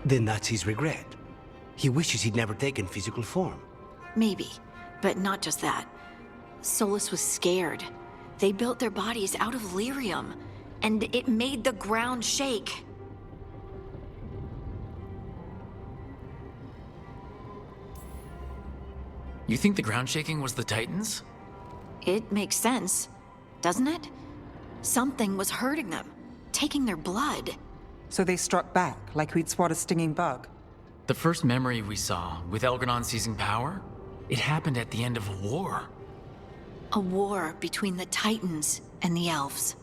Then that's his regret. He wishes he'd never taken physical form. Maybe, but not just that. Solas was scared. They built their bodies out of lyrium, and it made the ground shake. You think the ground shaking was the Titans? It makes sense, doesn't it? Something was hurting them, taking their blood. So they struck back, like we'd swat a stinging bug. The first memory we saw, with Elgranon seizing power, it happened at the end of a war. A war between the Titans and the elves.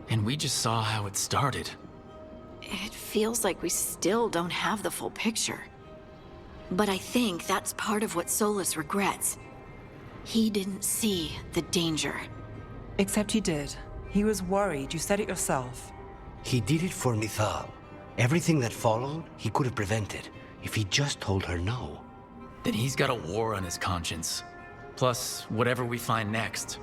And we just saw how it started. It feels like we still don't have the full picture. But I think that's part of what Solas regrets. He didn't see the danger. Except he did. He was worried, you said it yourself. He did it for Mythal. Everything that followed, he could have prevented, if he just told her no. Then he's got a war on his conscience. Plus, whatever we find next.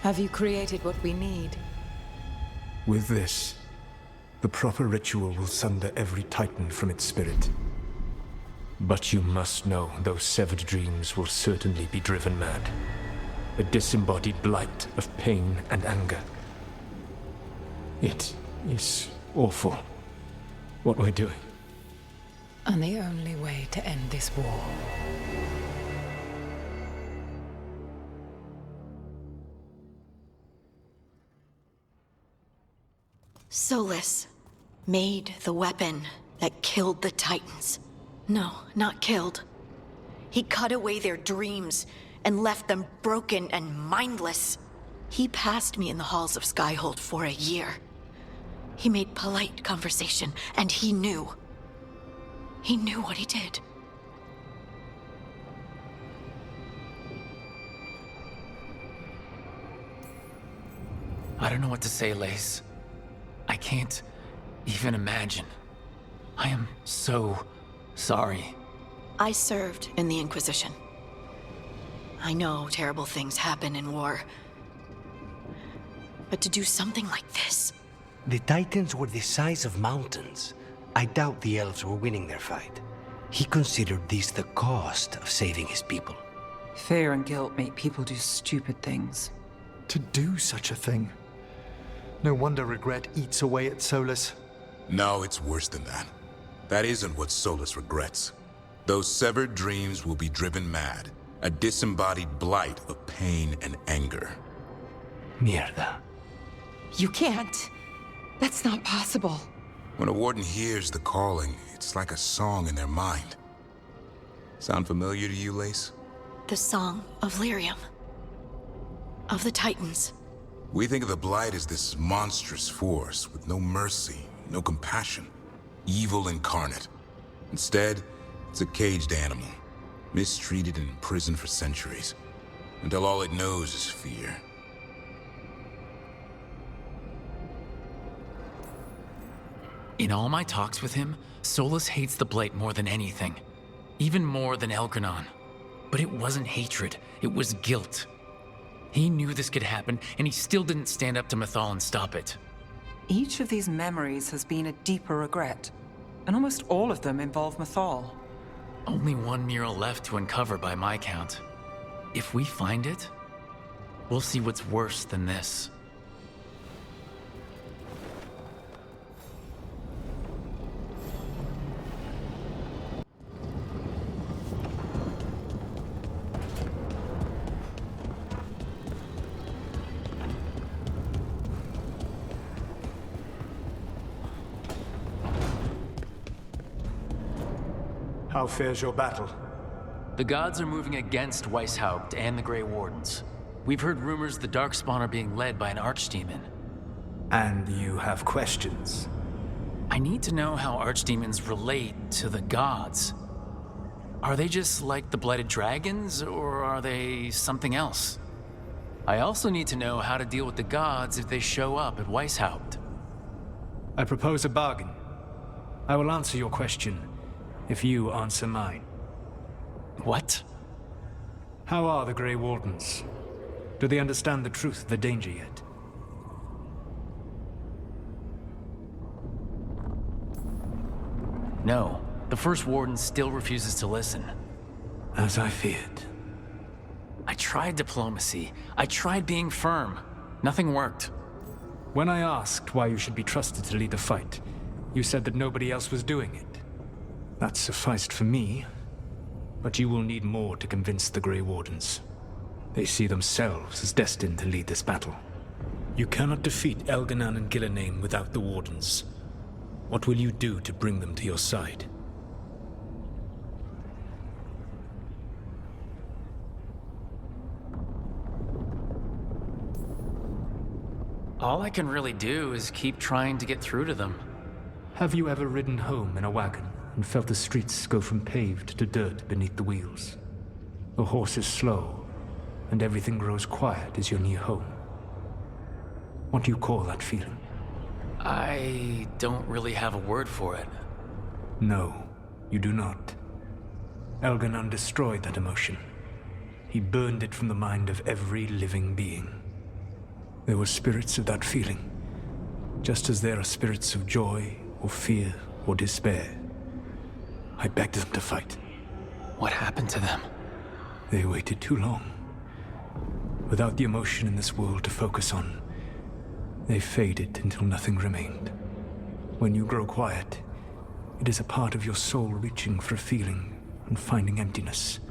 Have you created what we need? With this, the proper ritual will sunder every Titan from its spirit. But you must know those severed dreams will certainly be driven mad. A disembodied blight of pain and anger. It is awful what we're doing. And the only way to end this war. Solas made the weapon that killed the Titans. No, not killed. He cut away their dreams and left them broken and mindless. He passed me in the halls of Skyhold for a year. He made polite conversation, and he knew. He knew what he did. I don't know what to say, Lace. I can't even imagine. I am so sorry. I served in the Inquisition. I know terrible things happen in war. But to do something like this... The Titans were the size of mountains. I doubt the elves were winning their fight. He considered this the cost of saving his people. Fear and guilt make people do stupid things. To do such a thing. No wonder regret eats away at Solas. No, it's worse than that. That isn't what Solas regrets. Those severed dreams will be driven mad. A disembodied blight of pain and anger. Mierda. You can't. That's not possible. When a warden hears the calling, it's like a song in their mind. Sound familiar to you, Lace? The Song of Lyrium. Of the Titans. We think of the Blight as this monstrous force with no mercy, no compassion. Evil incarnate. Instead, it's a caged animal. Mistreated and imprisoned for centuries. Until all it knows is fear. In all my talks with him, Solas hates the Blight more than anything. Even more than Elgranon. But it wasn't hatred, it was guilt. He knew this could happen, and he still didn't stand up to Mythal and stop it. Each of these memories has been a deeper regret, and almost all of them involve Mythal. Only one mural left to uncover by my count. If we find it, we'll see what's worse than this. How fares your battle? The gods are moving against Weisshaupt and the Grey Wardens. We've heard rumors the Darkspawn are being led by an archdemon. And you have questions? I need to know how archdemons relate to the gods. Are they just like the blighted dragons, or are they something else? I also need to know how to deal with the gods if they show up at Weisshaupt. I propose a bargain. I will answer your question if you answer mine. What? How are the Grey Wardens? Do they understand the truth of the danger yet? No. The First Warden still refuses to listen. As I feared. I tried diplomacy. I tried being firm. Nothing worked. When I asked why you should be trusted to lead the fight, you said that nobody else was doing it. That sufficed for me, but you will need more to convince the Grey Wardens. They see themselves as destined to lead this battle. You cannot defeat Elganan and Gillename without the Wardens. What will you do to bring them to your side? All I can really do is keep trying to get through to them. Have you ever ridden home in a wagon and felt the streets go from paved to dirt beneath the wheels? The horse is slow, and everything grows quiet as you're near home. What do you call that feeling? I don't really have a word for it. No, you do not. Elganan destroyed that emotion. He burned it from the mind of every living being. There were spirits of that feeling, just as there are spirits of joy, or fear, or despair. I begged them to fight. What happened to them? They waited too long. Without the emotion in this world to focus on, they faded until nothing remained. When you grow quiet, it is a part of your soul reaching for a feeling and finding emptiness.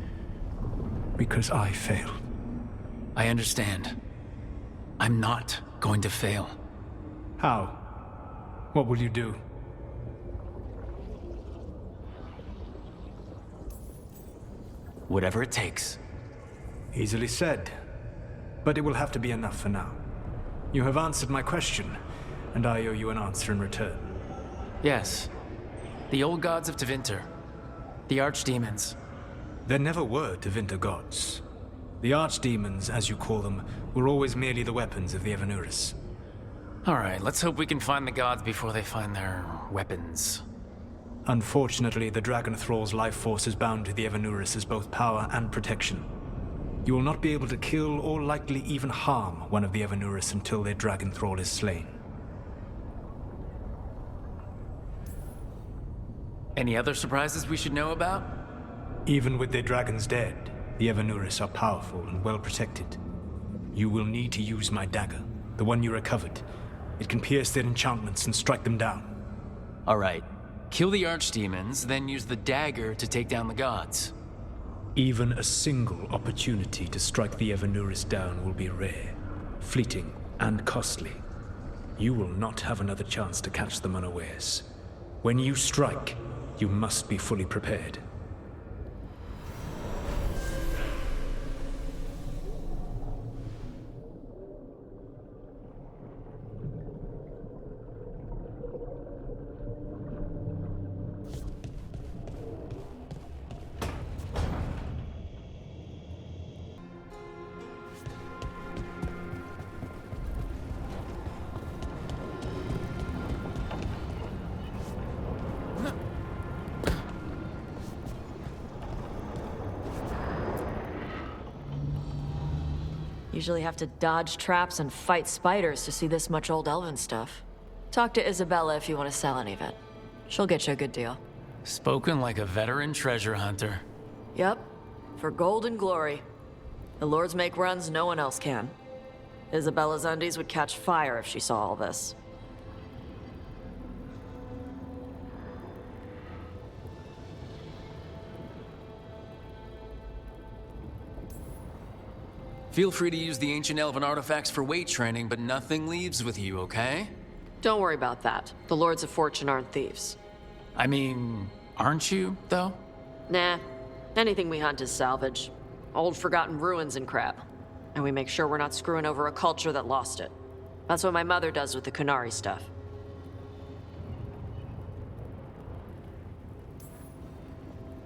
Because I failed. I understand. I'm not going to fail. How? What will you do? Whatever it takes. Easily said. But it will have to be enough for now. You have answered my question, and I owe you an answer in return. Yes. The old gods of Tevinter. The archdemons. There never were Tevinter gods. The archdemons, as you call them, were always merely the weapons of the Evanuris. Alright, let's hope we can find the gods before they find their weapons. Unfortunately, the Dragon Thrall's life force is bound to the Evanuris as both power and protection. You will not be able to kill or likely even harm one of the Evanuris until their Dragon Thrall is slain. Any other surprises we should know about? Even with their dragons dead, the Evanuris are powerful and well protected. You will need to use my dagger, the one you recovered. It can pierce their enchantments and strike them down. Alright. Kill the archdemons, then use the dagger to take down the gods. Even a single opportunity to strike the Evanuris down will be rare, fleeting, and costly. You will not have another chance to catch them unawares. When you strike, you must be fully prepared. Usually have to dodge traps and fight spiders to see this much old elven stuff. Talk to Isabella if you want to sell any of it. She'll get you a good deal. Spoken like a veteran treasure hunter. Yep, for gold and glory. The lords make runs no one else can. Isabella's undies would catch fire if she saw all this. Feel free to use the ancient elven artifacts for weight training, but nothing leaves with you, okay? Don't worry about that. The Lords of Fortune aren't thieves. I mean, aren't you, though? Nah. Anything we hunt is salvage. Old forgotten ruins and crap. And we make sure we're not screwing over a culture that lost it. That's what my mother does with the Kunari stuff.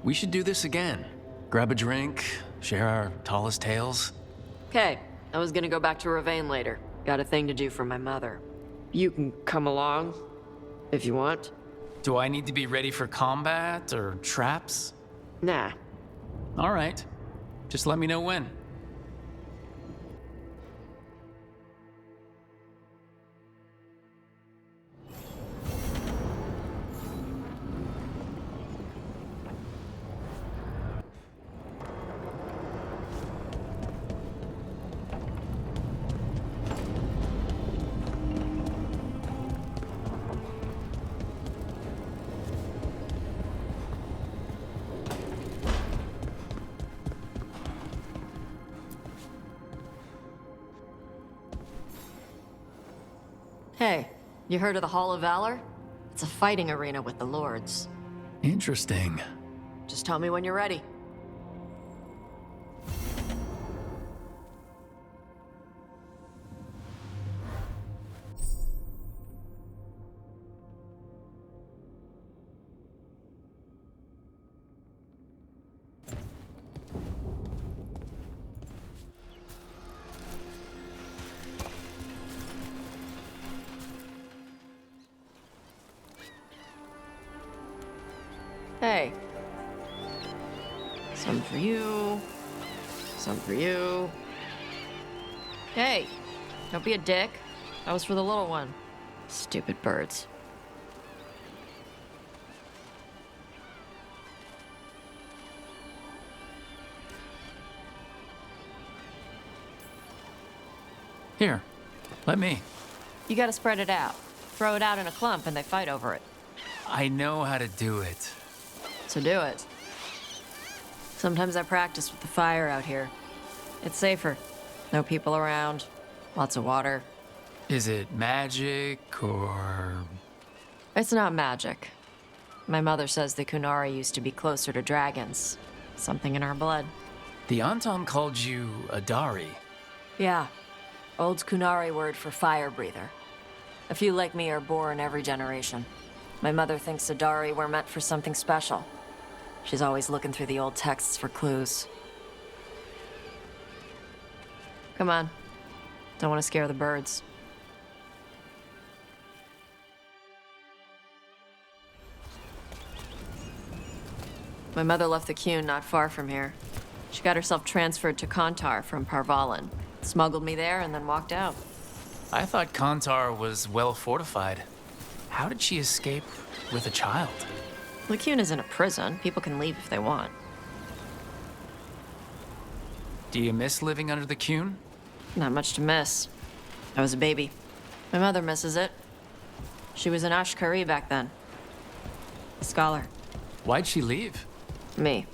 We should do this again. Grab a drink, share our tallest tales. Okay, I was gonna go back to Ravane later. Got a thing to do for my mother. You can come along, if you want. Do I need to be ready for combat or traps? Nah. All right. Just let me know when. Hey, you heard of the Hall of Valor? It's a fighting arena with the lords. Interesting. Just tell me when you're ready. Hey. Some for you. Some for you. Hey, don't be a dick. That was for the little one. Stupid birds. Here, let me. You gotta spread it out. Throw it out in a clump and they fight over it. I know how to do it. So do it. Sometimes I practice with the fire out here. It's safer. No people around. Lots of water. Is it magic or... It's not magic. My mother says the Kunari used to be closer to dragons. Something in our blood. The Anton called you Adari. Yeah. Old Kunari word for fire breather. A few like me are born every generation. My mother thinks Adari were meant for something special. She's always looking through the old texts for clues. Come on. Don't want to scare the birds. My mother left the Qun not far from here. She got herself transferred to Kantar from Parvalan. Smuggled me there and then walked out. I thought Kantar was well fortified. How did she escape with a child? The Qun isn't a prison. People can leave if they want. Do you miss living under the Qun? Not much to miss. I was a baby. My mother misses it. She was an Ashkari back then. A scholar. Why'd she leave? Me.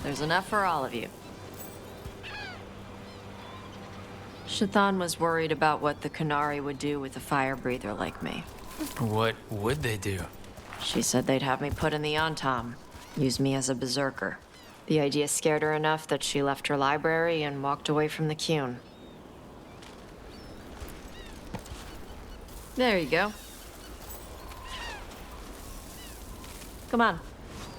There's enough for all of you. Shathan was worried about what the Qunari would do with a fire breather like me. What would they do? She said they'd have me put in the Antam, use me as a berserker. The idea scared her enough that she left her library and walked away from the Qun. There you go. Come on.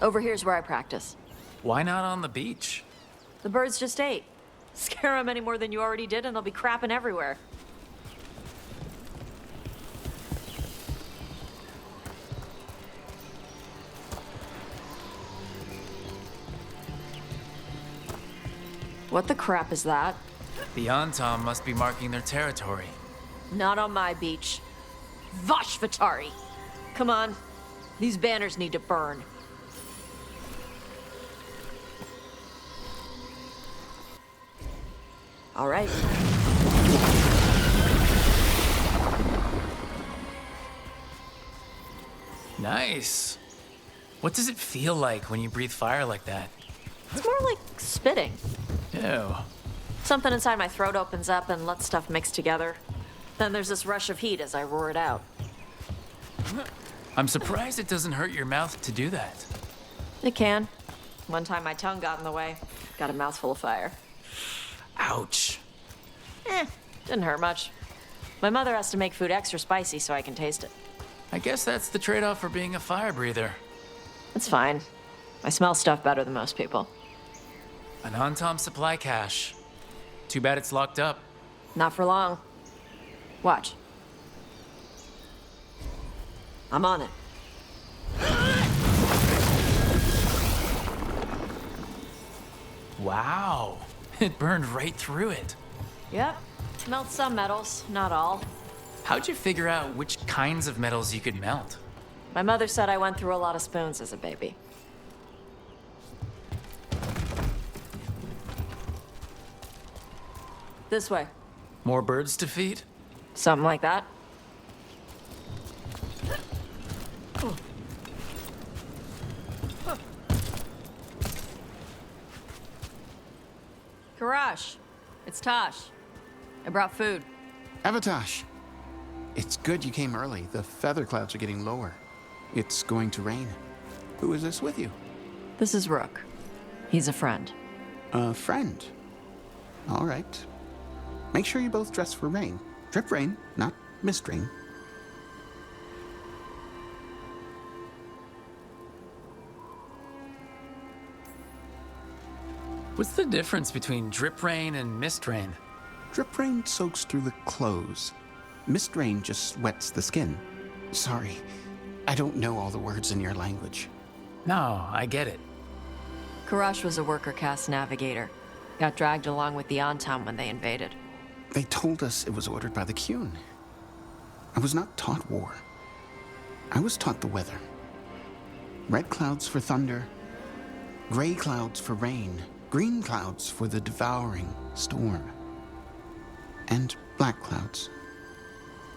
Over here's where I practice. Why not on the beach? The birds just ate. Scare them any more than you already did and they'll be crapping everywhere. What the crap is that? The Antam must be marking their territory. Not on my beach. Vashvatari! Come on. These banners need to burn. All right. Nice. What does it feel like when you breathe fire like that? It's more like spitting. Ew. Something inside my throat opens up and lets stuff mix together. Then there's this rush of heat as I roar it out. I'm surprised it doesn't hurt your mouth to do that. It can. One time my tongue got in the way. Got a mouthful of fire. Ouch. Didn't hurt much. My mother has to make food extra spicy so I can taste it. I guess that's the trade-off for being a fire breather. It's fine. I smell stuff better than most people. An Antam supply cache. Too bad it's locked up. Not for long. Watch. I'm on it. Wow. It burned right through it. Yep. Melt some metals, not all. How'd you figure out which kinds of metals you could melt? My mother said I went through a lot of spoons as a baby. This way. More birds to feed? Something like that. Karash, it's Tosh. I brought food. Avatosh, it's good you came early. The feather clouds are getting lower. It's going to rain. Who is this with you? This is Rook. He's a friend. A friend? All right. Make sure you both dress for rain. Drip rain, not mist rain. What's the difference between drip rain and mist rain? Drip rain soaks through the clothes. Mist rain just wets the skin. Sorry, I don't know all the words in your language. No, I get it. Karash was a worker caste navigator. Got dragged along with the Antam when they invaded. They told us it was ordered by the Qun. I was not taught war. I was taught the weather. Red clouds for thunder, gray clouds for rain, green clouds for the devouring storm, and black clouds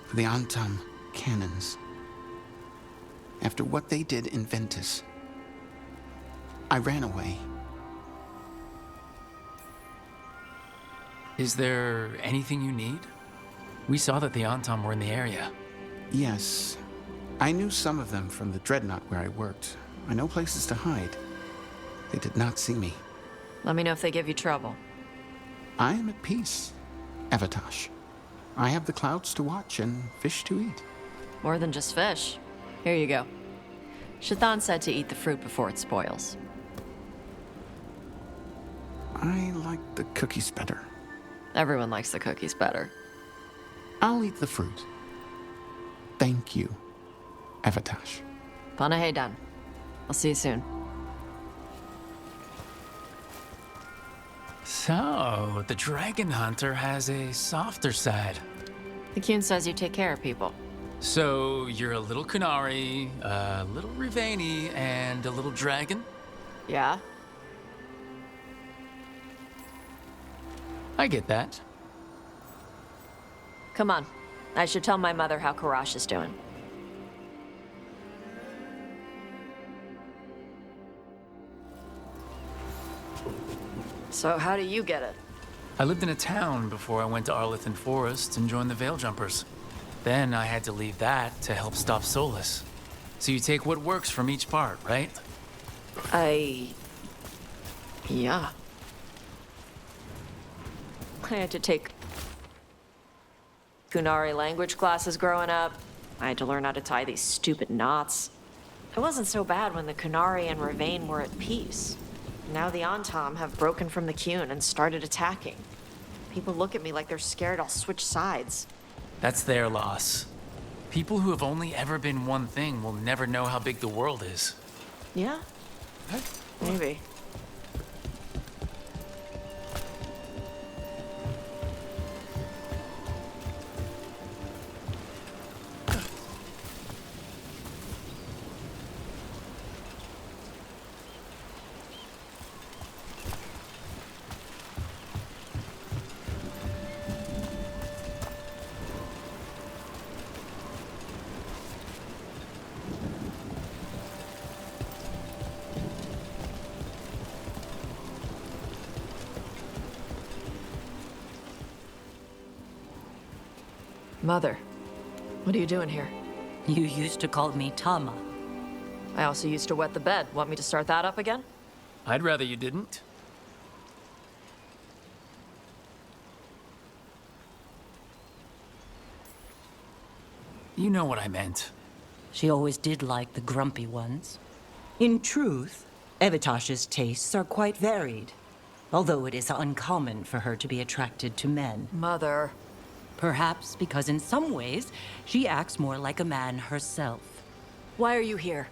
for the Antam cannons. After what they did in Ventus, I ran away. Is there anything you need? We saw that the Antam were in the area. Yes. I knew some of them from the Dreadnought where I worked. I know places to hide. They did not see me. Let me know if they give you trouble. I am at peace, Avatosh. I have the clouds to watch and fish to eat. More than just fish. Here you go. Shathan said to eat the fruit before it spoils. I like the cookies better. Everyone likes the cookies better. I'll eat the fruit. Thank you, Avatosh. Panaheydan. I'll see you soon. So, the Dragon Hunter has a softer side. The Qun says you take care of people. So, you're a little Qunari, a little Rivani, and a little dragon? Yeah. I get that. Come on. I should tell my mother how Karash is doing. So how do you get it? I lived in a town before I went to Arlithan Forest and joined the Veil Jumpers. Then I had to leave that to help stop Solas. So you take what works from each part, right? Yeah. I had to take Qunari language classes growing up. I had to learn how to tie these stupid knots. It wasn't so bad when the Qunari and Ravain were at peace. Now the Antam have broken from the Qun and started attacking. People look at me like they're scared I'll switch sides. That's their loss. People who have only ever been one thing will never know how big the world is. Yeah? Maybe. Mother, what are you doing here? You used to call me Tama. I also used to wet the bed. Want me to start that up again? I'd rather you didn't. You know what I meant. She always did like the grumpy ones. In truth, Evitash's tastes are quite varied, although it is uncommon for her to be attracted to men. Mother. Perhaps because in some ways, she acts more like a man herself. Why are you here?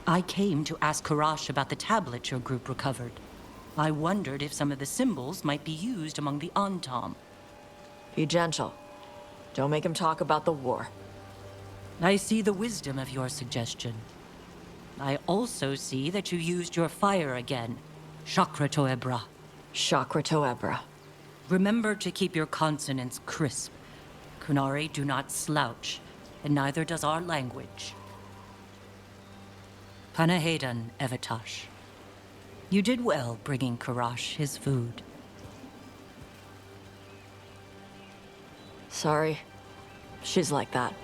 I came to ask Karash about the tablet your group recovered. I wondered if some of the symbols might be used among the Antam. Be gentle. Don't make him talk about the war. I see the wisdom of your suggestion. I also see that you used your fire again. Chakra Toebra. Chakra Toebra. Remember to keep your consonants crisp. Qunari do not slouch, and neither does our language. Panahedan, Evitash. You did well bringing Karash his food. Sorry. She's like that.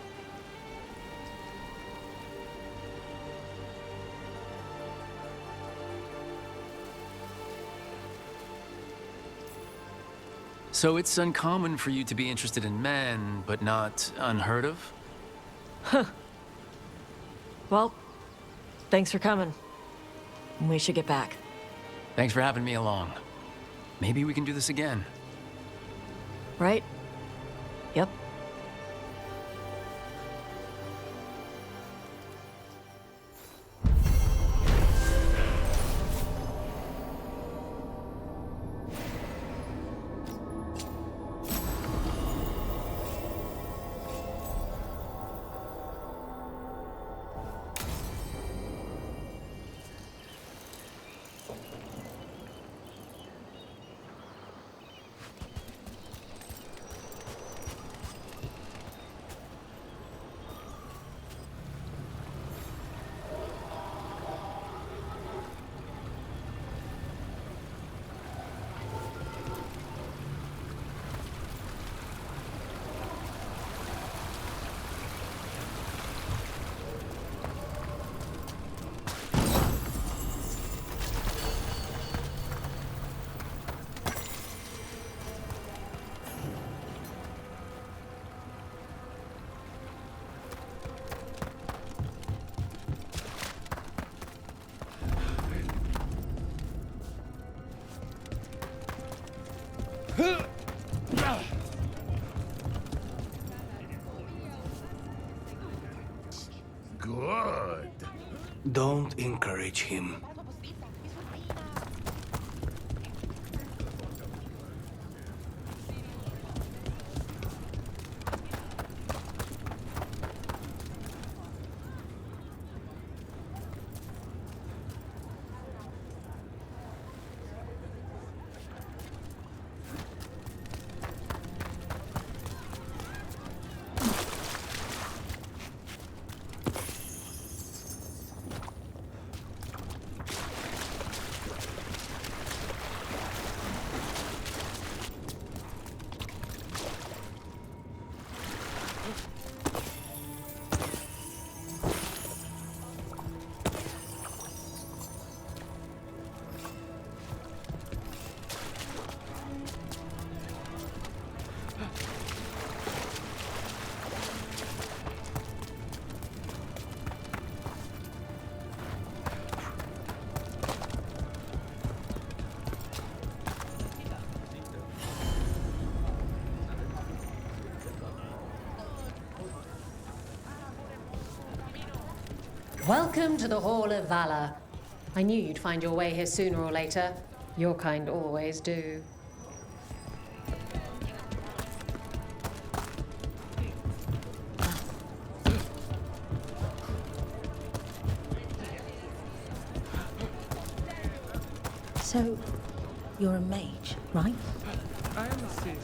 So it's uncommon for you to be interested in men, but not unheard of? Huh. Well, thanks for coming. We should get back. Thanks for having me along. Maybe we can do this again. Right? Yep. Good. Don't encourage him. Welcome to the Hall of Valor. I knew you'd find your way here sooner or later. Your kind always do. So, you're a mage, right? I am a Siege.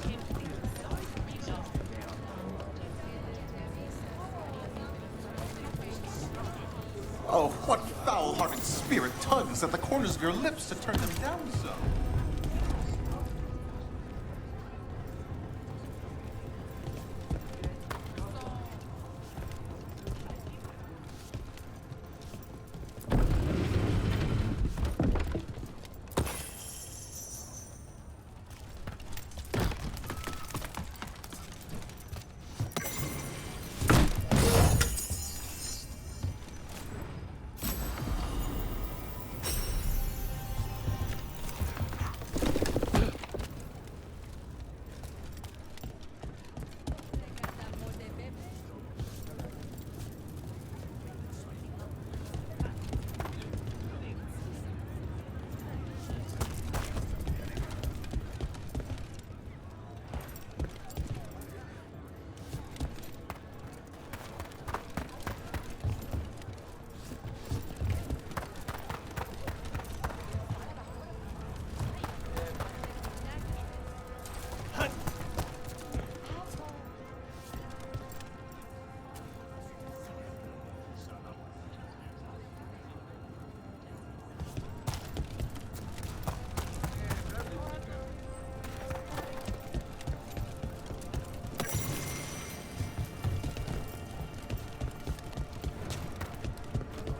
Oh, what foul-hearted spirit tugs at the corners of your lips to turn them down so?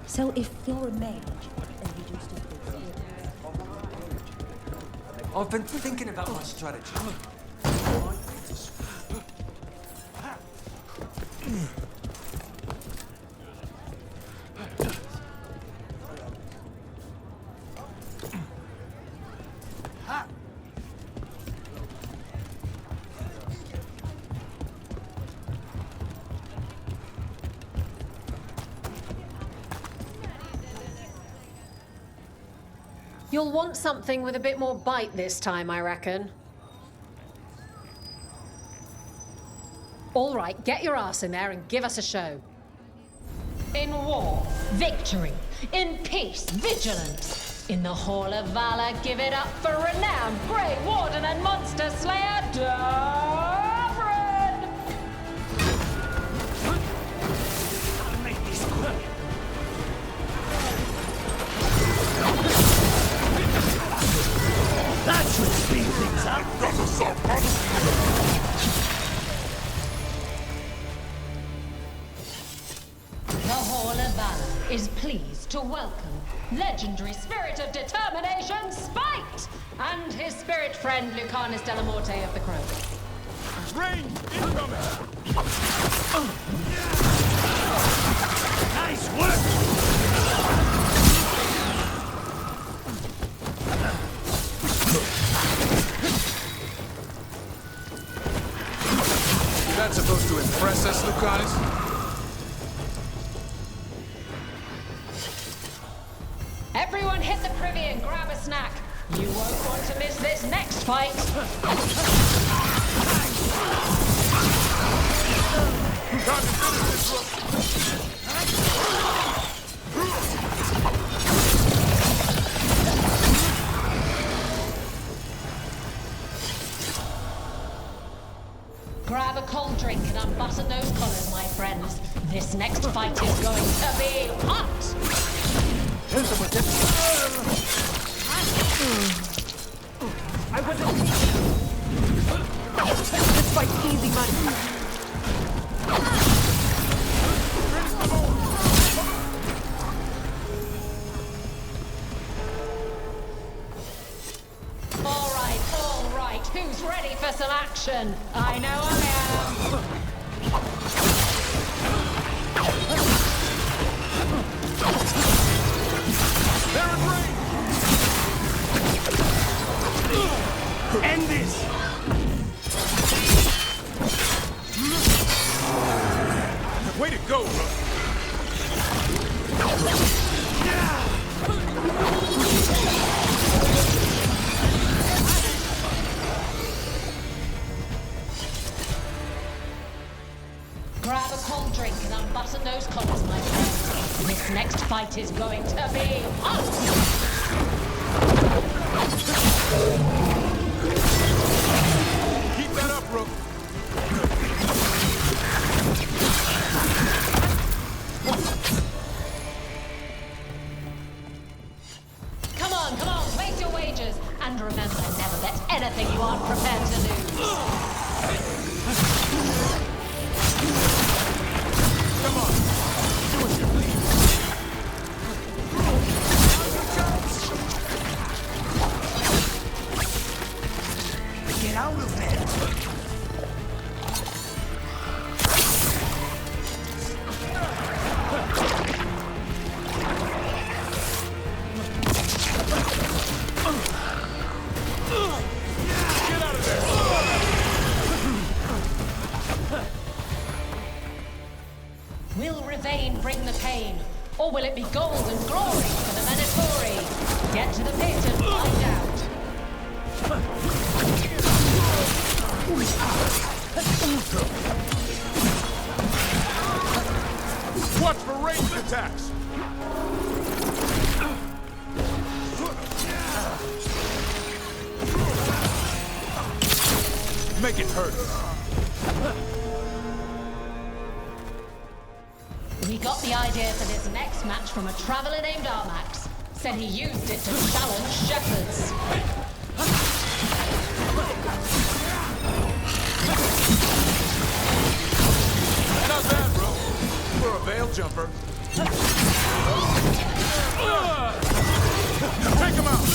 So if you're a mage, and you do stuff with I've been thinking about my strategy. You'll want something with a bit more bite this time, I reckon. All right, get your ass in there and give us a show. In war, victory. In peace, vigilance. In the Hall of Valor, give it up for renowned Grey Warden and Monster Slayer, Darren! I'll make this quick. That should speed things up. The Hall of Valor is pleased to welcome legendary spirit of determination, Spite, and his spirit friend, Lucanus Delamorte of the Crow. Rain incoming! Nice work! Is that supposed to impress us, Lucanus? Everyone hit the privy and grab a snack. You won't want to miss this next fight. Grab a cold drink and unbutton those collars, my friends. This next fight is going to be hot! I wasn't... Let's fight easy money. All right. Who's ready for some action? I know I am. They're in range! End this! Way to go, Rook. fight is going to be hot! Keep that up, Rook. Come on, place your wagers. And remember, never bet anything you aren't prepared to lose. Come on, do as you please. Get out of there! Will Ravane bring the pain? Or will it be gold and glory for the Venatori? Get to the pit and find out. Watch for ranged attacks! Make it hurt. We got the idea for this next match from a traveler named Armax. Said he used it to challenge shepherds. Not bad, bro. For a veil jumper. Take him out!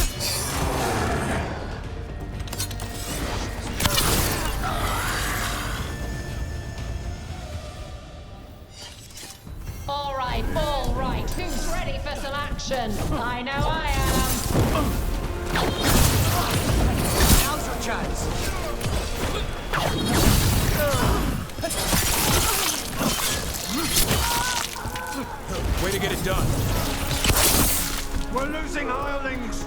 All right. Who's ready for some action? I know I am. Now's your chance. Way to get it done. We're losing Hauntings.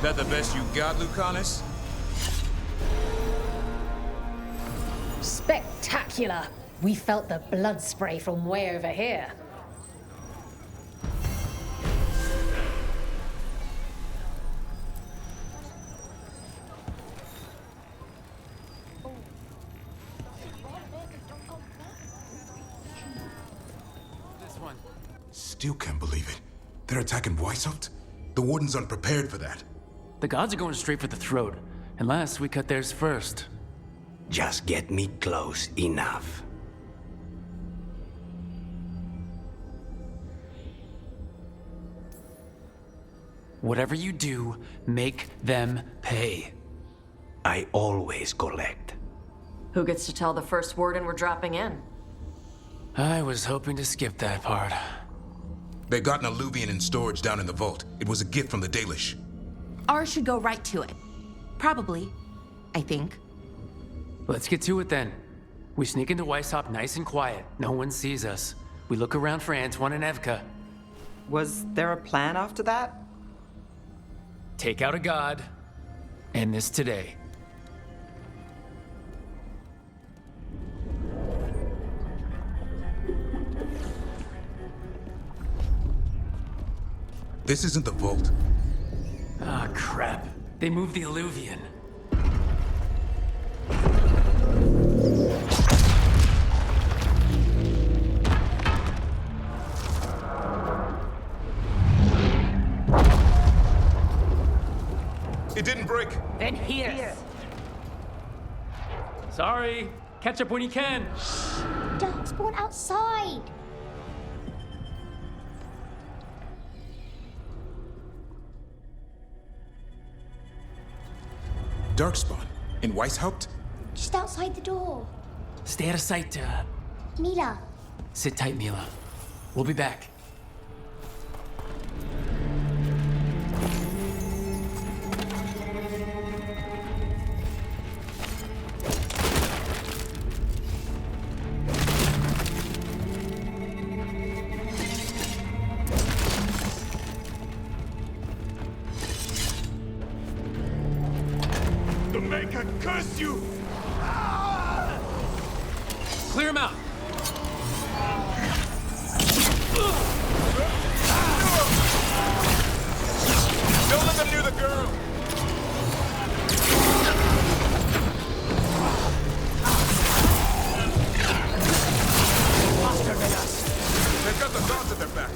That the best you got, Lucanus? Spectacular! We felt the blood spray from way over here. Still can't believe it. They're attacking Weisshaupt? The Wardens aren't prepared for that. The gods are going straight for the throat, unless we cut theirs first. Just get me close enough. Whatever you do, make them pay. I always collect. Who gets to tell the first warden we're dropping in? I was hoping to skip that part. They got an alluvian in storage down in the vault. It was a gift from the Dalish. Ours should go right to it. Probably. I think. Let's get to it then. We sneak into Weisshaupt nice and quiet. No one sees us. We look around for Antoine and Evka. Was there a plan after that? Take out a god. End this today. This isn't the vault. Ah, crap. They moved the alluvian. It didn't break. Then here. Sorry. Catch up when you can. Darkspawn outside. Darkspawn? In Weisshaupt? Just outside the door. Stay out of sight, Mila. Sit tight, Mila. We'll be back. The Maker curse you! Clear him out. Don't let them near the girl! Faster, Thedas! They've got the dogs at their back.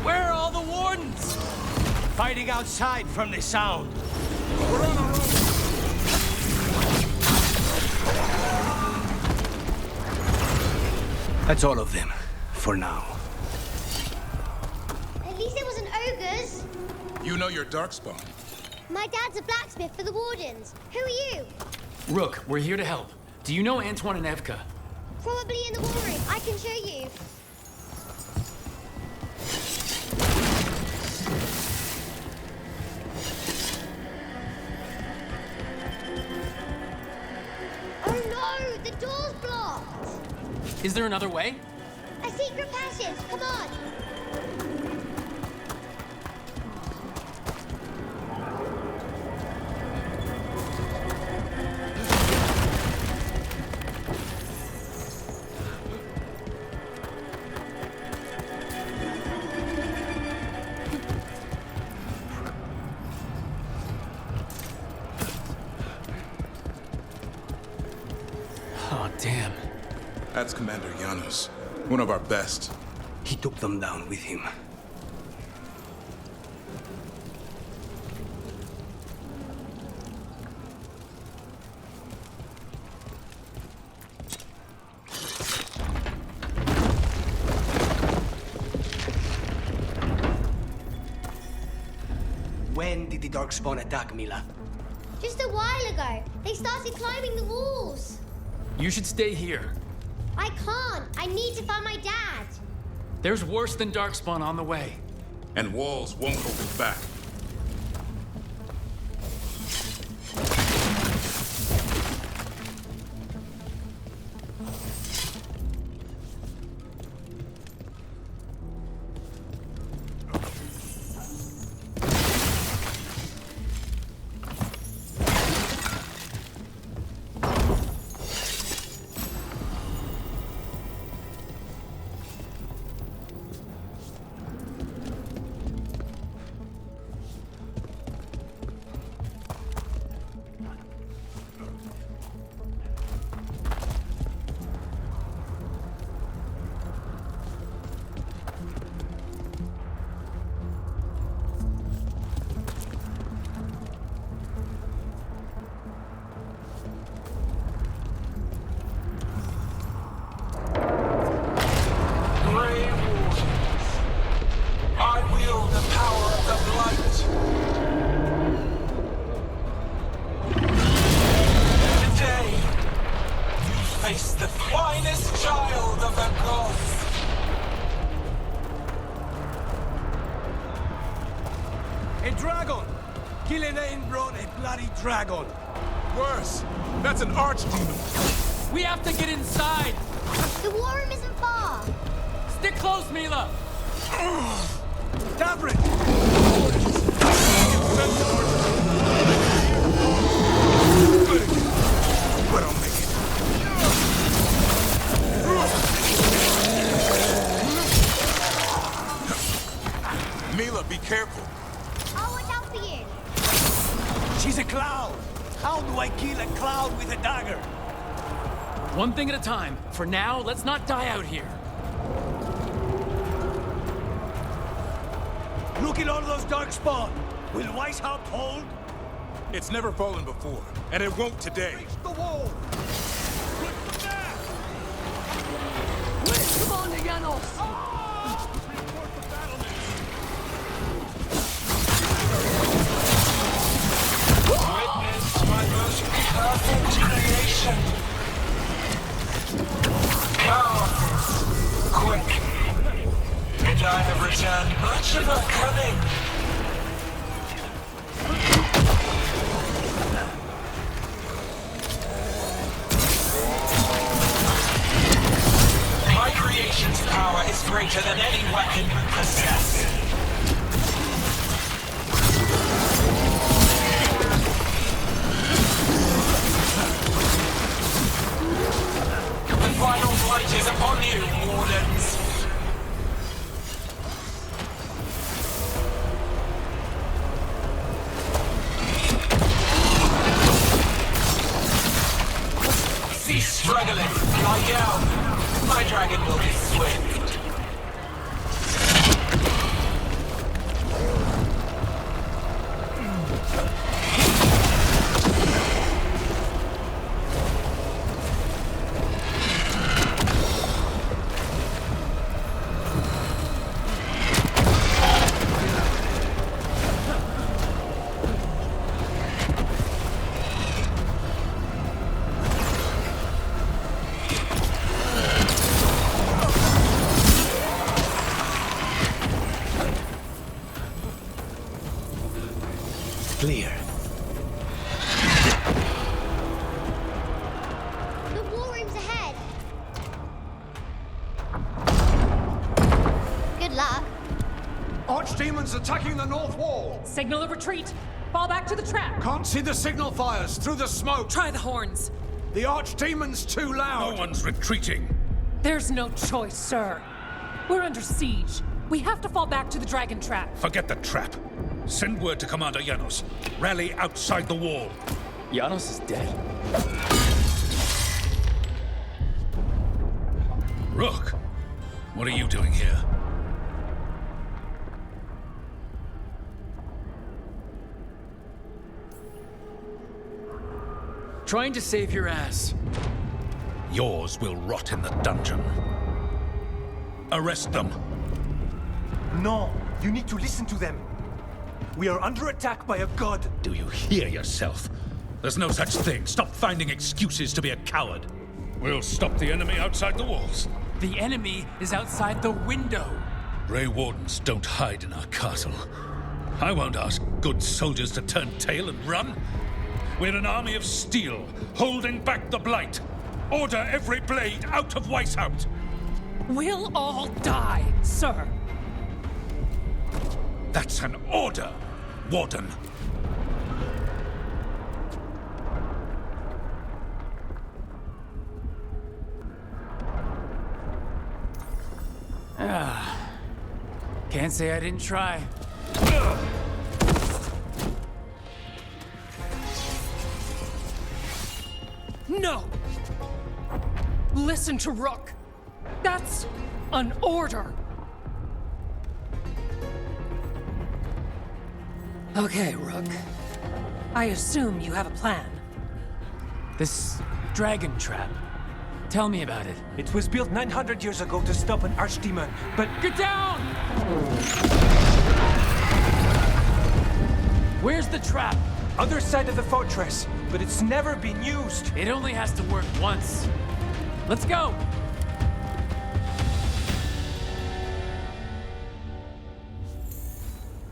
Where are all the wardens? Fighting outside from the sound. We're on a roll! That's all of them, for now. At least it wasn't ogres. You know your darkspawn. My dad's a blacksmith for the Wardens. Who are you? Rook, we're here to help. Do you know Antoine and Evka? Probably in the war room. I can show you. Oh no! The door's blocked! Is there another way? A secret passage! Come on! Oh, damn. That's Commander Janos. One of our best. He took them down with him. When did the Darkspawn attack, Mila? Just a while ago. They started climbing the walls. You should stay here. I can't. I need to find my dad. There's worse than Darkspawn on the way. And walls won't hold it back. Dragon. Worse. That's an archdemon. We have to get inside. The war room isn't far. Stick close, Mila. Davrin! But I'll make it. Mila, be careful. I'll watch out for you. She's a cloud. How do I kill a cloud with a dagger? One thing at a time. For now, let's not die out here. Look at all those darkspawn. Will Weisshaupt hold? It's never fallen before, and it won't today. Reach the wall. Come on, Janos. Witness my most perfect creation. Cowardice, quick. And I have returned much of her cunning. My creation's power is greater than any weapon you possess. He's struggling. Lie down. My dragon will be swift. Clear. The war room's ahead. Good luck. Archdemons attacking the north wall. Signal of retreat. Fall back to the trap. Can't see the signal fires through the smoke. Try the horns. The Archdemon's too loud. No one's retreating. There's no choice, sir. We're under siege. We have to fall back to the dragon trap. Forget the trap. Send word to Commander Janos. Rally outside the wall. Janos is dead. Rook, what are you doing here? Trying to save your ass. Yours will rot in the dungeon. Arrest them. No, you need to listen to them. We are under attack by a god. Do you hear yourself? There's no such thing. Stop finding excuses to be a coward. We'll stop the enemy outside the walls. The enemy is outside the window. Grey Wardens don't hide in our castle. I won't ask good soldiers to turn tail and run. We're an army of steel, holding back the Blight. Order every blade out of Weisshaupt. We'll all die, sir. That's an order, Warden. Can't say I didn't try. No! Listen to Rook. That's an order. Okay, Rook. I assume you have a plan. This dragon trap. Tell me about it. It was built 900 years ago to stop an archdemon, but... Get down! Where's the trap? Other side of the fortress, but it's never been used. It only has to work once. Let's go!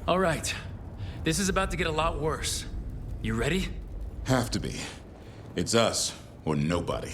All right. This is about to get a lot worse. You ready? Have to be. It's us, or nobody.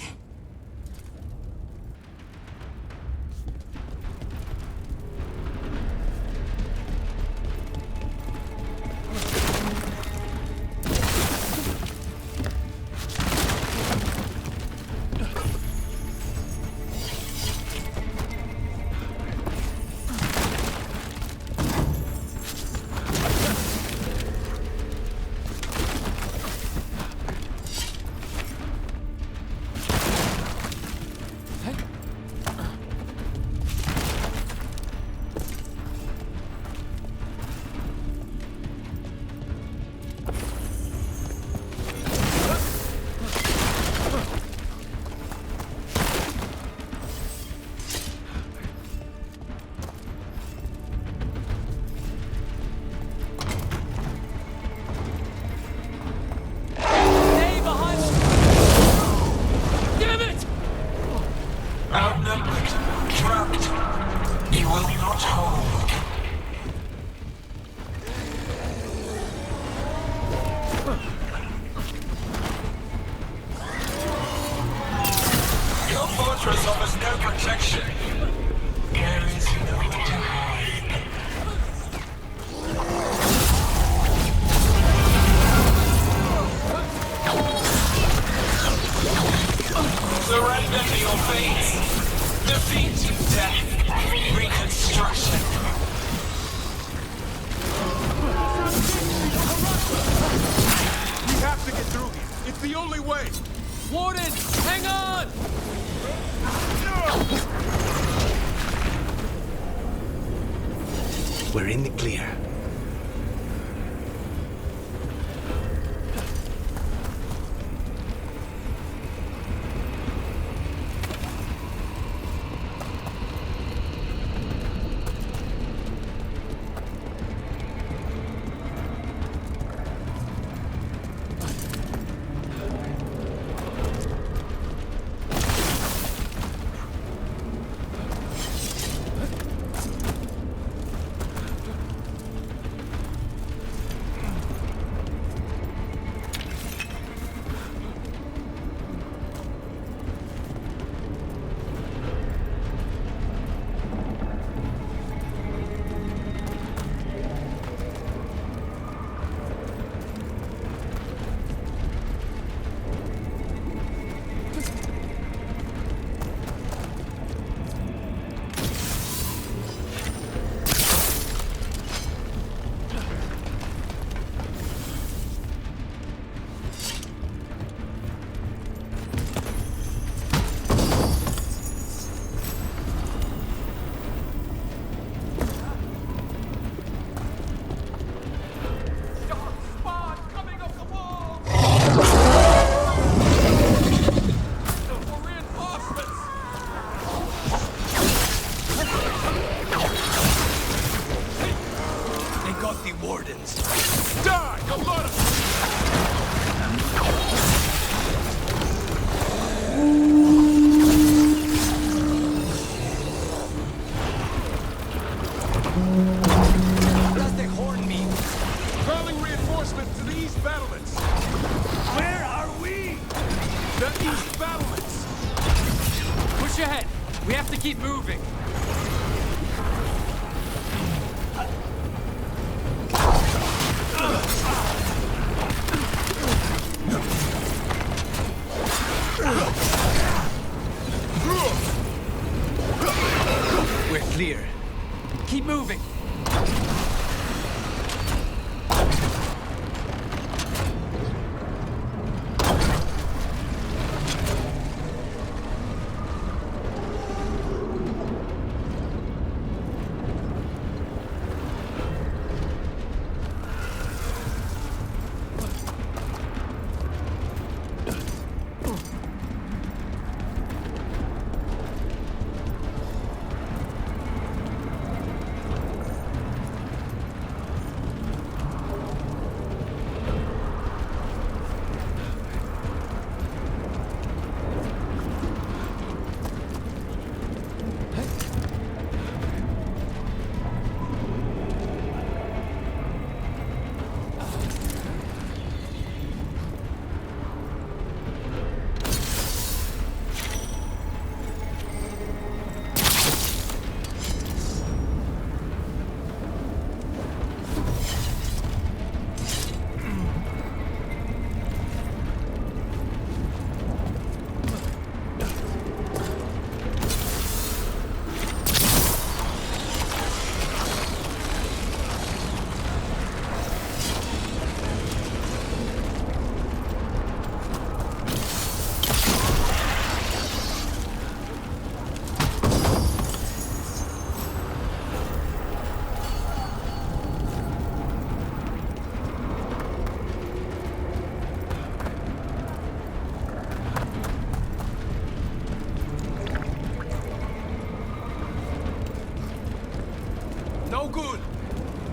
Warden! Hang on! We're in the clear.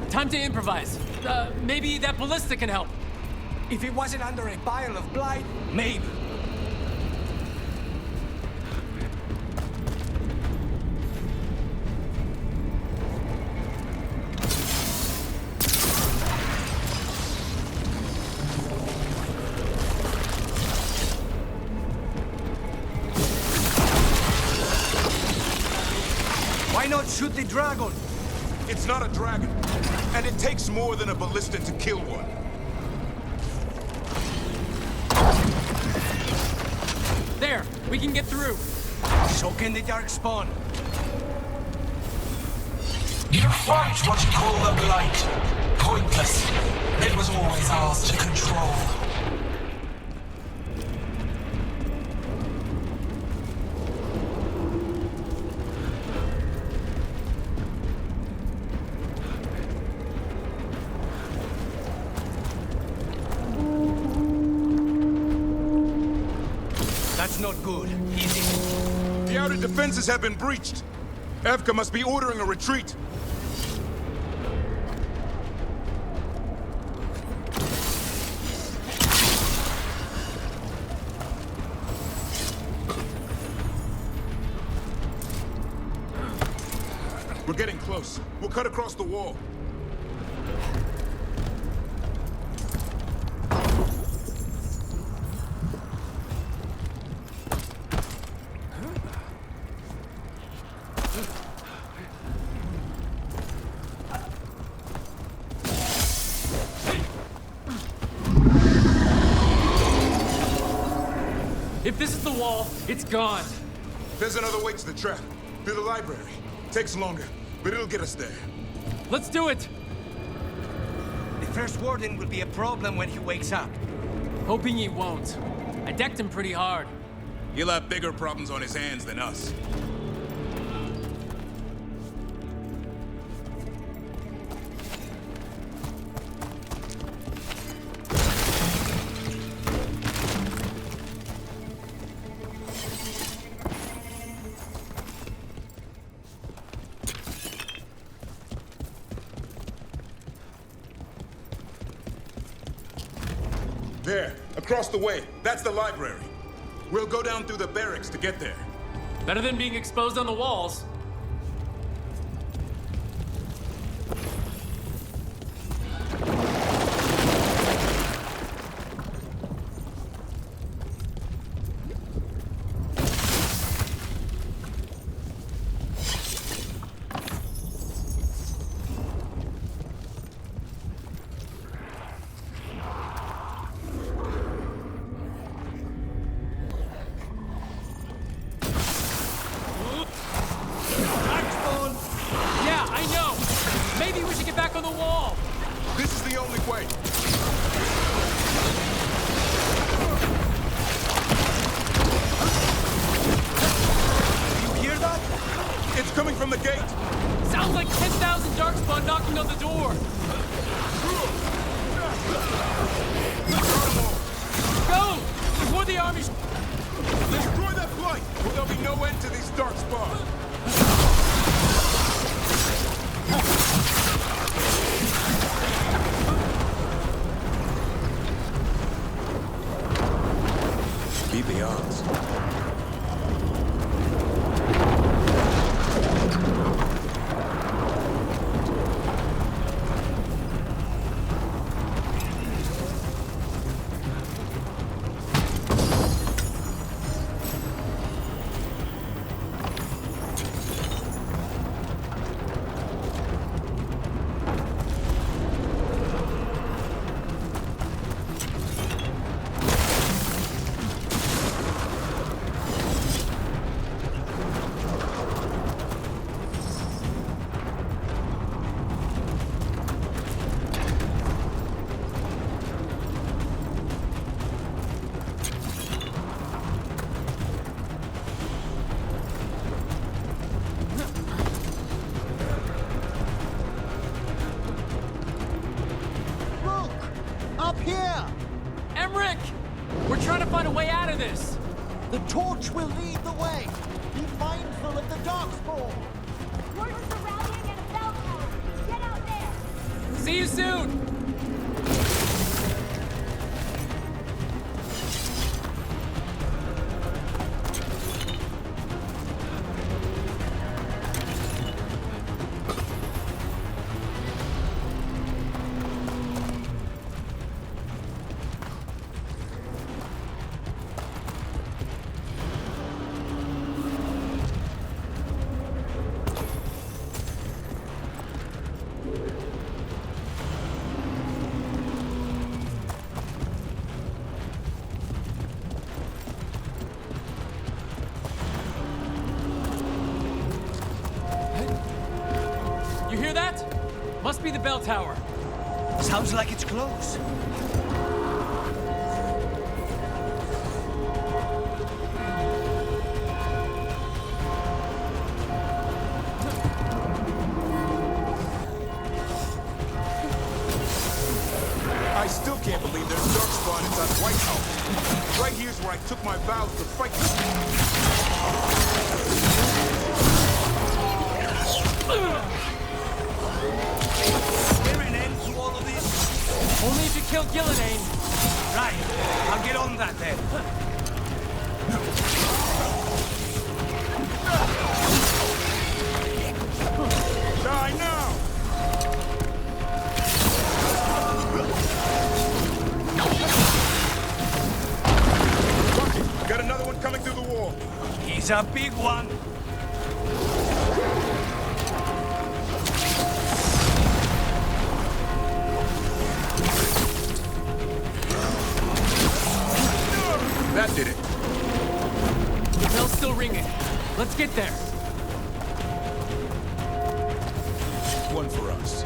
Time to improvise. Maybe that ballista can help. If it wasn't under a pile of blight, maybe. Why not shoot the dragon? It's not a dragon, and it takes more than a ballista to kill one. There, we can get through. So can the darkspawn. You fight what you call the Blight. Pointless. It was always ours to control. That's not good, is it? The outer defenses have been breached. Evka must be ordering a retreat. We're getting close. We'll cut across the wall. If this is the wall, it's gone. There's another way to the trap. Through the library. Takes longer, but it'll get us there. Let's do it! The first warden will be a problem when he wakes up. Hoping he won't. I decked him pretty hard. He'll have bigger problems on his hands than us. There, across the way. That's the library. We'll go down through the barracks to get there. Better than being exposed on the walls. The torch will lead the way. Be mindful of the darkspawn. Word is a rallying at a bell tower. Get out there. See you soon. You hear that? Must be the bell tower. Sounds like it's close. I still can't believe there's darkspawn inside Whitehall. Right here's where I took my vows to fight. Is there an end to all of this? Only if you kill Gillenane. Right. I'll get on that then. Die now! Got another one coming through the wall. He's a big one. That did it. The bell's still ringing. Let's get there. One for us.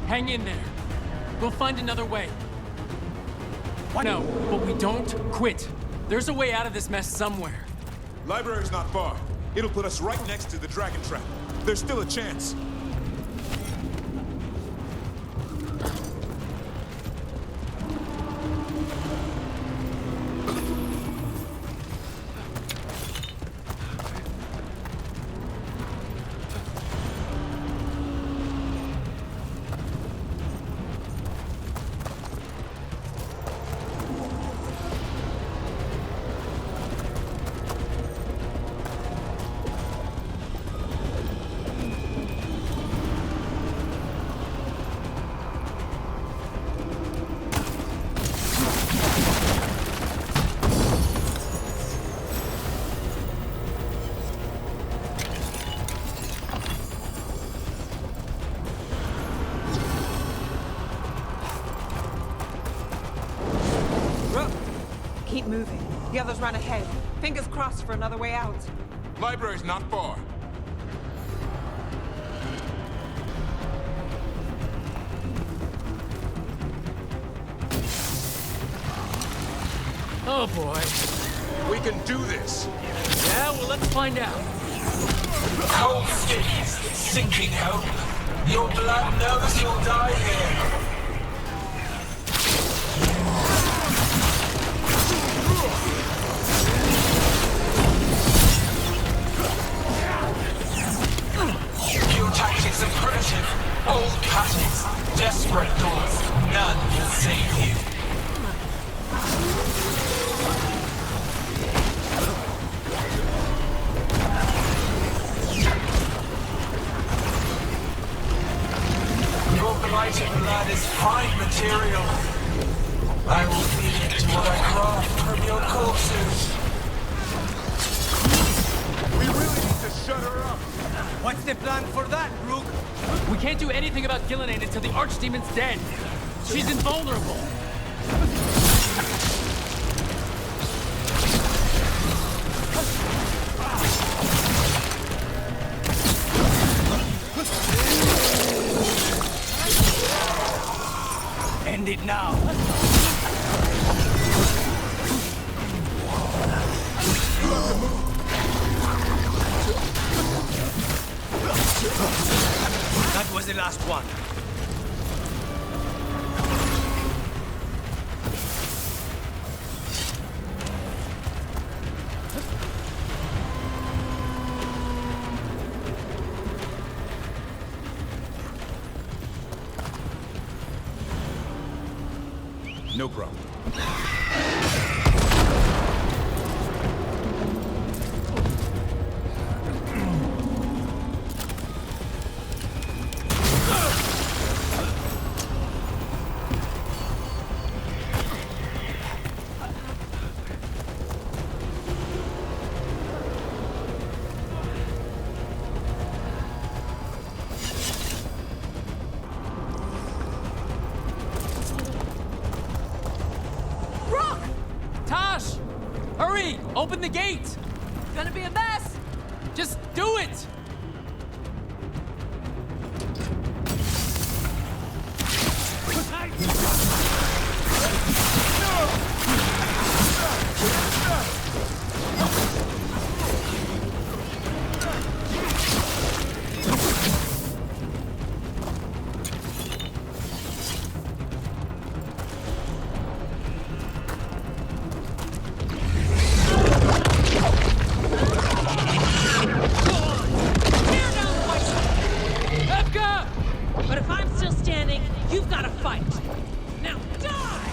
Hang in there. We'll find another way. No, but we don't quit. There's a way out of this mess somewhere. Library's not far. It'll put us right next to the dragon trap. There's still a chance. Keep moving. The others ran ahead. Fingers crossed for another way out. Library's not far. Oh boy. We can do this. Yeah, well, let's find out. Cold cities, sinking hope. Your blood knows you'll die here. Your tactics are primitive. Old cuttings, desperate doors. None will save you. Your blighted blood is fine material. I will feed it to what I craft from your corpses. We really need to shut her up. What's the plan for that, Rook? We can't do anything about Gillenane until the Archdemon's dead. She's invulnerable. End it now. That was the last one. No problem. Hurry! Open the gate! It's gonna be a mess! Just do it! But if I'm still standing, you've got to fight. Now die!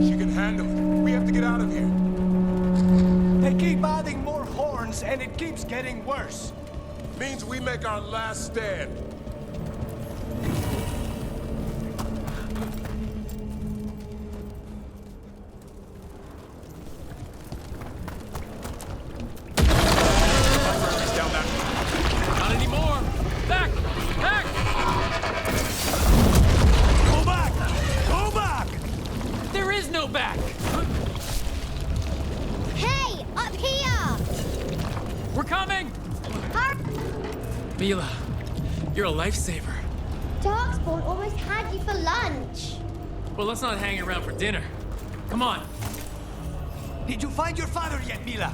She can handle it. We have to get out of here. They keep adding more horns, and it keeps getting worse. Means we make our last stand. Not anymore! Back! Back! Go back! Go back! There is no back! Hey! Up here! We're coming! Mila, you're a lifesaver. Darkspawn almost had you for lunch. Well, let's not hang around for dinner. Come on. Did you find your father yet, Mila?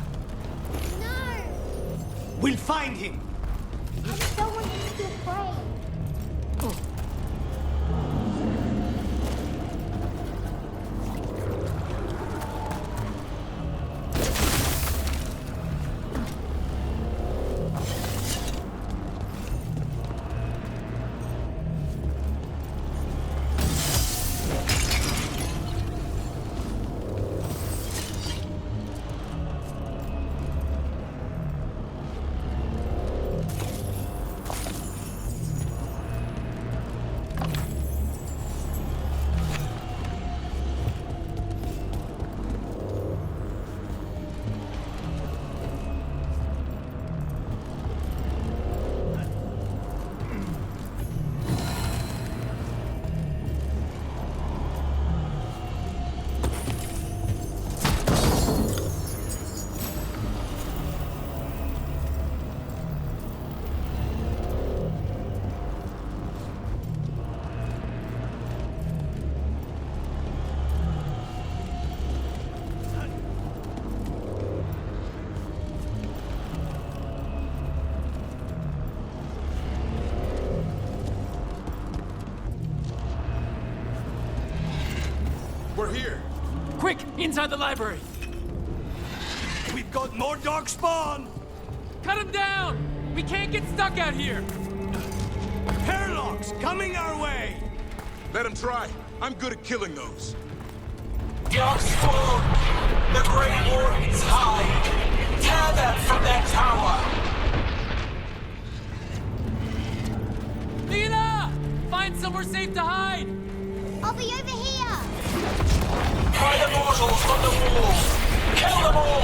No! We'll find him. I just don't want you to be afraid. We're here. Quick, inside the library. We've got more darkspawn. Cut him down! We can't get stuck out here! Hairlocks coming our way! Let him try. I'm good at killing those. Darkspawn! The Great Wardens hide! Tear them from their tower! Mila! Find somewhere safe to hide! I'll be over here! Try the mortals from the walls! Kill them all!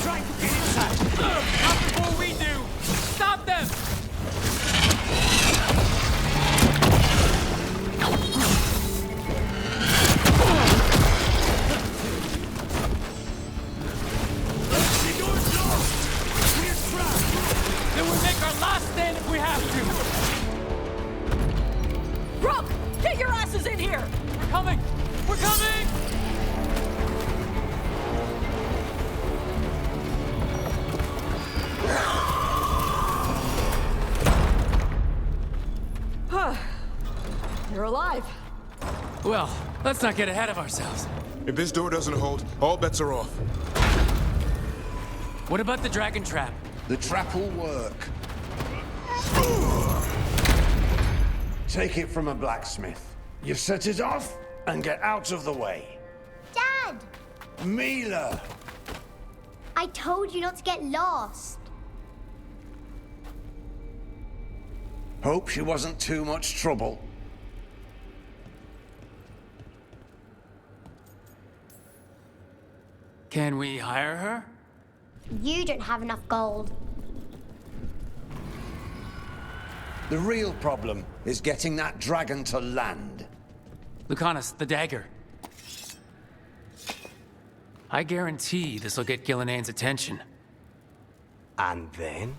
Trying to get inside. Well, let's not get ahead of ourselves. If this door doesn't hold, all bets are off. What about the dragon trap? The trap will work. Take it from a blacksmith. You set it off and get out of the way. Dad! Mila! I told you not to get lost. Hope she wasn't too much trouble. Can we hire her? You don't have enough gold. The real problem is getting that dragon to land. Lucanus, the dagger. I guarantee this'll get Gillian's attention. And then?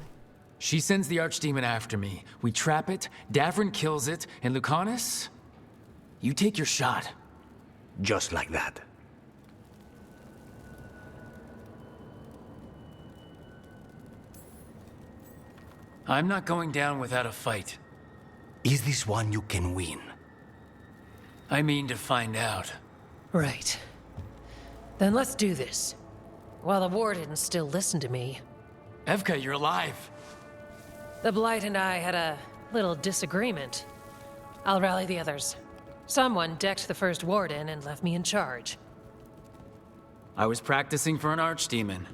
She sends the archdemon after me. We trap it, Davrin kills it, and Lucanus? You take your shot. Just like that. I'm not going down without a fight. Is this one you can win? I mean to find out. Right. Then let's do this. While the warden still listened to me. Evka, you're alive. The Blight and I had a little disagreement. I'll rally the others. Someone decked the first warden and left me in charge. I was practicing for an archdemon.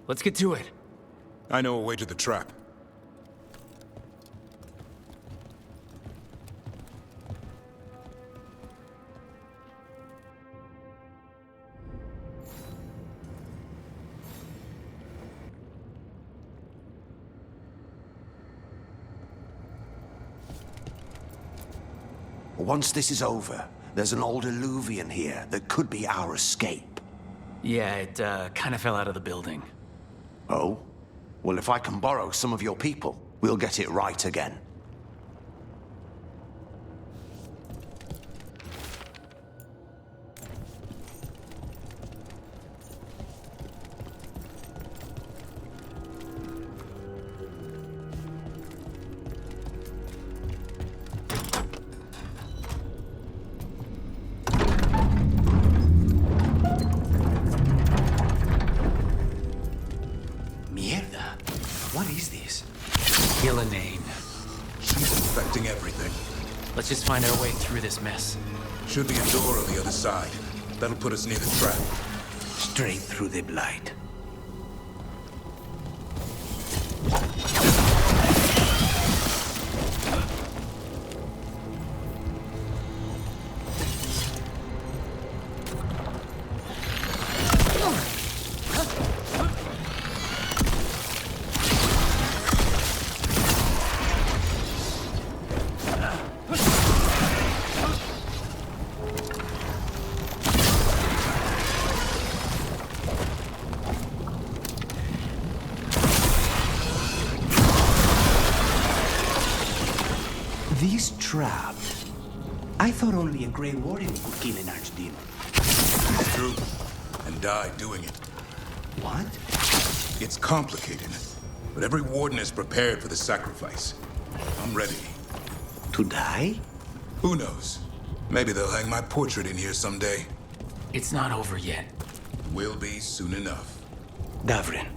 Let's get to it. I know a way to the trap. Once this is over, there's an old Illuvian here that could be our escape. Yeah, it kind of fell out of the building. Oh? Well, if I can borrow some of your people, we'll get it right again. Let's just find our way through this mess. Should be a door on the other side. That'll put us near the trap. Straight through the Blight. This trap. I thought only a Grey Warden could kill an archdemon. It's true. And died doing it. What? It's complicated. But every warden is prepared for the sacrifice. I'm ready. To die? Who knows? Maybe they'll hang my portrait in here someday. It's not over yet. Will be soon enough. Davrin,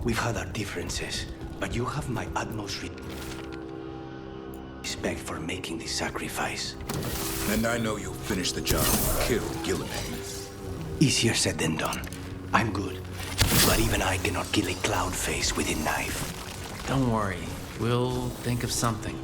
we've had our differences, but you have my utmost respect for making this sacrifice. And I know you'll finish the job and kill Gillian. Easier said than done. I'm good. But even I cannot kill a cloud face with a knife. Don't worry. We'll think of something.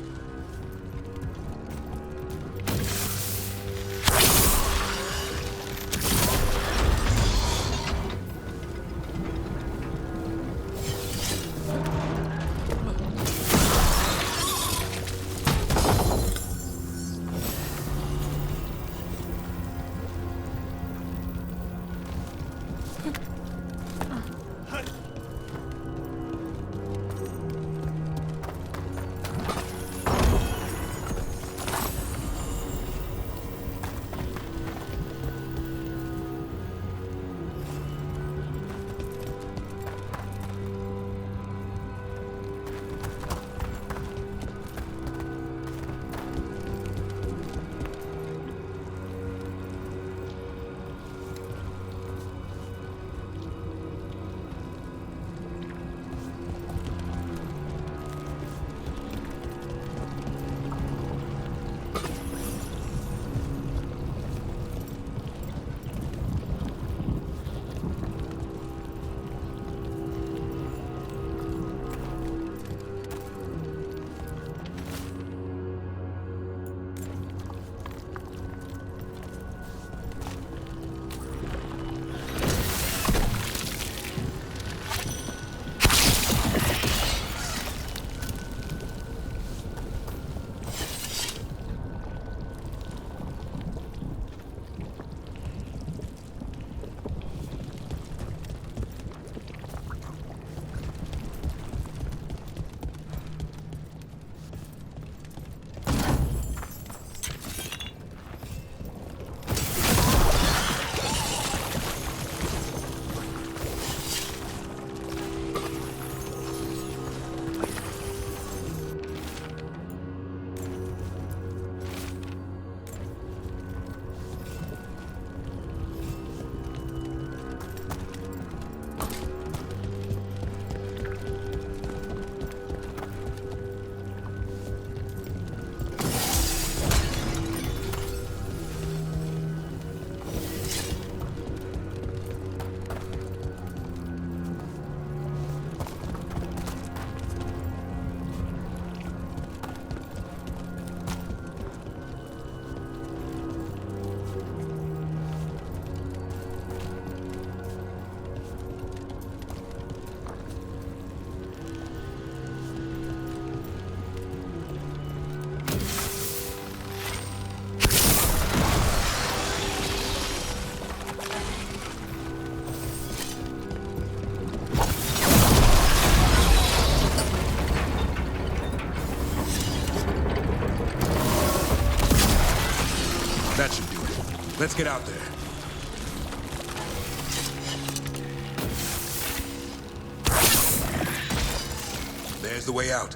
Let's get out there. There's the way out.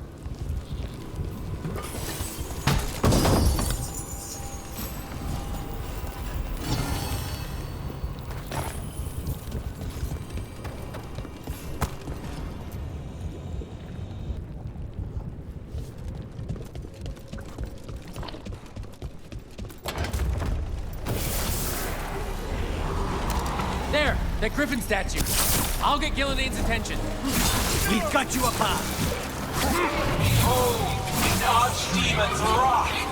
There! That griffin statue! I'll get Gillidane's attention. We got you apart! Behold, the archdemon's wrath!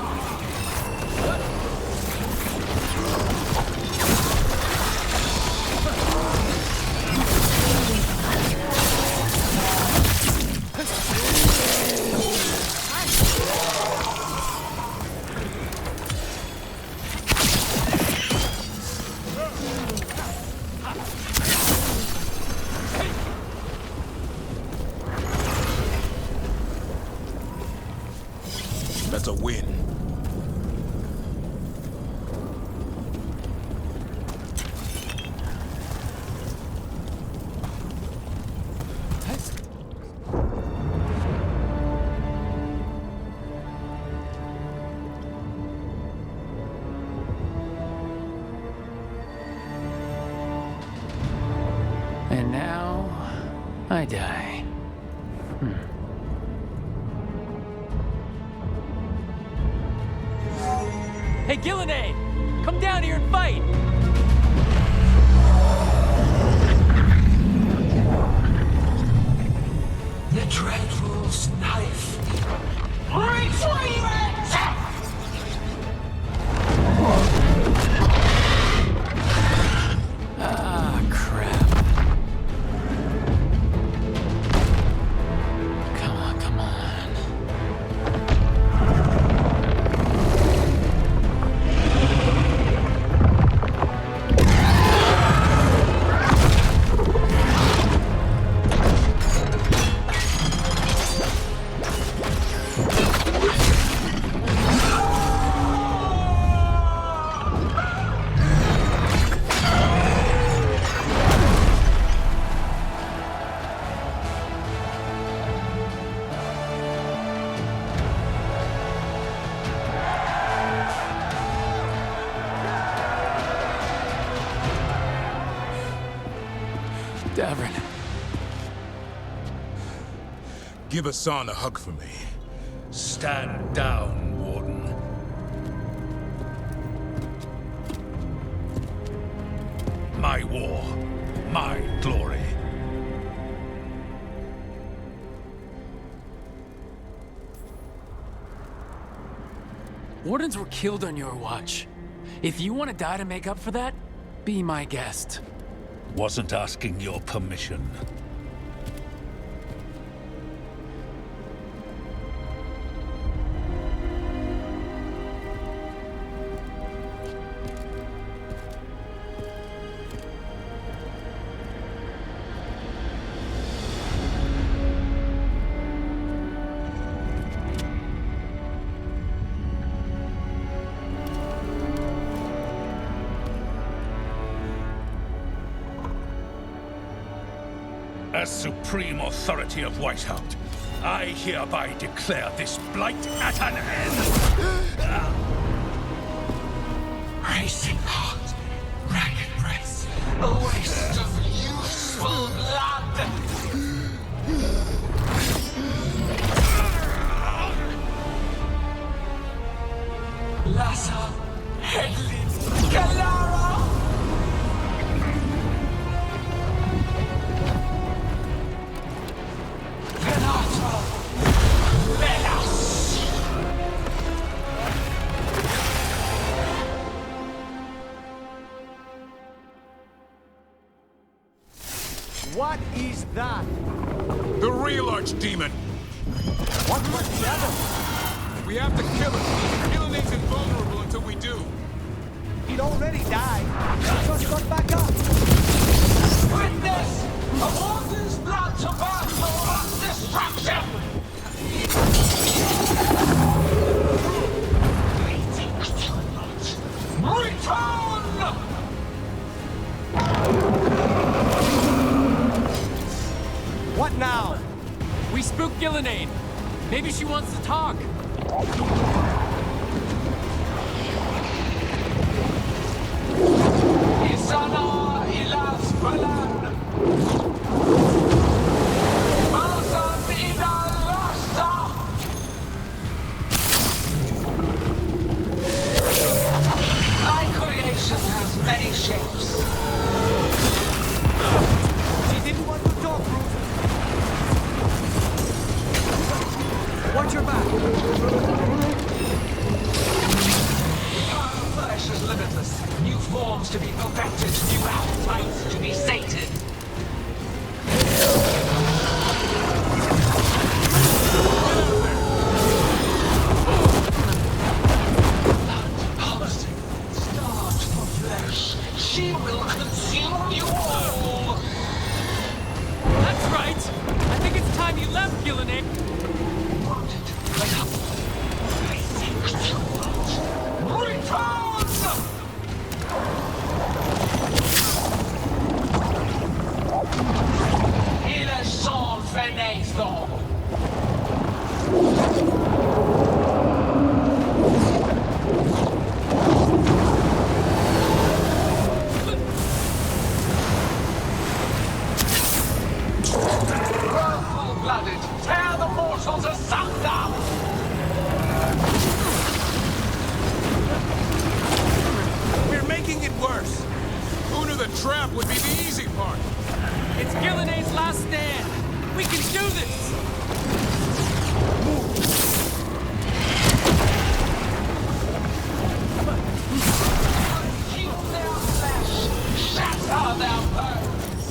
That's a win. And now, I die. Hey, Gillinade! Come down here and fight! The Dreadful's knife. Retrieve it! Ah, crap. Come on, come on. Davrin. Give Asan a hug for me. Stand down, Warden. My war, my glory. Wardens were killed on your watch. If you want to die to make up for that, be my guest. Wasn't asking your permission. As supreme authority of Weisshaupt, I hereby declare this blight at an end! Racing heart, ragged breath, a waste of useful blood! Lassa, Headley, Galara! What is that? The real archdemon! What was the other? We have to kill him. Gillinade's invulnerable until we do. He'd already died. He just got back up. Witness! A warden's blood to burn for destruction! Greetings to the lot. Return What now? We spooked Gillenade. Maybe she wants to talk. Isana ilas balan. Malasan idalasta. My creation has many shapes. She didn't want to talk, Ruth. Watch your back. Our flesh is limitless. New forms to be perfected, new appetites to be sated. Starved for flesh, she will consume you all. That's right. I think it's time you left, Gillenade. Il est sans fenêtre. Full-blooded, tear the mortals asunder! We're making it worse. Una the Trap would be the easy part. It's Gillenade's last stand. We can do this! Consume their flesh, shatter their bones!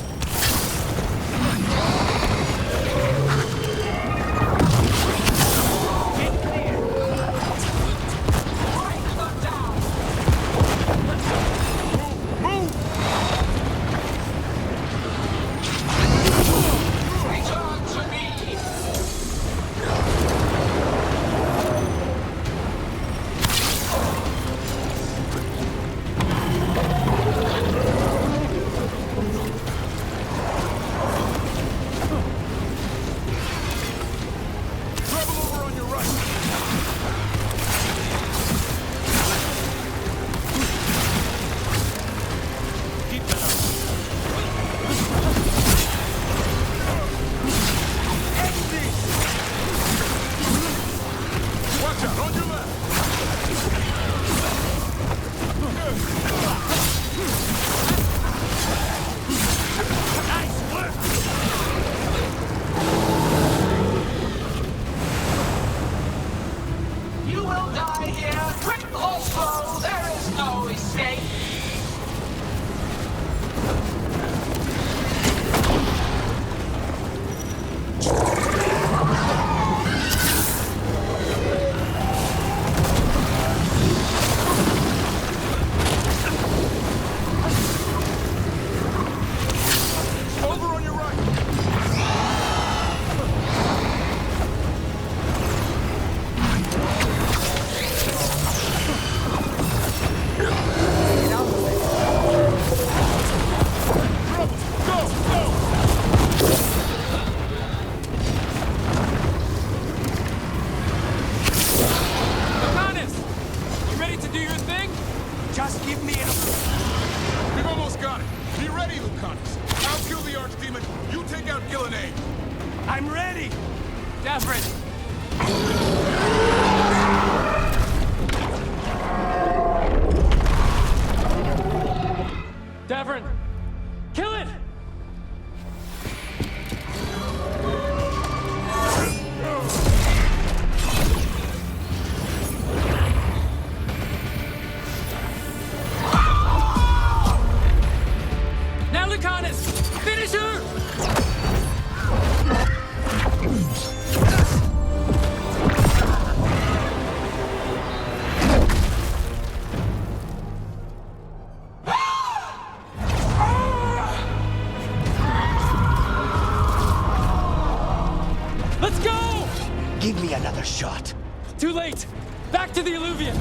Give me another shot. Too late! Back to the Alluvion!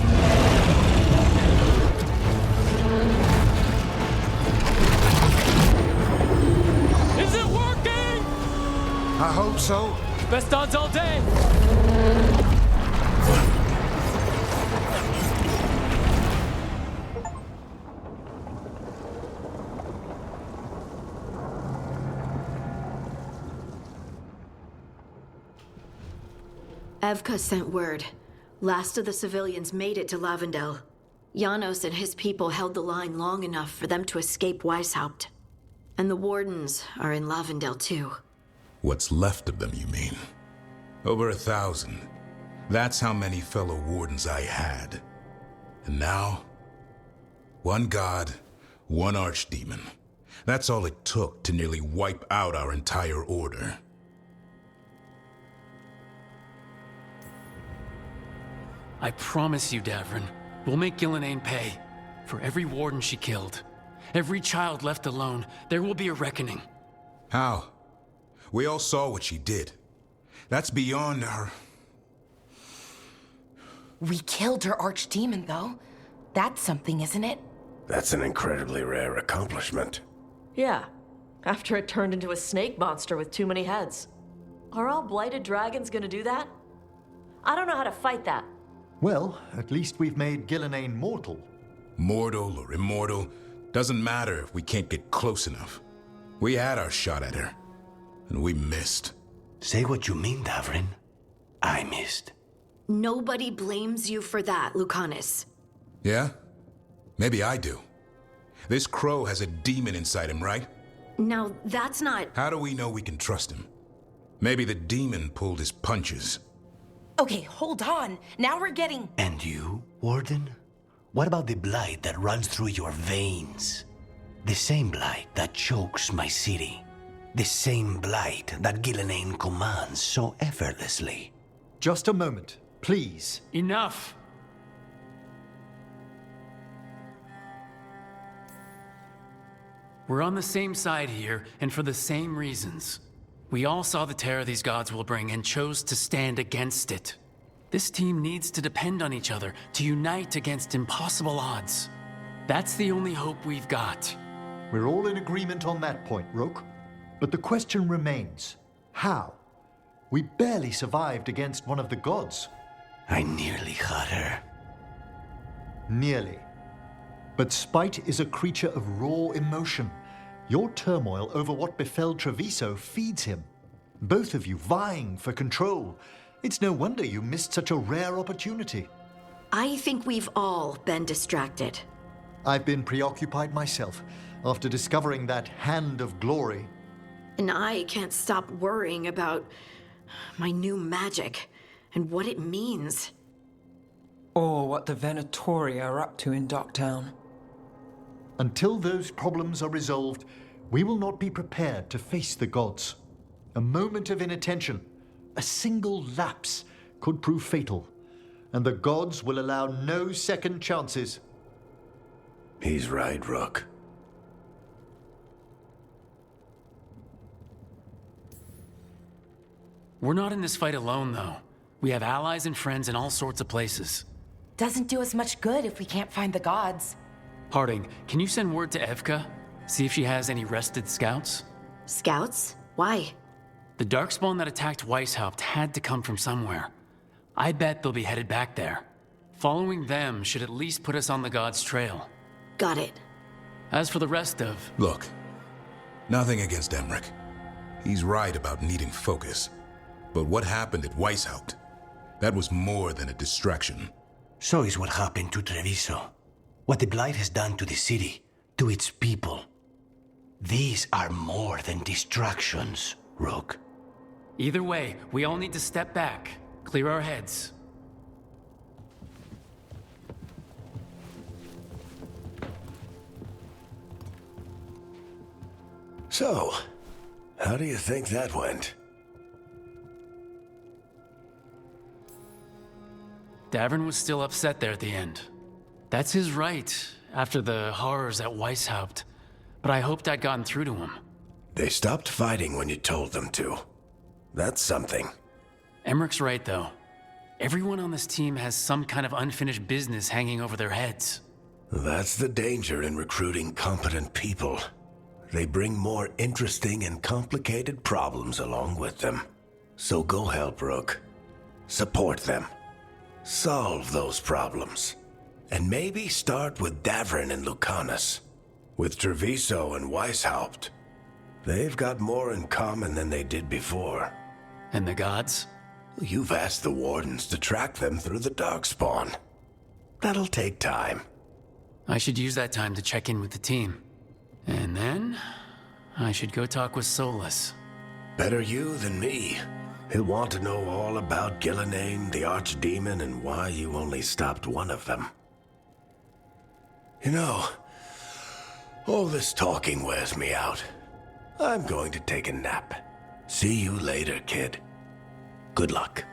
Is it working? I hope so. Best odds all day! Evka sent word. Last of the civilians made it to Lavendel. Janos and his people held the line long enough for them to escape Weisshaupt. And the Wardens are in Lavendel too. What's left of them, you mean? Over 1,000. That's how many fellow Wardens I had. And now, one god, one archdemon. That's all it took to nearly wipe out our entire order. I promise you, Davrin, we'll make Gillenane pay. For every warden she killed, every child left alone, there will be a reckoning. How? We all saw what she did. That's beyond our... We killed her archdemon, though. That's something, isn't it? That's an incredibly rare accomplishment. Yeah, after it turned into a snake monster with too many heads. Are all blighted dragons gonna do that? I don't know how to fight that. Well, at least we've made Gillenane mortal. Mortal or immortal, doesn't matter if we can't get close enough. We had our shot at her, and we missed. Say what you mean, Davrin. I missed. Nobody blames you for that, Lucanus. Yeah? Maybe I do. This crow has a demon inside him, right? Now, that's not... How do we know we can trust him? Maybe the demon pulled his punches. Okay, hold on. Now we're getting... And you, Warden? What about the blight that runs through your veins? The same blight that chokes my city. The same blight that Gillenane commands so effortlessly. Just a moment, please. Enough! We're on the same side here, and for the same reasons. We all saw the terror these gods will bring and chose to stand against it. This team needs to depend on each other to unite against impossible odds. That's the only hope we've got. We're all in agreement on that point, Rook. But the question remains, how? We barely survived against one of the gods. I nearly had her. Nearly. But spite is a creature of raw emotion. Your turmoil over what befell Treviso feeds him. Both of you vying for control. It's no wonder you missed such a rare opportunity. I think we've all been distracted. I've been preoccupied myself after discovering that hand of glory. And I can't stop worrying about my new magic and what it means. Or what the Venatori are up to in Docktown. Until those problems are resolved, we will not be prepared to face the gods. A moment of inattention, a single lapse, could prove fatal, and the gods will allow no second chances. He's right, Rook. We're not in this fight alone, though. We have allies and friends in all sorts of places. Doesn't do us much good if we can't find the gods. Harding, can you send word to Evka? See if she has any rested scouts? Scouts? Why? The darkspawn that attacked Weisshaupt had to come from somewhere. I bet they'll be headed back there. Following them should at least put us on the god's trail. Got it. As for the rest of... Look, nothing against Emmerich. He's right about needing focus. But what happened at Weisshaupt? That was more than a distraction. So is what happened to Treviso. What the Blight has done to the city, to its people. These are more than distractions, Rook. Either way, we all need to step back, clear our heads. So, how do you think that went? Davrin was still upset there at the end. That's his right, after the horrors at Weisshaupt. But I hoped I'd gotten through to him. They stopped fighting when you told them to. That's something. Emmerich's right, though. Everyone on this team has some kind of unfinished business hanging over their heads. That's the danger in recruiting competent people. they bring more interesting and complicated problems along with them. So go help Rook. Support them. Solve those problems. And maybe start with Davrin and Lucanus. With Treviso and Weisshaupt. They've got more in common than they did before. And the gods? You've asked the Wardens to track them through the Darkspawn. That'll take time. I should use that time to check in with the team. And then, I should go talk with Solas. Better you than me. He'll want to know all about Gillenane, the Archdemon, and why you only stopped one of them. You know, all this talking wears me out. I'm going to take a nap. See you later, kid. Good luck.